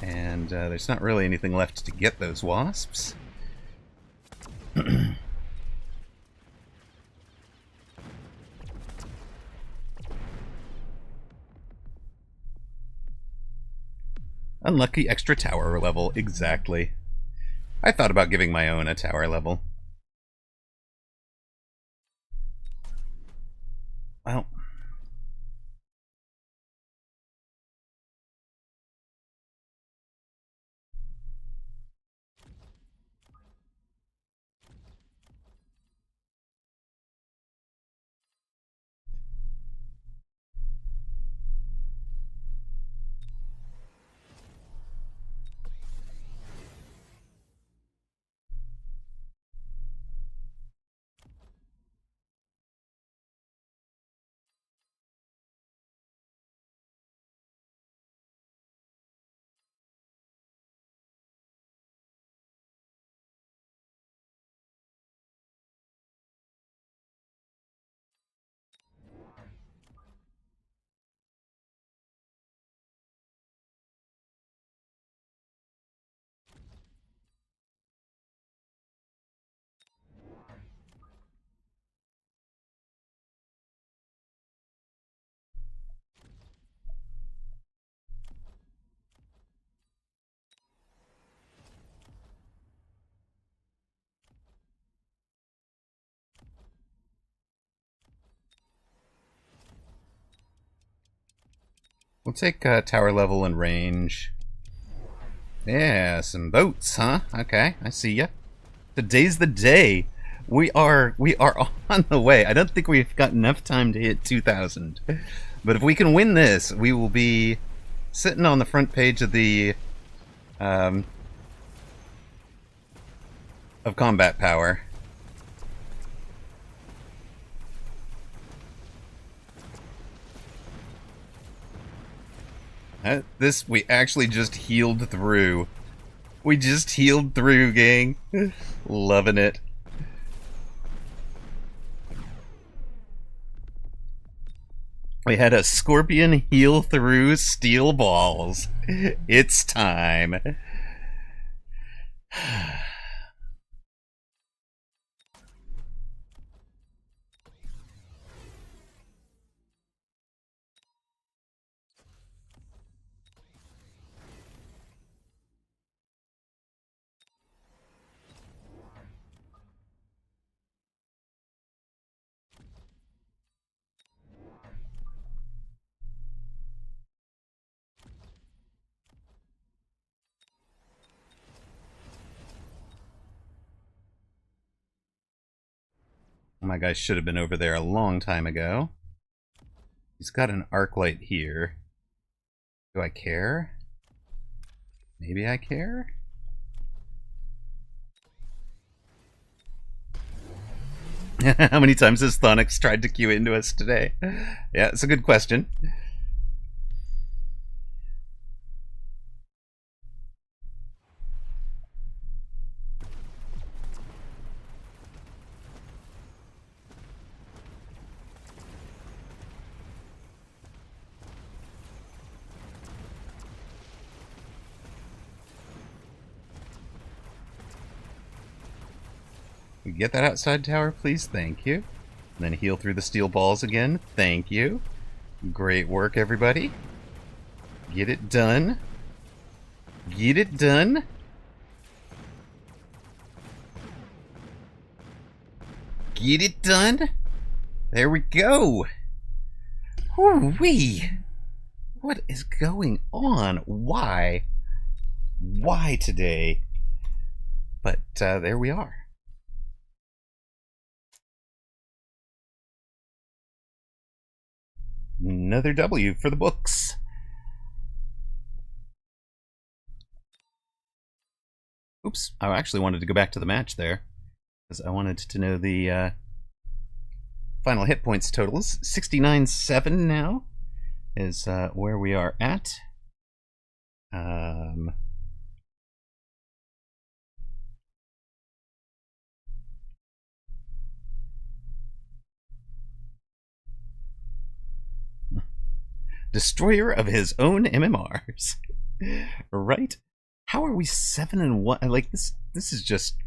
And there's not really anything left to get those wasps. Unlucky extra tower level, exactly. I thought about giving my own a tower level. Well, We'll take tower level and range. Yeah, some boats, huh? Okay, I see ya. Today's the day. We are on the way. I don't think we've got enough time to hit 2,000. But if we can win this, we will be sitting on the front page of the of combat power. This we actually just healed through. We just healed through, gang. Loving it. We had a scorpion heal through steel balls. It's time. My guy should have been over there a long time ago. He's got an arc light here. Do I care? Maybe I care? How many times has Thonix tried to queue into us today? Yeah, it's a good question. Get that outside tower, please. Thank you. And then heal through the steel balls again. Thank you. Great work, everybody. Get it done. Get it done. Get it done. There we go. Whoo-wee. What is going on? Why? Why today? But there we are. Another W for the books. Oops, I actually wanted to go back to the match there, because I wanted to know the final hit points totals. 69.7 now is where we are at. Destroyer of his own MMRs. Right? How are we 7-1? Like this is just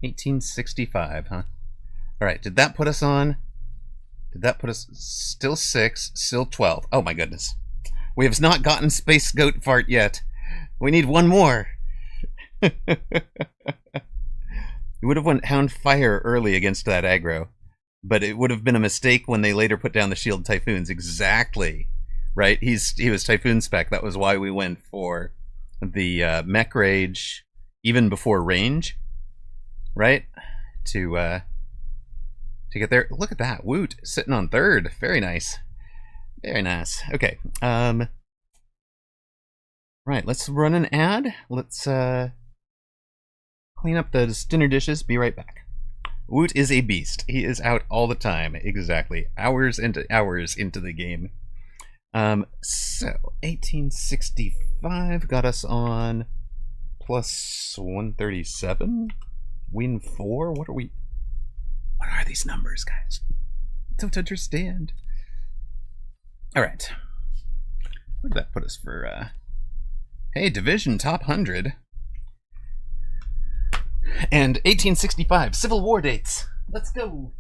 $18.65, huh? Alright, did that put us on? Did that put us still 6, still 12? Oh my goodness. We have not gotten Space Goat Fart yet. We need one more. You would have went Hound Fire early against that aggro, but it would have been a mistake when they later put down the Shield Typhoons. Exactly. Right? He was Typhoon spec. That was why we went for the Mech Rage even before range. Right? To get there. Look at that. Woot sitting on third. Very nice. Very nice. Okay. Right, let's run an ad. Let's clean up the dinner dishes. Be right back. Woot is a beast. He is out all the time. Exactly. Hours into the game. So 1865 got us on plus 137. Win 4. What are these numbers, guys? Don't understand. All right. What did that put us for? Hey, Division top 100. And 1865 Civil War dates. Let's go.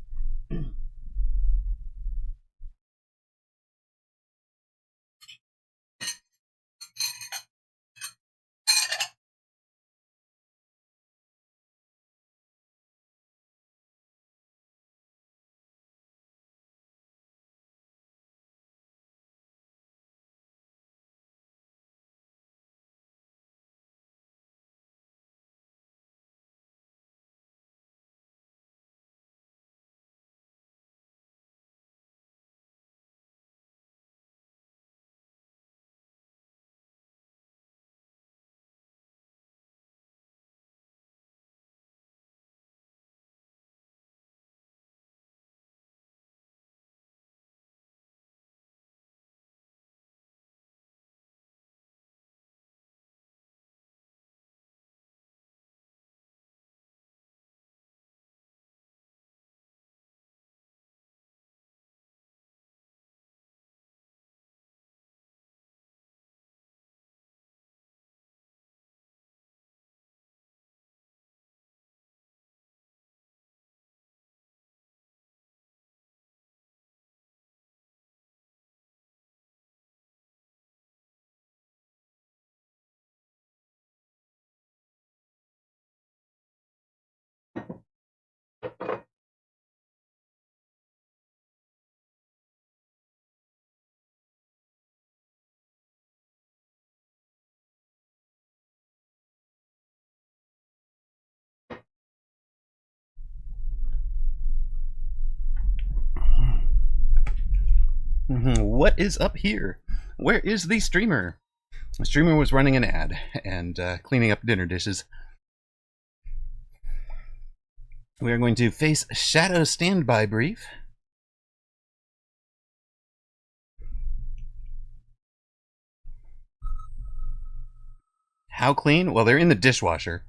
What is up here? Where is the streamer? The streamer was running an ad and cleaning up dinner dishes. We are going to face Shadow Standby Brief. How clean? Well, they're in the dishwasher.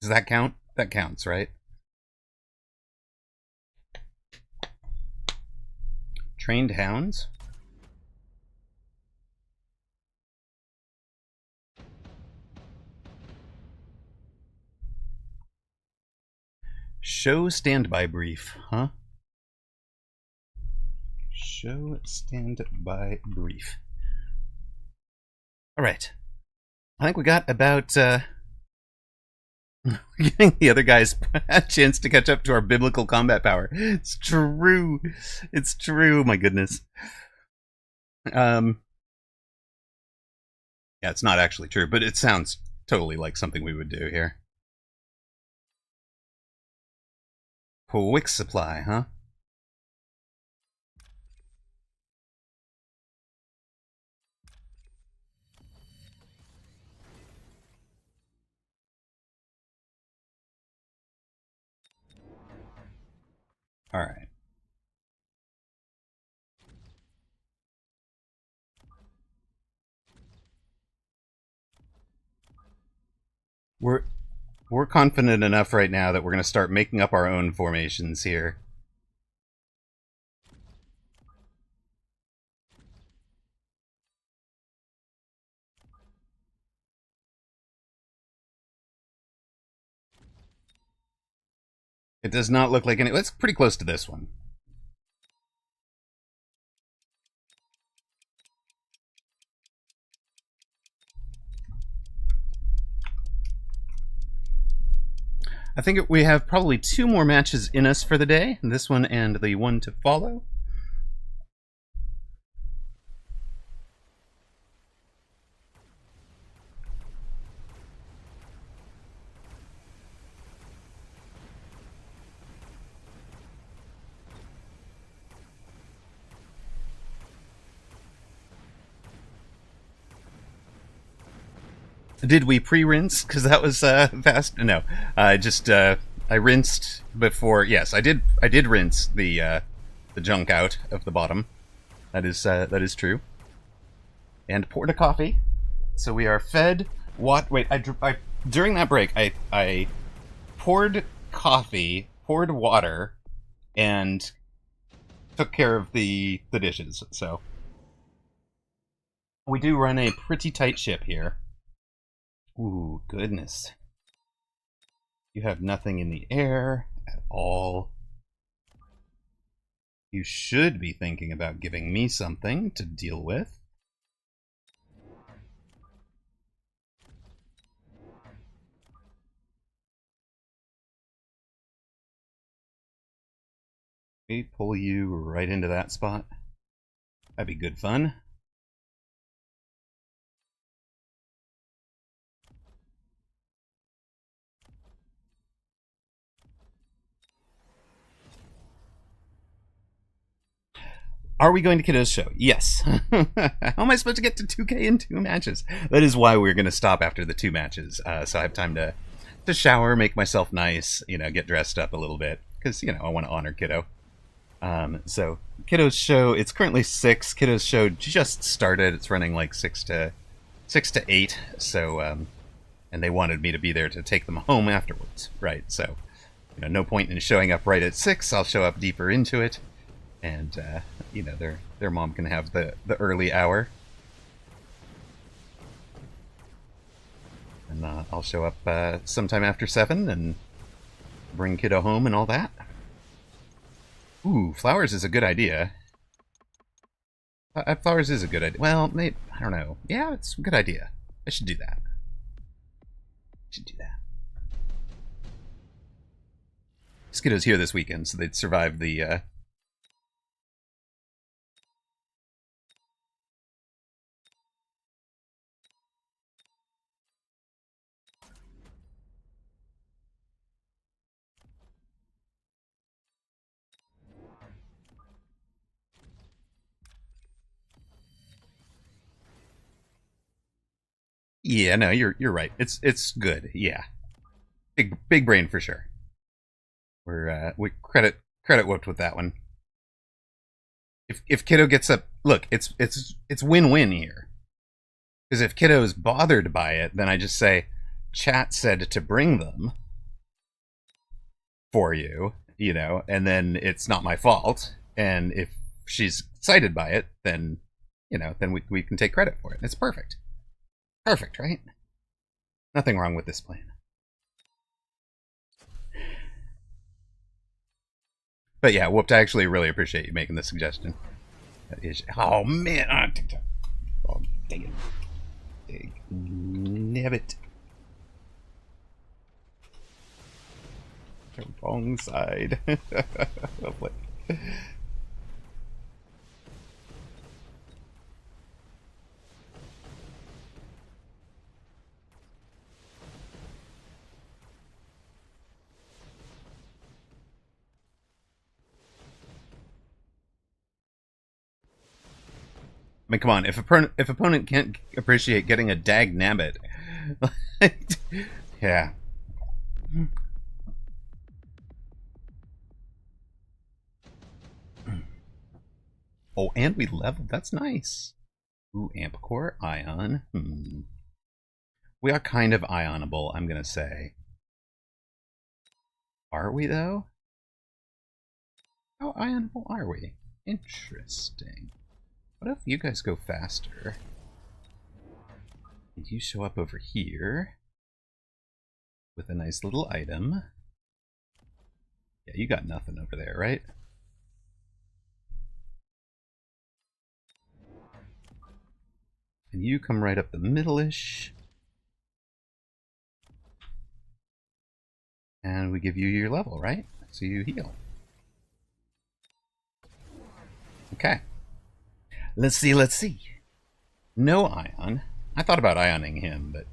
Does that count? That counts, right? Trained hounds? Show standby brief, huh? Show standby brief. Alright. I think we got about, giving the other guys a chance to catch up to our biblical combat power. It's true. It's true, my goodness. Yeah, it's not actually true, but it sounds totally like something we would do here. Quick supply, huh? Alright. We're confident enough right now that we're going to start making up our own formations here. It does not look like any. It's pretty close to this one. I think we have probably 2 more matches in us for the day. This one and the one to follow. Did we pre-rinse? Because that was fast. No, I rinsed before. Yes, I did. I did rinse the junk out of the bottom. That is true. And poured a coffee, so we are fed. What? Wait, during that break, I poured coffee, poured water, and took care of the dishes. So we do run a pretty tight ship here. Ooh, goodness. You have nothing in the air at all. You should be thinking about giving me something to deal with. Okay, pull you right into that spot. That'd be good fun. Are we going to Kiddo's show? Yes. How am I supposed to get to 2K in 2 matches? That is why we're going to stop after the 2 matches. So I have time to shower, make myself nice, get dressed up a little bit. Because, I want to honor Kiddo. So Kiddo's show, it's currently 6. Kiddo's show just started. It's running like 6 to 8. So, and they wanted me to be there to take them home afterwards. Right. So, no point in showing up right at 6. I'll show up deeper into it. And their mom can have the early hour, and I'll show up sometime after 7 and bring Kiddo home and all that. Ooh, flowers is a good idea. Flowers is a good idea. Well, maybe, I don't know. Yeah, it's a good idea. I should do that. Kiddo's here this weekend, so they'd survive the Yeah, no, you're right. It's good. Yeah, big brain for sure. We credit whooped with that one. If Kiddo gets up, look, it's win-win here. Because if Kiddo's bothered by it, then I just say, chat said to bring them for you, you know, and then it's not my fault. And if she's excited by it, then, you know, then we can take credit for it. It's perfect. Perfect, right? Nothing wrong with this plan. But yeah, Whooped, I actually really appreciate you making the suggestion. Oh man, oh, dang it. Nabbit. The wrong side. Lovely. I mean, come on. If opponent can't appreciate getting a dag nabbit, yeah. Oh, and we leveled. That's nice. Ooh, Amp Core, Ion. We are kind of Ionable, I'm gonna say. Are we though? How Ionable are we? Interesting. What if you guys go faster? And you show up over here with a nice little item. Yeah, you got nothing over there, right? And you come right up the middle-ish. And we give you your level, right? So you heal. Okay. Let's see. No Ion. I thought about Ioning him, but...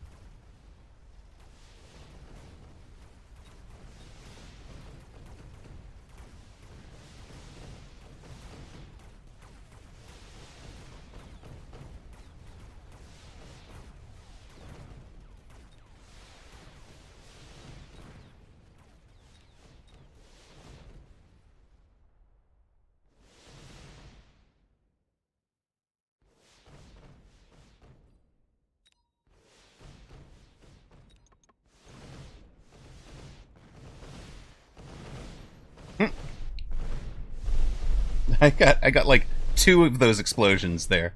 I got like 2 of those explosions there.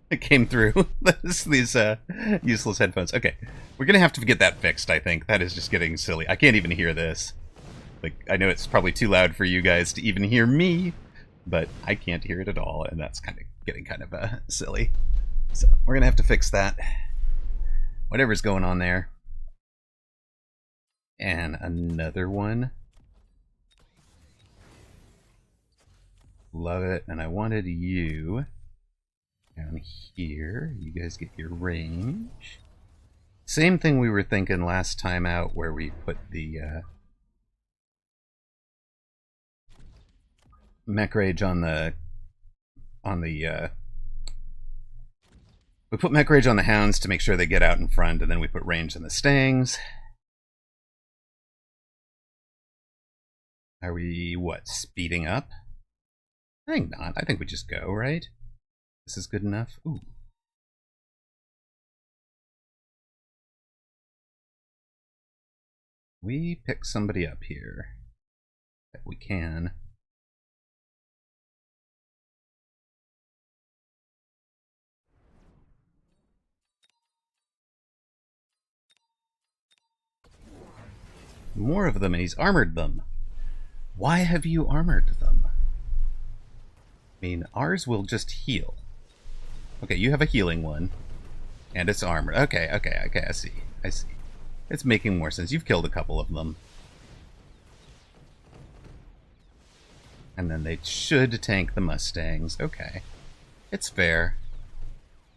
It came through these useless headphones. Okay, we're gonna have to get that fixed. I think that is just getting silly. I can't even hear this. Like, I know it's probably too loud for you guys to even hear me, but I can't hear it at all, and that's getting kind of silly. So we're gonna have to fix that. Whatever's going on there. And another one. Love it. And I wanted you down here. You guys get your range. Same thing we were thinking last time out, where we put the mech rage on the we put mech rage on the hounds to make sure they get out in front, and then we put range on the stangs. Are we, what, speeding up? I think not. I think we just go, right? This is good enough. Ooh. We pick somebody up here. That we can. More of them, and he's armored them. Why have you armored them? I mean, ours will just heal. Okay, you have a healing one. And it's armored. Okay, I see. It's making more sense. You've killed a couple of them. And then they should tank the Mustangs. Okay. It's fair.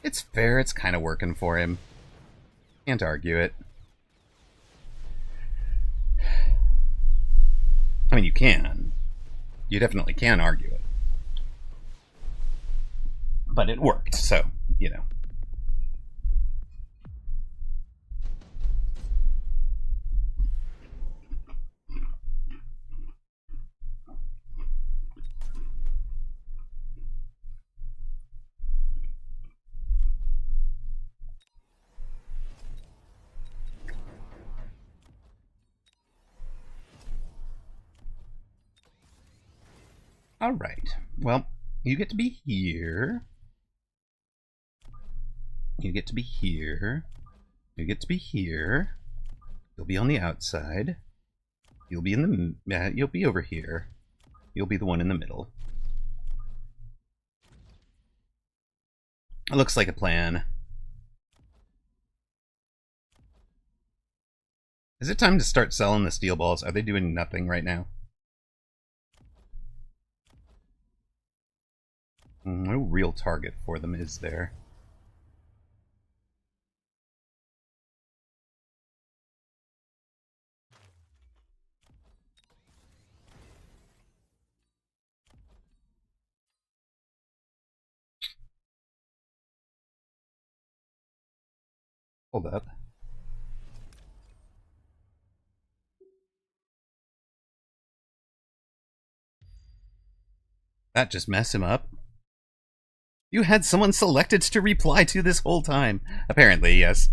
It's fair. It's kind of working for him. Can't argue it. I mean, you can. You definitely can argue it. But it worked, so, you know. Alright. Well, you get to be here. You get to be here. You get to be here. You'll be on the outside. You'll be in the... you'll be over here. You'll be the one in the middle. It looks like a plan. Is it time to start selling the steel balls? Are they doing nothing right now? No real target for them, is there? Hold up. That just messed him up. You had someone selected to reply to this whole time. Apparently, yes.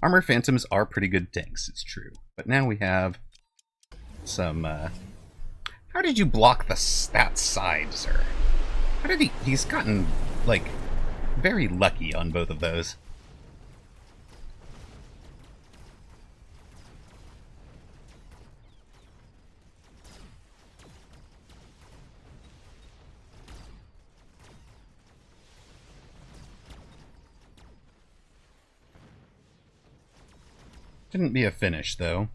Armor Phantoms are pretty good tanks, it's true. But now we have some, How did you block that side, sir? How did he... He's gotten, like, very lucky on both of those. Couldn't be a finish, though.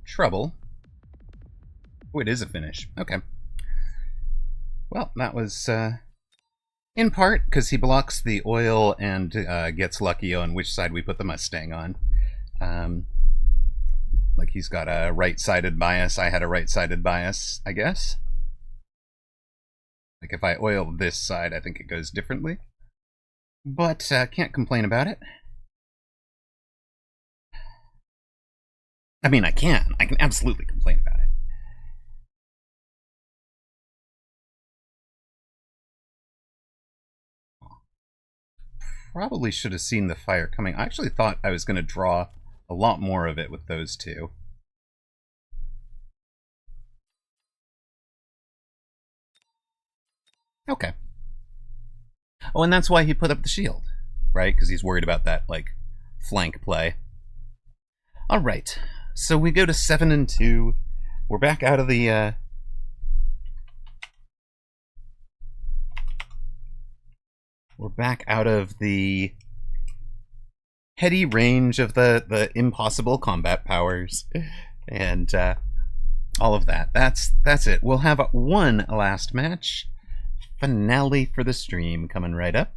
Trouble. Oh, it is a finish. Okay. Well, that was, in part because he blocks the oil and gets lucky on which side we put the Mustang on. Like he's got a right-sided bias. I had a right-sided bias, I guess. Like if I oil this side, I think it goes differently. But can't complain about it. I mean, I can. I can absolutely complain about it. Probably should have seen the fire coming. I actually thought I was going to draw a lot more of it with those two. Okay. Oh, and that's why he put up the shield, right? Because he's worried about that, like, flank play. All right. So we go to 7 and 2. We're back out of the, we're back out of the heady range of the impossible combat powers. And, all of that. That's it. We'll have one last match. Finale for the stream coming right up.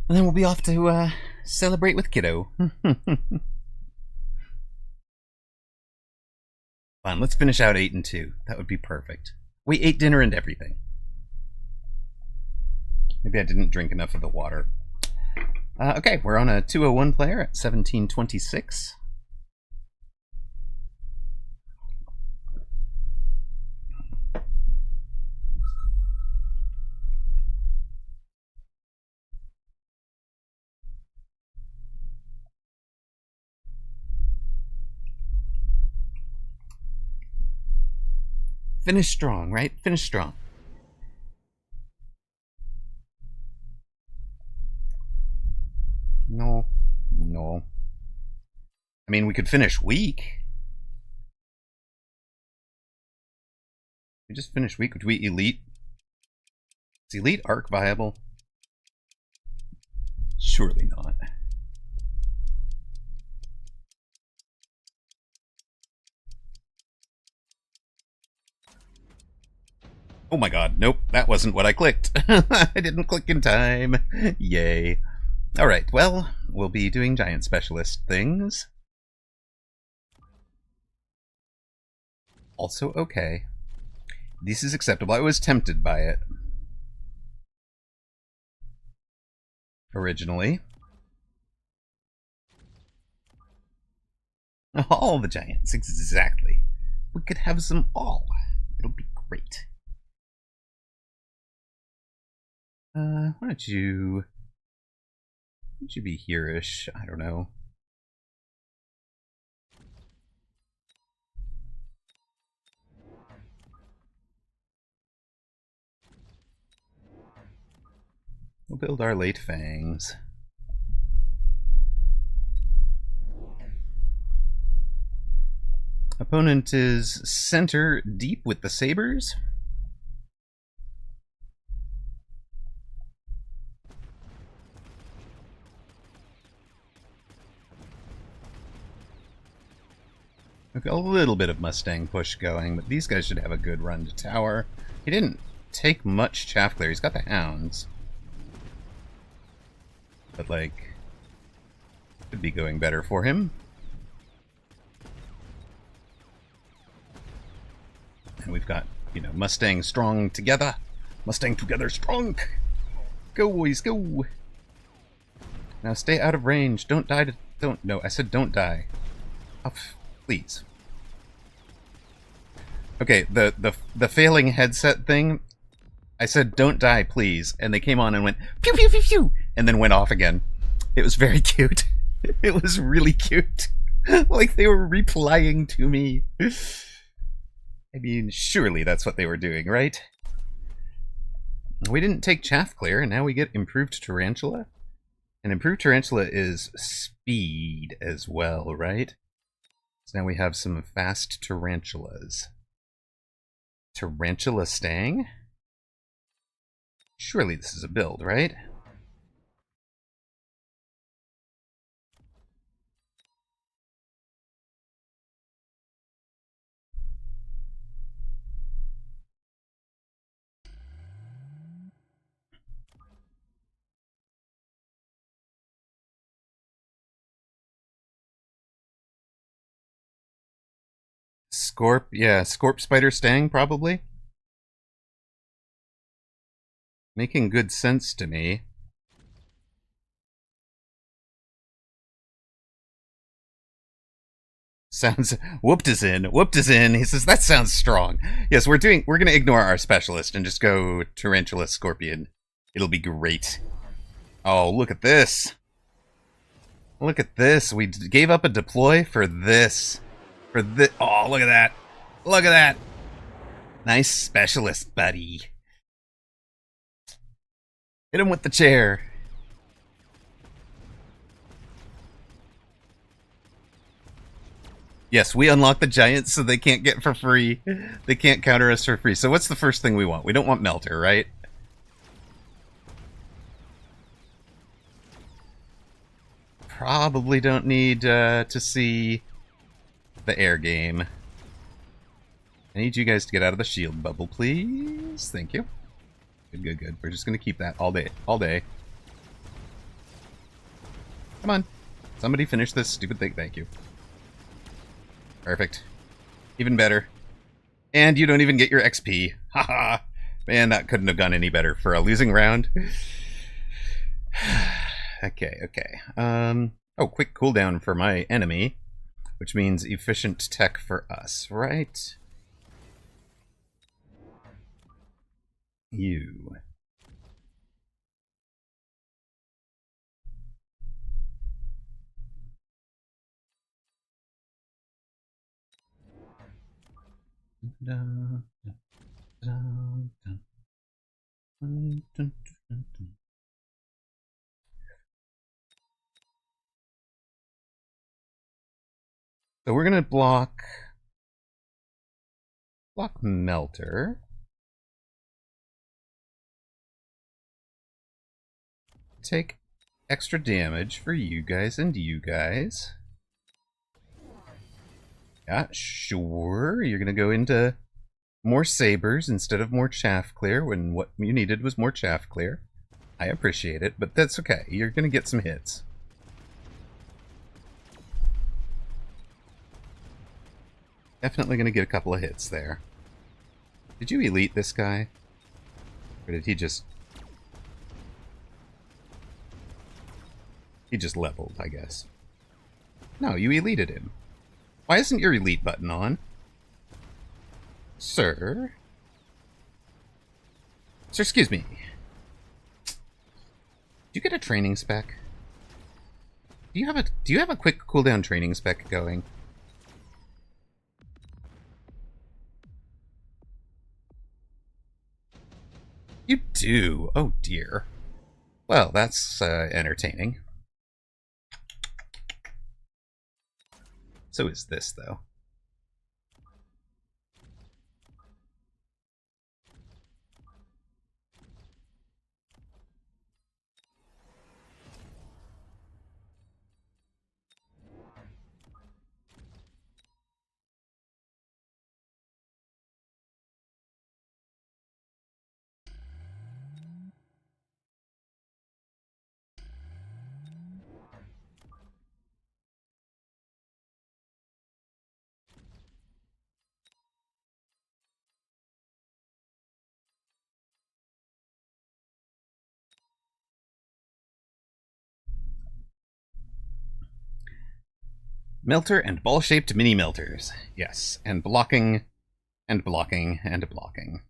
And then we'll be off to celebrate with Kiddo. Fine, let's finish out 8 and 2. That would be perfect. We ate dinner and everything. Maybe I didn't drink enough of the water. Okay, we're on a 201 player at 1726. Finish strong, right? Finish strong. No. No. I mean, we could finish weak. We just finished weak. Would we elite? Is elite arc viable? Surely not. Oh my god, nope, that wasn't what I clicked. I didn't click in time. Yay. Alright, well, we'll be doing giant specialist things. Also okay. This is acceptable. I was tempted by it. Originally. All the giants, exactly. We could have them all. It'll be great. Why don't you be here-ish? I don't know. We'll build our late fangs. Opponent is center deep with the sabers. We've got a little bit of Mustang push going, but these guys should have a good run to tower. He didn't take much chaff clear. He's got the hounds. But, like, could be going better for him. And we've got, you know, Mustang strong together. Mustang together strong. Go, boys, go. Now stay out of range. Don't die to... Don't... No, I said don't die. Oh, please. Okay, the failing headset thing, I said don't die, please. And they came on and went, pew, pew, pew, pew, and then went off again. It was very cute. It was really cute. Like they were replying to me. I mean, surely that's what they were doing, right? We didn't take chaff clear, and now we get improved tarantula. And improved tarantula is speed as well, right? So now we have some fast tarantulas. Tarantula Stang? Surely this is a build, right? Scorp, yeah, Scorp Spider Stang, probably. Making good sense to me. Sounds... Whooped is in. Whooped is in. He says, that sounds strong. Yes, we're gonna ignore our specialist and just go Tarantula Scorpion. It'll be great. Oh, look at this. Look at this. We gave up a deploy for this. For this. Oh, look at that. Look at that. Nice specialist, buddy. Hit him with the chair. Yes, we unlock the giants so they can't get for free. They can't counter us for free. So what's the first thing we want? We don't want Melter, right? Probably don't need to see the air game. I need you guys to get out of the shield bubble, please. Thank you. Good, good, good. We're just going to keep that all day. All day. Come on. Somebody finish this stupid thing. Thank you. Perfect. Even better. And you don't even get your XP. Haha. Man, that couldn't have gone any better for a losing round. Okay, okay. Oh, quick cooldown for my enemy, which means efficient tech for us, right? You. Dun, dun, dun, dun, dun, dun, dun. So we're gonna block Melter. Take extra damage for you guys and you guys. Yeah, sure. You're gonna go into more sabers instead of more chaff clear when what you needed was more chaff clear. I appreciate it, but that's okay. You're gonna get some hits. Definitely gonna get a couple of hits there. Did you elite this guy? Or did he just... He just leveled, I guess. No, you elited him. Why isn't your elite button on? Sir? Sir, excuse me. Did you get a training spec? Do you have a quick cooldown training spec going? You do? Oh dear. Well, that's entertaining. So is this, though. Melter and ball-shaped mini-melters. Yes, and blocking, and blocking, and blocking.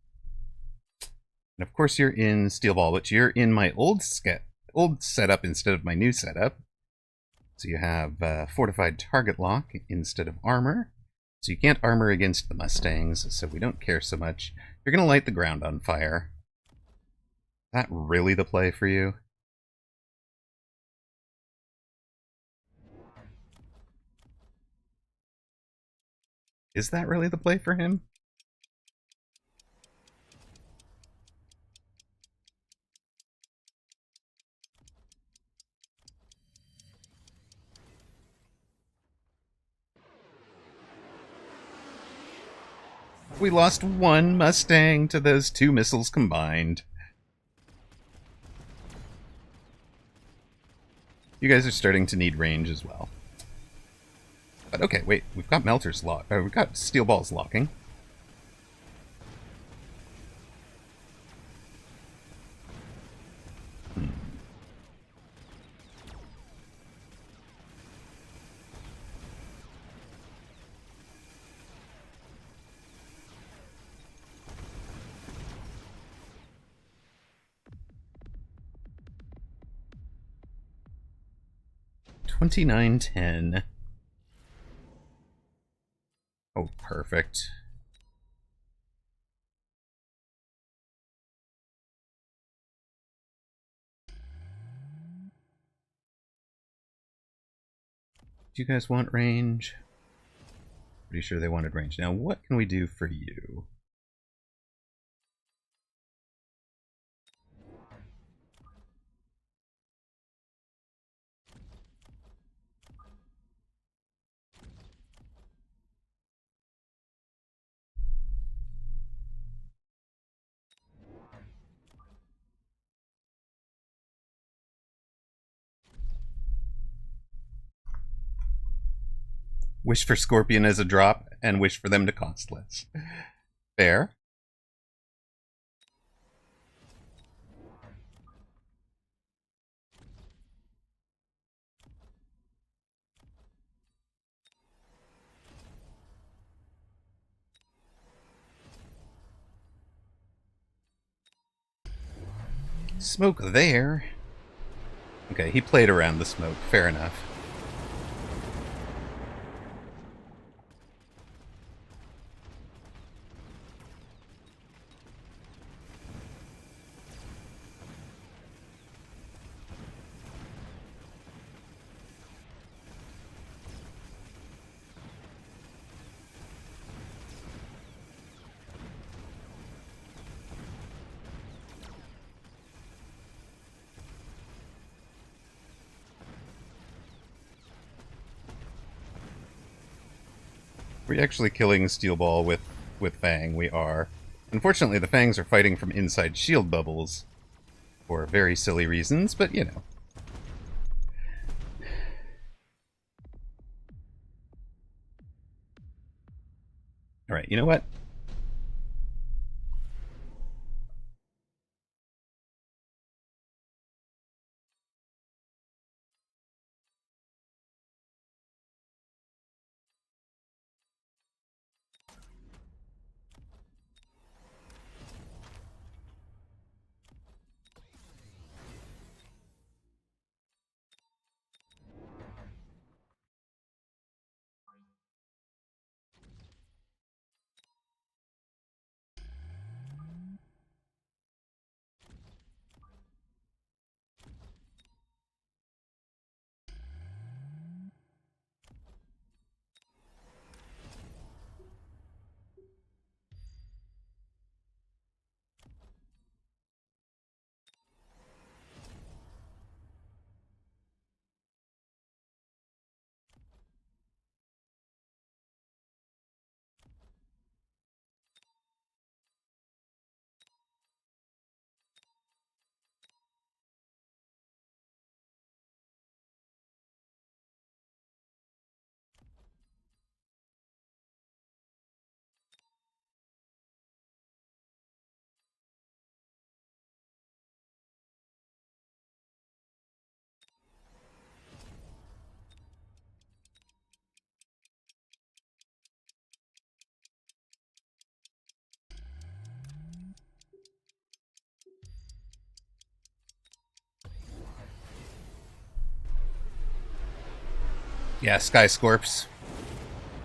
And of course you're in Steel Ball, but you're in my old setup instead of my new setup. So you have fortified target lock instead of armor. So you can't armor against the Mustangs, so we don't care so much. You're going to light the ground on fire. Is that really the play for you? Is that really the play for him? We lost one Mustang to those two missiles combined. You guys are starting to need range as well. But okay, wait, we've got melters lock. We've got steel balls locking. $29.10. Oh, perfect. Do you guys want range? Pretty sure they wanted range. Now, what can we do for you? Wish for Scorpion as a drop, and wish for them to cost less. Fair. Smoke there. Okay, he played around the smoke. Fair enough. We're actually killing Steel Ball with Fang. We are. Unfortunately, the Fangs are fighting from inside shield bubbles for very silly reasons, but you know. Alright, you know what? Yeah, Skyscorps.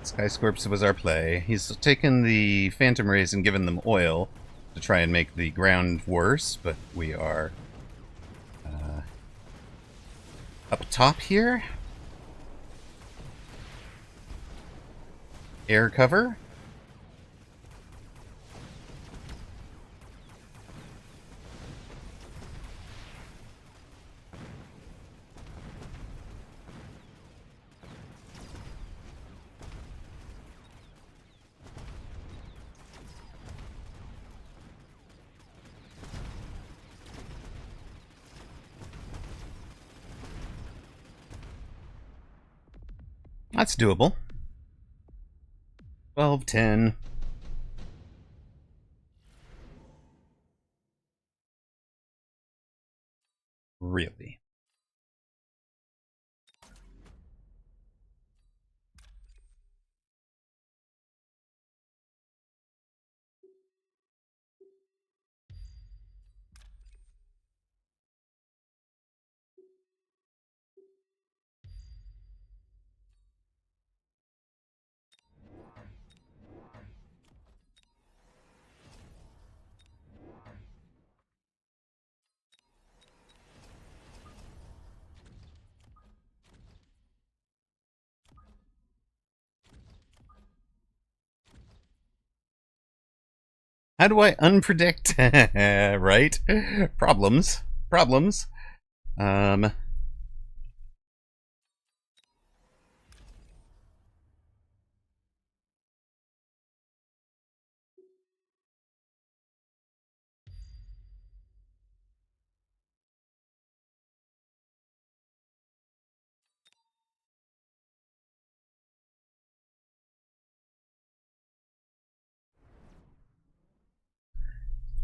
Skyscorps was our play. He's taken the Phantom Rays and given them oil to try and make the ground worse, but we are up top here. Air cover. That's doable. 12, 10. Really? How do I unpredict? Right? Problems. Problems.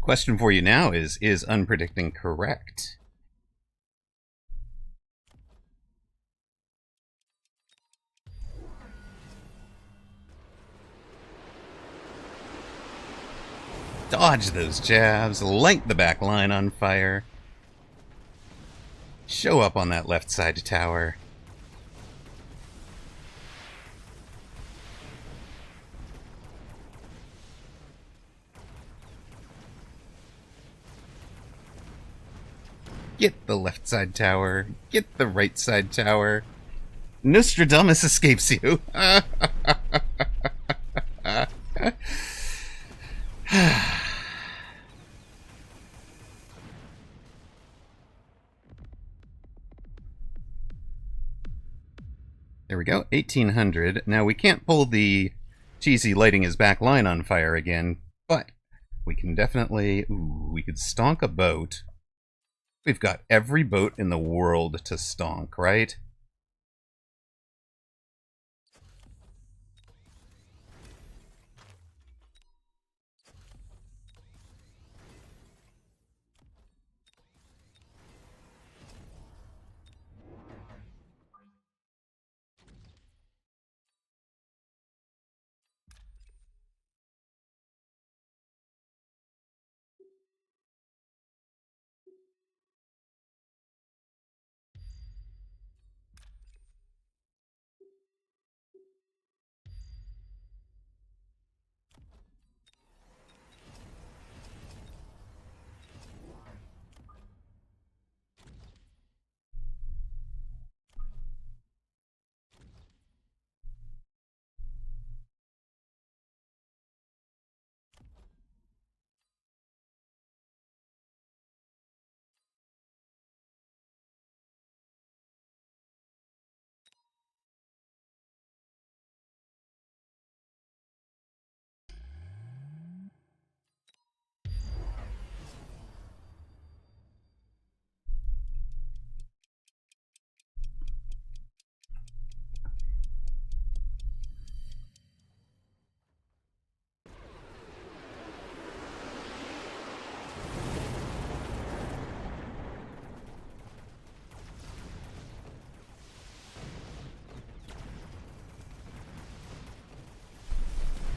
Question for you now is unpredicting correct? Dodge those jabs, light the back line on fire. Show up on that left side tower. Get the left side tower. Get the right side tower. Nostradamus escapes you. There we go, 1800. Now we can't pull the cheesy lighting his back line on fire again, but we can definitely... Ooh, we could stonk a boat. We've got every boat in the world to stonk, right?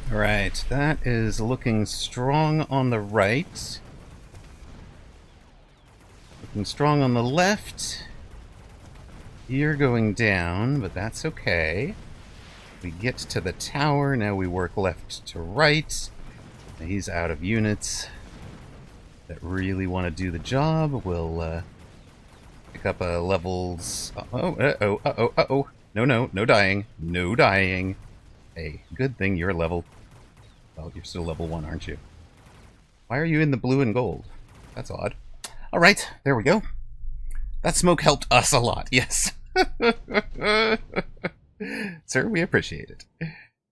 Alright, that is looking strong on the right. Looking strong on the left. You're going down, but that's okay. We get to the tower, now we work left to right. He's out of units that really want to do the job. We'll pick up levels... Uh-oh. No dying. No dying. Hey, good thing you're level... Well, you're still level 1, aren't you? Why are you in the blue and gold? That's odd. Alright, there we go. That smoke helped us a lot, yes. Sir, we appreciate it.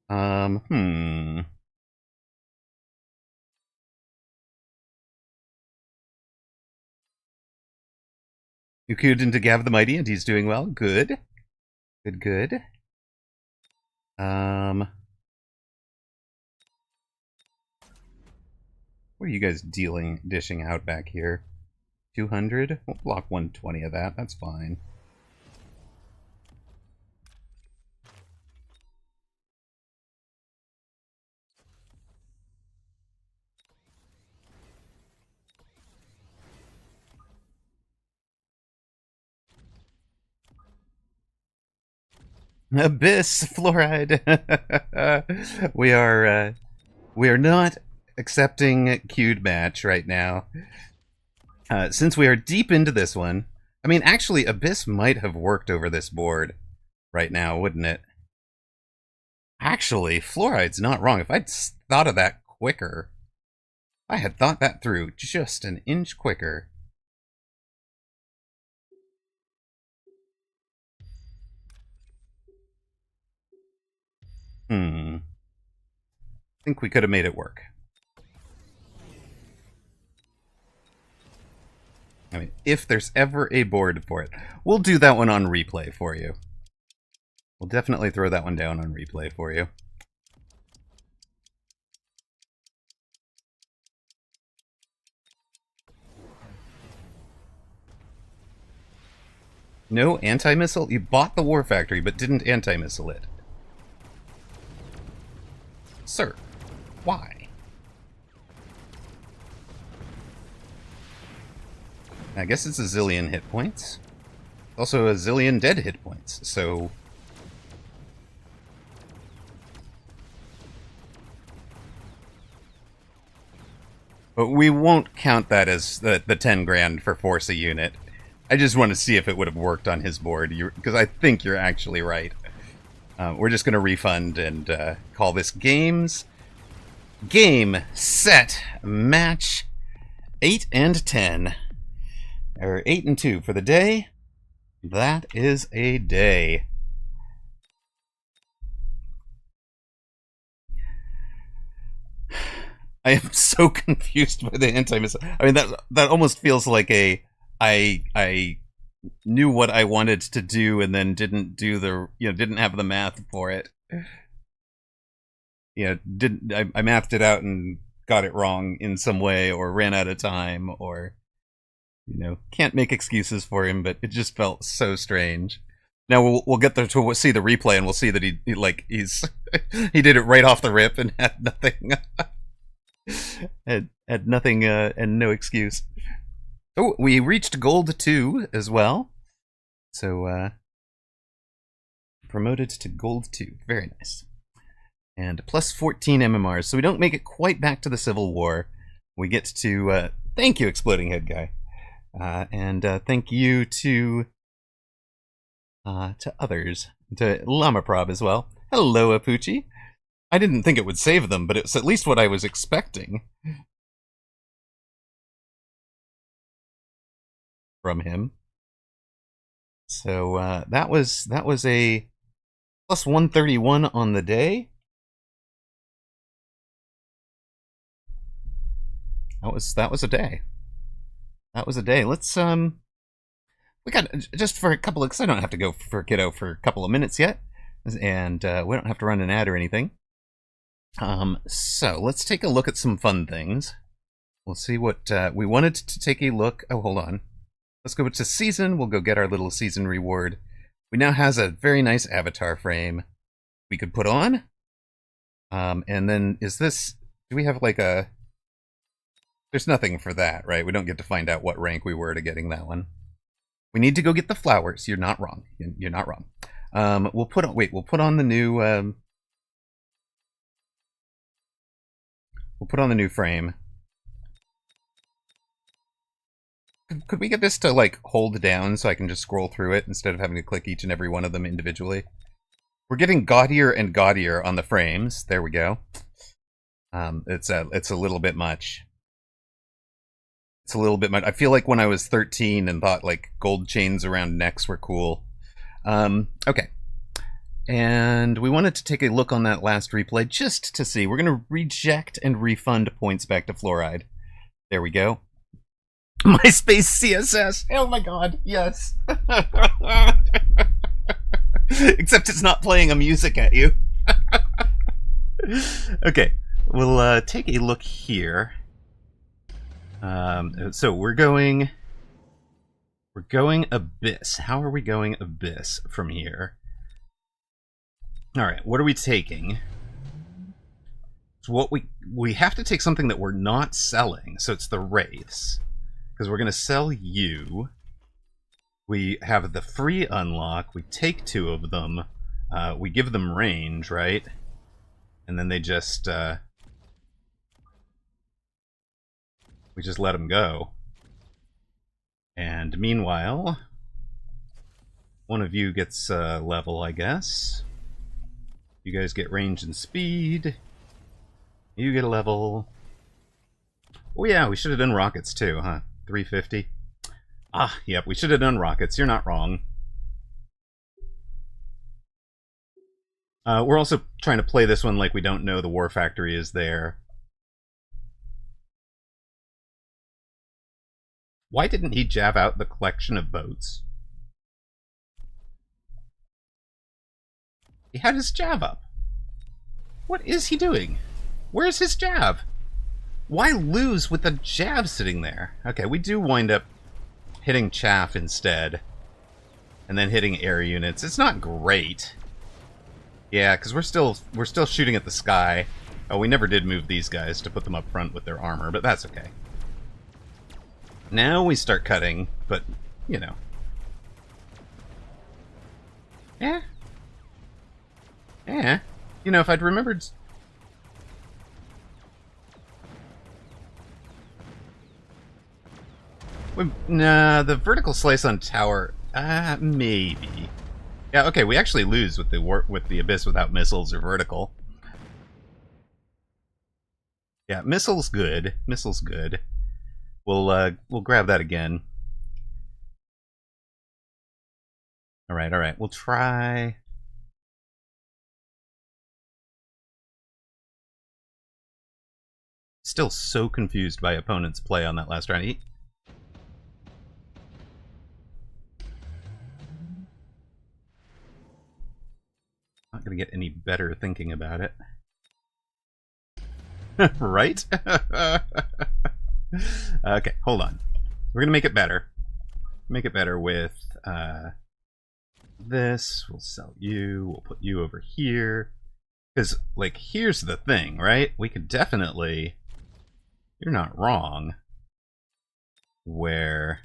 Yukud into Gav the Mighty, and he's doing well. Good. Good. What are you guys dishing out back here? 200? We'll block 120 of that. That's fine. Abyss fluoride. we are not accepting queued match right now. Since we are deep into this one, I mean, actually, Abyss might have worked over this board right now, wouldn't it? Actually, fluoride's not wrong. If I'd thought of that quicker, I had thought that through just an inch quicker. I think we could have made it work. I mean, if there's ever a board for it, we'll do that one on replay for you. We'll definitely throw that one down on replay for you. No anti-missile? You bought the War Factory, but didn't anti-missile it. Sir, why? I guess it's a zillion hit points. Also a zillion dead hit points, so... But we won't count that as the 10 grand for Force a unit. I just want to see if it would have worked on his board, because I think you're actually right. We're just going to refund and call this games. Game, set, match, 8 and 10. Or 8 and 2 for the day. That is a day. I am so confused by the anti-missile. I mean, that almost feels like a I knew what I wanted to do and then didn't do the didn't have the math for it. Didn't I mathed it out and got it wrong in some way, or ran out of time, or can't make excuses for him, but it just felt so strange. Now we'll get there to see the replay, and we'll see that he's he did it right off the rip and had nothing had nothing and no excuse. Oh, we reached gold 2 as well. So promoted to gold 2. Very nice. And plus 14 MMRs. So we don't make it quite back to the Civil War. We get to thank you, Exploding Head Guy. And thank you to others. To Lamaprob as well. Hello, Apuchi. I didn't think it would save them, but it's at least what I was expecting from him. So that was a plus 131 on the day. That was a day. That was a day. Let's we got just for a couple of, because I don't have to go for Kiddo for a couple of minutes yet, and we don't have to run an ad or anything. So let's take a look at some fun things. We'll see what we wanted to take a look. Oh, hold on. Let's go to season. We'll go get our little season reward. We now has a very nice avatar frame we could put on. And then do we have like a, there's nothing for that, right? We don't get to find out what rank we were to getting that one. We need to go get the flowers. You're not wrong. You're not wrong. We'll put on the new, we'll put on the new frame. Could we get this to, like, hold down so I can just scroll through it instead of having to click each and every one of them individually? We're getting gaudier and gaudier on the frames. There we go. It's a little bit much. It's a little bit much. I feel like when I was 13 and thought, like, gold chains around necks were cool. Okay. And we wanted to take a look on that last replay just to see. We're going to reject and refund points back to Fluoride. There we go. MySpace CSS. Oh my god, yes. Except it's not playing a music at you. Okay, we'll take a look here. So we're going Abyss. How are we going Abyss from here? Alright, what are we taking? So what we have to take something that we're not selling, so it's the Wraiths. Because we're going to sell you. We have the free unlock. We take 2 of them. We give them range, right? And then they just... we just let them go. And meanwhile, one of you gets level, I guess. You guys get range and speed. You get a level. Oh yeah, we should have done rockets too, huh? 350. Ah, yep, we should have done rockets. You're not wrong. We're also trying to play this one like we don't know the War Factory is there. Why didn't he jab out the collection of boats? He had his jab up. What is he doing? Where's his jab? Why lose with the jab sitting there? Okay, we do wind up hitting chaff instead. And then hitting air units. It's not great. Yeah, because we're still shooting at the sky. Oh, we never did move these guys to put them up front with their armor, but that's okay. Now we start cutting, but, you know. Eh. Eh. You know, if I'd remembered... Nah, the vertical slice on tower, maybe. Yeah, okay, we actually lose with the Abyss without missiles or vertical. Yeah, missiles good. Missiles good. We'll grab that again. All right. We'll try. Still so confused by opponent's play on that last round. Not gonna get any better thinking about it. Right? Okay, hold on. We're gonna make it better. Make it better with this. We'll sell you. We'll put you over here. Because, like, here's the thing, right? We could definitely... You're not wrong. Where...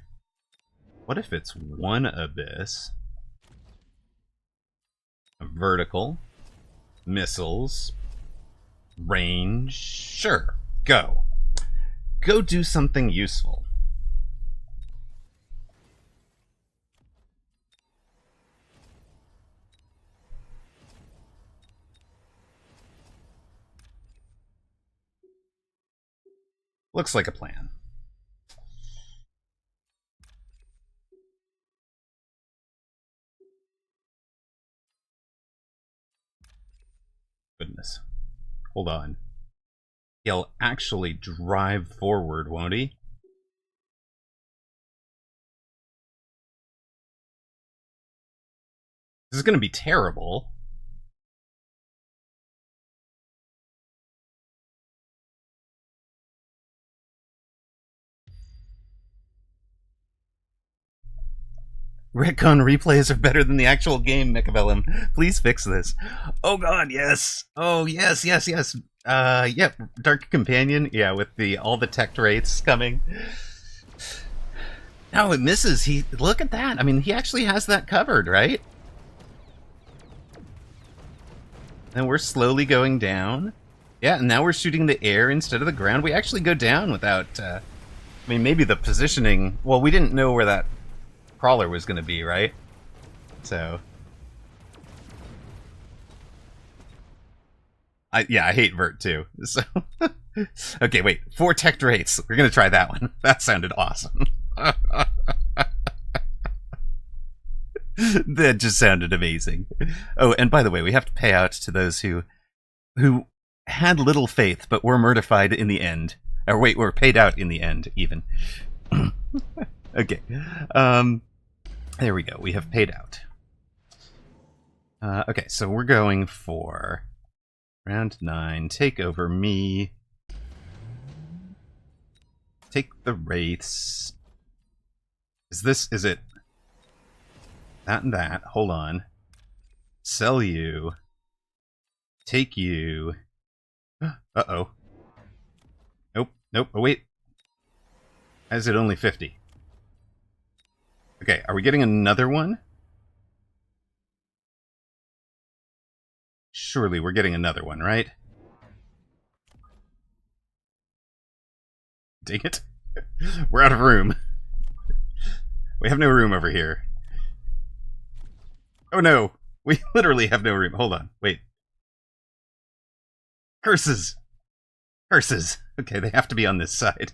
What if it's one abyss? A vertical. Missiles. Range. Sure. Go. Go do something useful. Looks like a plan. Goodness. Hold on. He'll actually drive forward, won't he? This is going to be terrible. Retcon replays are better than the actual game, Mechabellum. Please fix this. Oh god, yes. Oh, yes, yes, yes. Yeah, Dark Companion. Yeah, with all the tech rates coming. No, it misses. Look at that. I mean, he actually has that covered, right? And we're slowly going down. Yeah, and now we're shooting the air instead of the ground. We actually go down without... I mean, maybe the positioning... Well, we didn't know where that crawler was going to be, right? So... I hate Vert too. So okay, wait. 4 tech rates. We're going to try that one. That sounded awesome. That just sounded amazing. Oh, and by the way, we have to pay out to those who had little faith but were mortified in the end. Or wait, were paid out in the end, even. Okay. There we go. We have paid out. Okay, so we're going for round 9. Take over me. Take the wraiths. Is it that and that? Hold on. Sell you. Take you. Uh-oh. Nope. Nope. Oh, wait. Why is it only 50? Okay, are we getting another one? Surely we're getting another one, right? Dang it. We're out of room. We have no room over here. Oh no! We literally have no room. Hold on. Wait. Curses! Curses! Okay, they have to be on this side.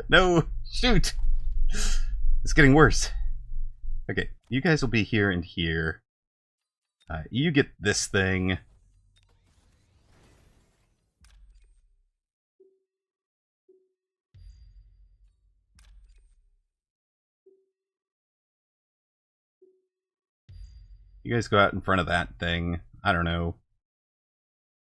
No! Shoot! It's getting worse. Okay, you guys will be here and here. You get this thing. You guys go out in front of that thing. I don't know.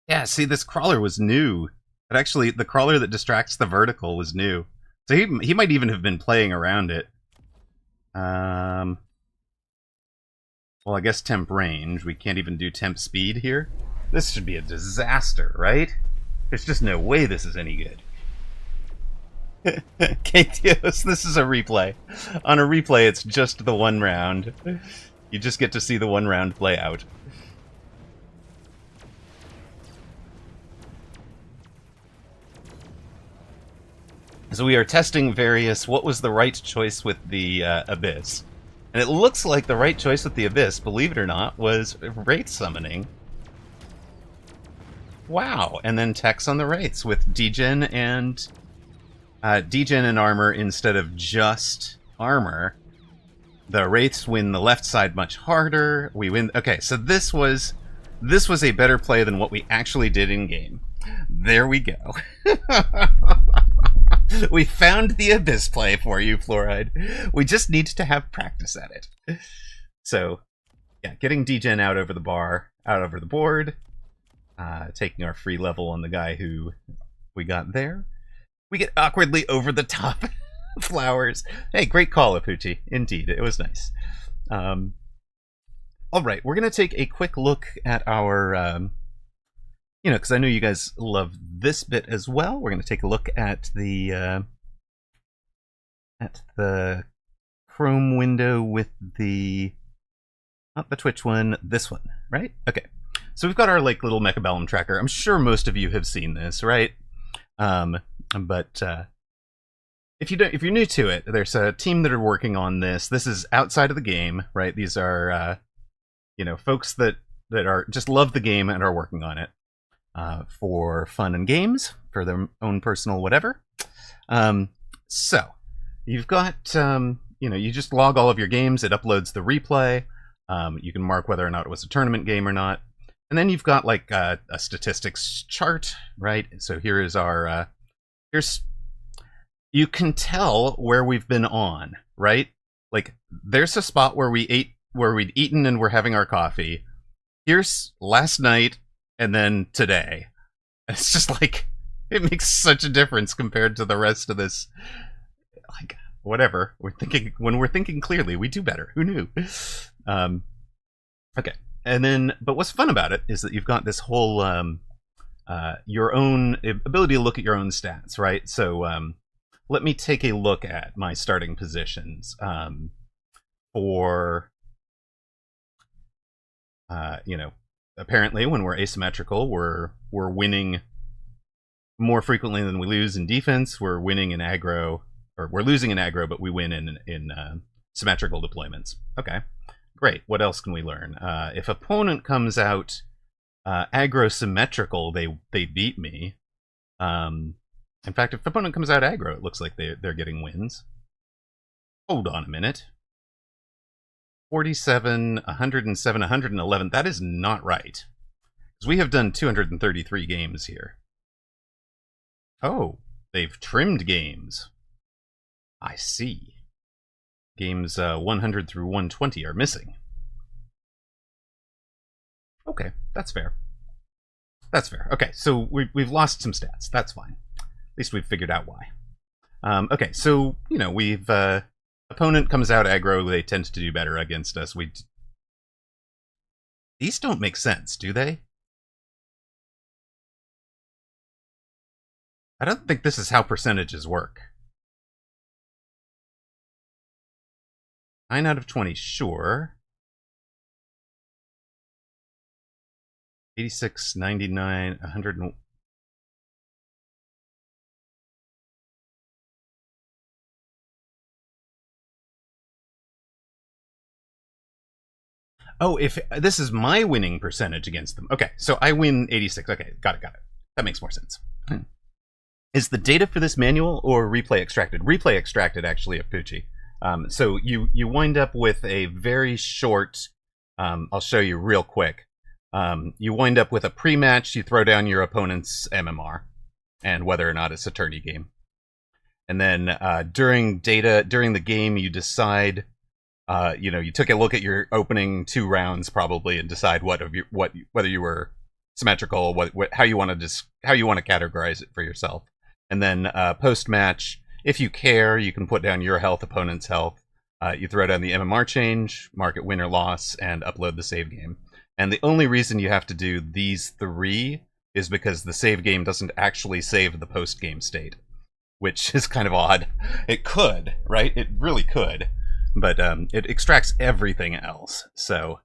Yeah, see, this crawler was new. But actually, the crawler that distracts the vertical was new. So he might even have been playing around it. Well, I guess temp range. We can't even do temp speed here. This should be a disaster, right? There's just no way this is any good. Katios, this is a replay. On a replay, it's just the one round. You just get to see the one round play out. So we are testing various... What was the right choice with the Abyss? And it looks like the right choice with the Abyss, believe it or not, was Wraith Summoning. Wow, and then techs on the Wraiths with degen and armor instead of just armor. The Wraiths win the left side much harder. We win... Okay, so this was a better play than what we actually did in game. There we go. We found the Abyss play for you, Fluoride. We just need to have practice at it. So, yeah, getting degen out over the bar. out over the board, taking our free level on the guy who we got there. We get awkwardly over the top flowers. Hey, great call, Apuchi. Indeed, it was nice. All right, we're going to take a quick look at our, because I know you guys love this bit as well. We're going to take a look at the Chrome window with the, not the Twitch one, this one, right? Okay, so we've got our like little Mechabellum tracker. I'm sure most of you have seen this, right? But if you're new to it, there's a team that are working on this. This is outside of the game, right? These are folks that are just love the game and are working on it for fun and games, for their own personal whatever. So you've got you just log all of your games. It uploads the replay. You can mark whether or not it was a tournament game or not. And then you've got like a statistics chart, right? So here is our you can tell where we've been on, right? Like there's a spot where we'd eaten and we're having our coffee. Here's last night and then today. It's just like, it makes such a difference compared to the rest of this. Like, whatever. When we're thinking clearly, we do better. Who knew? Okay. And then, but what's fun about it is that you've got this whole, your own ability to look at your own stats, right? So, let me take a look at my starting positions, for, apparently when we're asymmetrical, we're winning more frequently than we lose in defense. We're winning in aggro, or we're losing in aggro, but we win in symmetrical deployments. Okay, great. What else can we learn? If opponent comes out aggro symmetrical, they beat me. In fact, if opponent comes out aggro, it looks like they're getting wins. Hold on a minute. 47, 107, 111. That is not right. Because we have done 233 games here. Oh, they've trimmed games. I see. Games 100 through 120 are missing. Okay, that's fair. That's fair. Okay, so we've lost some stats. That's fine. At least we've figured out why. Okay, so, we've... opponent comes out aggro, they tend to do better against us. These don't make sense, do they? I don't think this is how percentages work. 9 out of 20, sure. 86, 99, 100... Oh, if this is my winning percentage against them. Okay, so I win 86. Okay, got it. That makes more sense. Is the data for this manual or replay extracted? Replay extracted, actually, of Poochie. So you wind up with a very short... I'll show you real quick. You wind up with a pre-match. You throw down your opponent's MMR and whether or not it's a tourney game. And then during the game, you decide... you took a look at your opening 2 rounds probably and decide whether you were symmetrical, how you want to categorize it for yourself. And then post match, if you care, you can put down your health, opponent's health. You throw down the MMR change, mark it win or loss, and upload the save game. And the only reason you have to do these 3 is because the save game doesn't actually save the post game state, which is kind of odd. It could, right? It really could. But it extracts everything else, so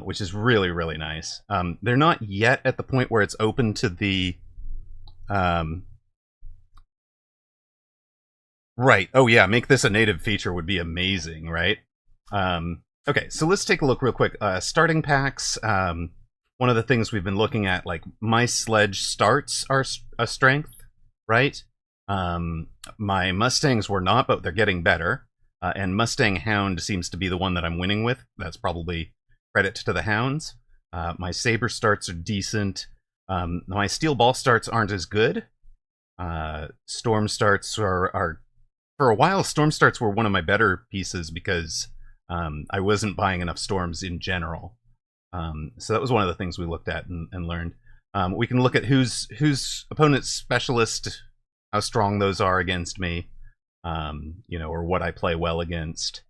which is really, really nice. They're not yet at the point where it's open to the... Right, oh yeah, make this a native feature would be amazing, right? Okay, so let's take a look real quick. Starting packs, one of the things we've been looking at, like, my sledge starts are a strength, right? My Mustangs were not, but they're getting better. And Mustang Hound seems to be the one that I'm winning with. That's probably credit to the Hounds. My Saber starts are decent. My Steel Ball starts aren't as good. Storm starts are... For a while, Storm starts were one of my better pieces because I wasn't buying enough Storms in general. So that was one of the things we looked at and learned. We can look at whose opponent's specialist, how strong those are against me, you know, or what I play well against.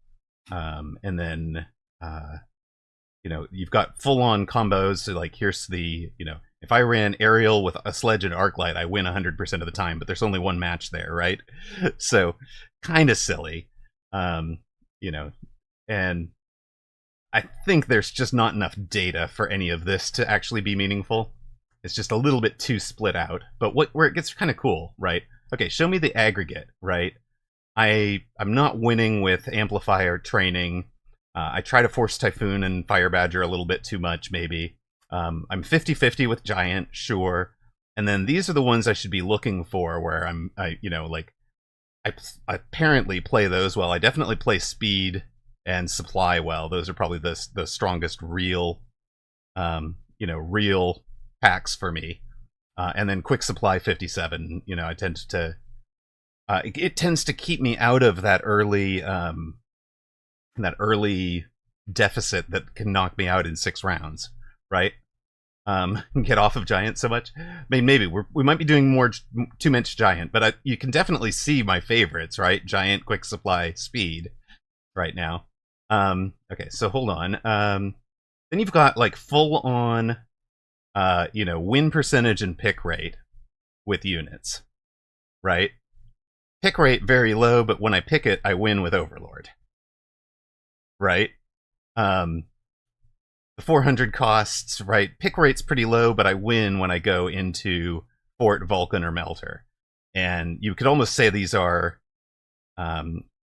And then, you know, you've got full-on combos. So like, here's the, you know, if I ran aerial with a sledge and arc light, I win 100% of the time, but there's only one match there, right? So kind of silly, you know, and I think there's just not enough data for any of this to actually be meaningful. It's just a little bit too split out. But where it gets kind of cool, right? Okay, show me the aggregate, right? I'm not winning with amplifier training. I try to force Typhoon and Fire Badger a little bit too much, maybe. I'm 50-50 with Giant, sure. And then these are the ones I should be looking for, where you know, like, I apparently play those well. I definitely play Speed and Supply well. Those are probably the strongest real, you know, real packs for me. And then Quick Supply 57. You know, I tend to, it tends to keep me out of that early deficit that can knock me out in 6 rounds, right? Get off of Giant so much. I mean, maybe we might be doing more too much Giant, but you can definitely see my favorites, right? Giant, Quick Supply, Speed, right now. Okay, so hold on. Then you've got like full on, you know, win percentage and pick rate with units, right? Pick rate very low, but when I pick it, I win with Overlord, right? The 400 costs, right? Pick rate's pretty low, but I win when I go into Fort, Vulcan, or Melter. And you could almost say these are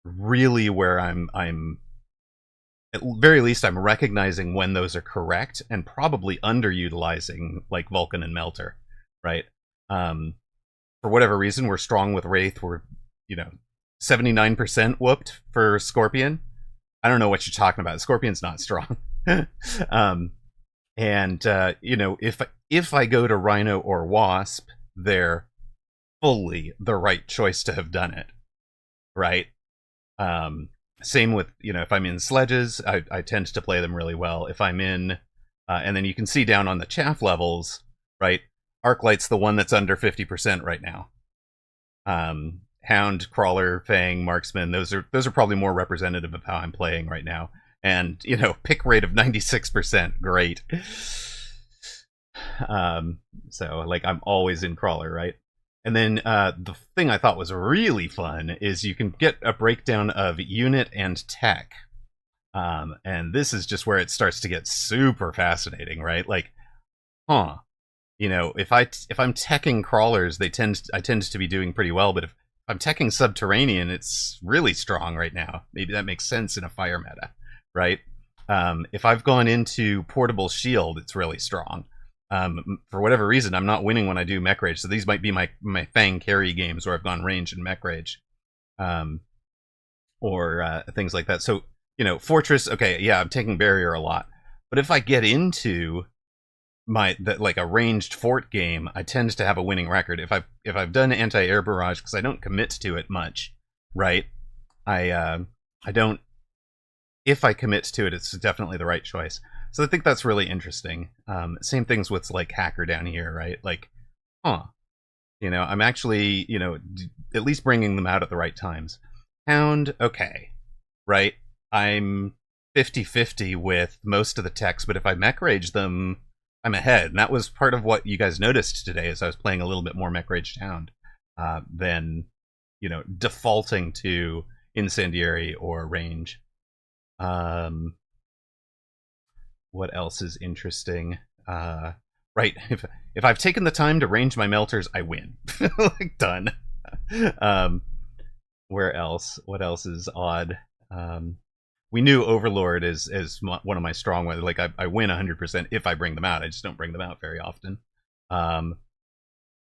really where I'm at very least I'm recognizing when those are correct and probably underutilizing like Vulcan and Melter, right? For whatever reason, we're strong with Wraith. We're, you know, 79% whooped for Scorpion. I don't know what you're talking about. Scorpion's not strong. And you know, if I go to Rhino or Wasp, they're fully the right choice to have done it, right? Same with, you know, if I'm in sledges, I tend to play them really well. If I'm in, and then you can see down on the chaff levels, right? Arclight's the one that's under 50% right now. Hound, Crawler, Fang, Marksman, those are probably more representative of how I'm playing right now. And, you know, pick rate of 96%, great. So, like, I'm always in Crawler, right? And then the thing I thought was really fun is you can get a breakdown of unit and tech. And this is just where it starts to get super fascinating, right? Like, huh. You know, if I'm teching crawlers, I tend to be doing pretty well, but if I'm teching Subterranean, it's really strong right now. Maybe that makes sense in a fire meta, right? If I've gone into Portable Shield, it's really strong. For whatever reason, I'm not winning when I do Mech Rage, so these might be my Fang carry games where I've gone range and Mech Rage. Or things like that. So, you know, Fortress, okay, yeah, I'm taking Barrier a lot. But if I get into like a ranged fort game, I tend to have a winning record. If I've done anti-air barrage, because I don't commit to it much, right? I don't. If I commit to it, it's definitely the right choice. So I think that's really interesting. Same things with like Hacker down here, right? Like, huh? You know, I'm actually, you know, at least bringing them out at the right times. Hound, okay, right? I'm 50-50 with most of the techs, but if I Mech Rage them, I'm ahead. And that was part of what you guys noticed today as I was playing a little bit more Mech Rage Hound than, you know, defaulting to Incendiary or range. What else is interesting? Right, if I've taken the time to range my melters, I win. Like, done. Where else? What else is odd? We knew Overlord is one of my strong ones. Like, I win 100% if I bring them out. I just don't bring them out very often.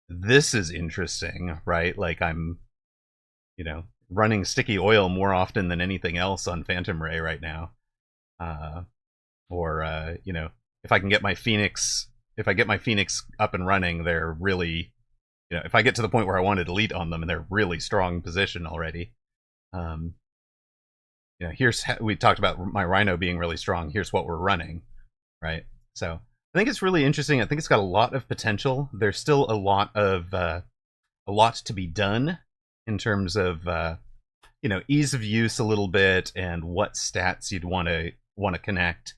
This is interesting, right? Like, I'm, you know, running Sticky Oil more often than anything else on Phantom Ray right now. Or you know, if I can get my Phoenix, up and running, they're really, you know, if I get to the point where I want to delete on them and they're really strong position already. You know, we talked about my Rhino being really strong. Here's what we're running. right? So I think it's really interesting. I think it's got a lot of potential. There's still a lot to be done in terms of ease of use a little bit and what stats you'd want to connect.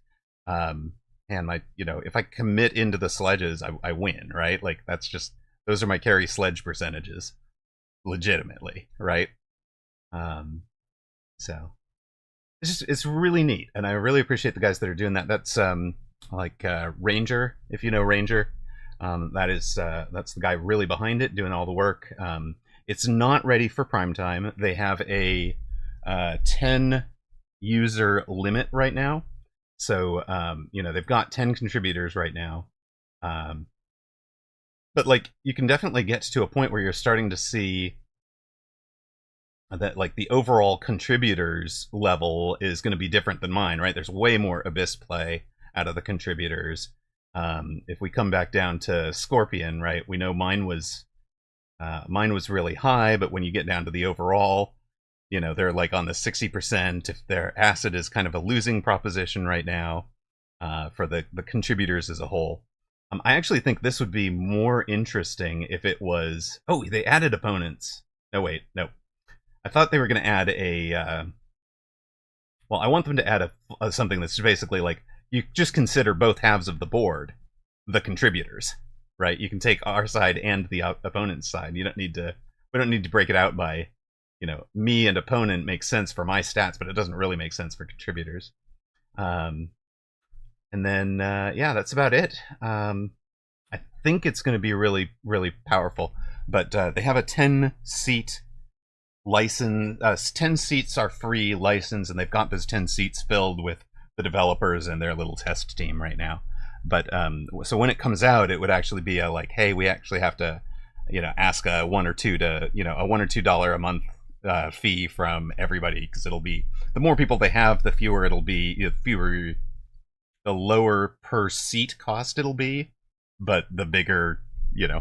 And if I commit into the sledges, I win, right? Like those are my carry sledge percentages, legitimately, right? So it's really neat, and I really appreciate the guys that are doing that. That's Ranger, if you know Ranger. That's the guy really behind it, doing all the work. It's not ready for prime time. They have a 10 user limit right now. So, they've got 10 contributors right now. But, you can definitely get to a point where you're starting to see that, the overall contributors level is going to be different than mine, right? There's way more Abyss play out of the contributors. If we come back down to Scorpion, right, we know mine was really high, but when you get down to the overall, they're on the 60%. If their acid is kind of a losing proposition right now for the contributors as a whole. I actually think this would be more interesting if it was... Oh, they added opponents. No, wait, no. I thought they were going to add a... Well, I want them to add something that's basically you just consider both halves of the board the contributors, right? You can take our side and the opponent's side. We don't need to break it out by, me and opponent makes sense for my stats, but it doesn't really make sense for contributors. And then, that's about it. I think it's going to be really, really powerful. But they have a 10-seat license. 10 seats are free license, and they've got those 10 seats filled with the developers and their little test team right now. But so when it comes out, it would actually be a hey, we actually have to, ask a $1 or $2 a month fee from everybody, because it'll be the more people they have, the fewer it'll be, the lower per seat cost it'll be, but the bigger, yeah.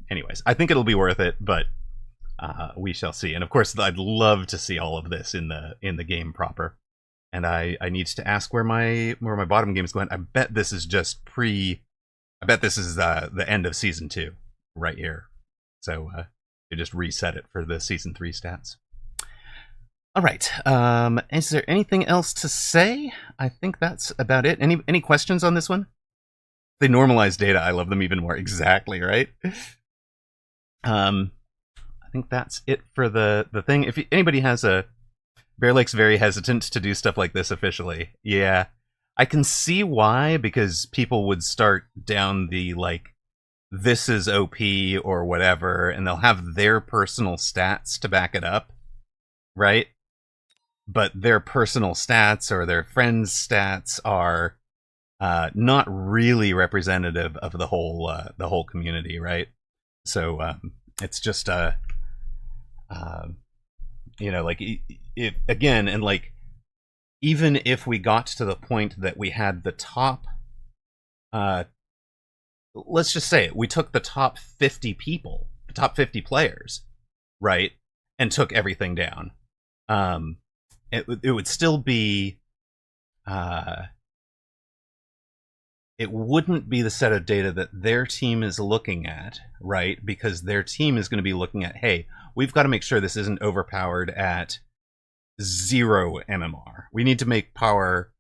Anyways, I think it'll be worth it, but we shall see. And of course, I'd love to see all of this in the game proper. And I need to ask where my bottom game is going. I bet this is just I bet this is the end of season 2 right here. So you just reset it for the season 3 stats. All right. Is there anything else to say? I think that's about it. Any questions on this one? They normalize data. I love them even more. Exactly, right? I think that's it for the thing. If anybody has a... Bear Lake's very hesitant to do stuff like this officially. Yeah. I can see why, because people would start down the, this is OP or whatever, and they'll have their personal stats to back it up, right? But their personal stats or their friends' stats are not really representative of the whole community, right? So it's just if again, and even if we got to the point that we had the top, let's just say it, we took the top 50 people, the top 50 players, right, and took everything down, it would still be, it wouldn't be the set of data that their team is looking at, right? Because their team is going to be looking at, hey, we've got to make sure this isn't overpowered at 0 MMR. We need to make power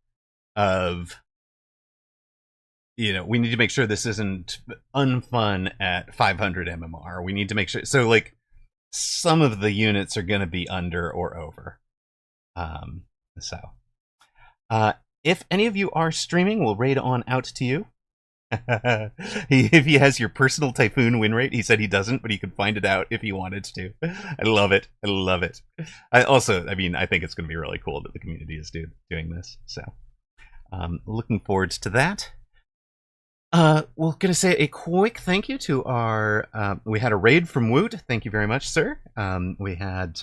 of, we need to make sure this isn't unfun at 500 MMR. We need to make sure, so some of the units are going to be under or over. If any of you are streaming, we'll raid on out to you. If he has your personal Typhoon win rate, he said he doesn't, but he could find it out if he wanted to. I love it. I love it. I think it's going to be really cool that the community is doing this. So, looking forward to that. We're going to say a quick thank you to our... we had a raid from Woot. Thank you very much, sir. We had...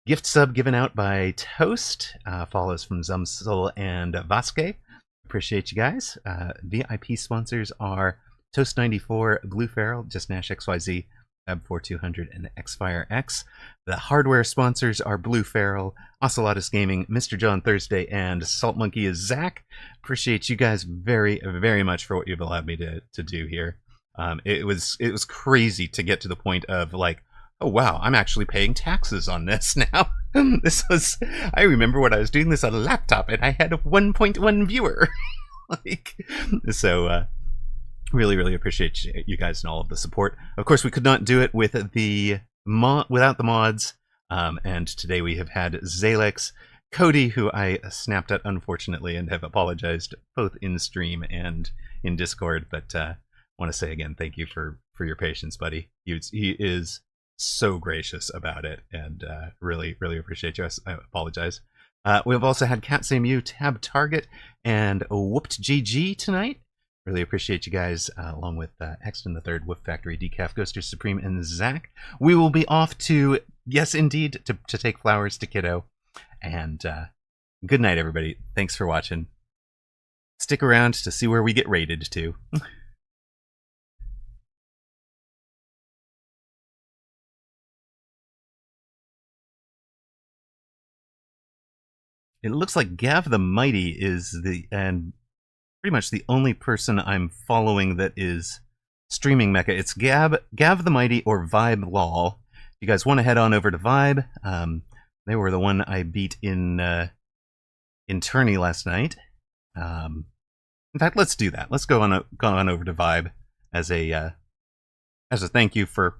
gift sub given out by Toast, follows from Zumsel and Vasque. Appreciate you guys. VIP sponsors are Toast94, Blue Feral, Just Nash XYZ, Fab4200, and Xfire X. The hardware sponsors are Blue Feral, Ocelotus Gaming, Mr. John Thursday, and Salt Monkey is Zach. Appreciate you guys very, very much for what you've allowed me to do here. It was crazy to get to the point of like, oh wow, I'm actually paying taxes on this now. I remember when I was doing this on a laptop and I had a 1.1 viewer. Really appreciate you guys and all of the support. Of course, we could not do it with without the mods. And today we have had Zalex, Cody, who I snapped at unfortunately and have apologized both in stream and in Discord. But want to say again, thank you for your patience, buddy. He is so gracious about it, and really appreciate you. I apologize. We've also had Cat Samu, Tab Target, and Whooped GG tonight. Really appreciate you guys, along with Exton the Third, Wolf Factory, Decaf, Ghoster Supreme, and Zach. We will be off to, yes indeed, to take flowers to Kiddo. And good night, everybody. Thanks for watching. Stick around to see where we get raided to. It looks like Gav the Mighty is pretty much the only person I'm following that is streaming Mecha. It's Gav the Mighty or Vibe Lol. If you guys want to head on over to Vibe, they were the one I beat in tourney last night. In fact, let's do that. Let's go on over to Vibe as a thank you for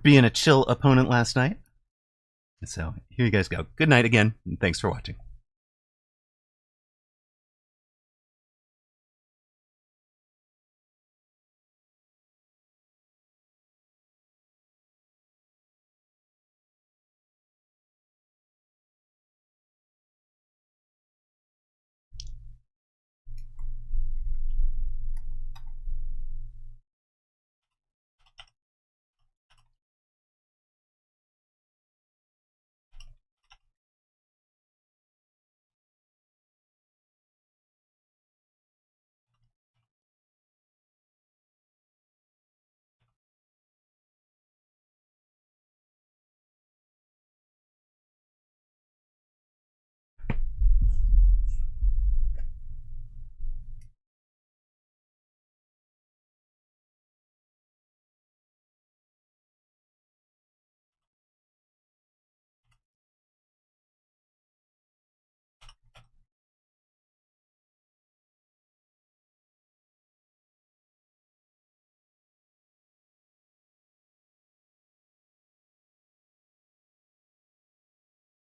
being a chill opponent last night. So here you guys go. Good night again, and thanks for watching.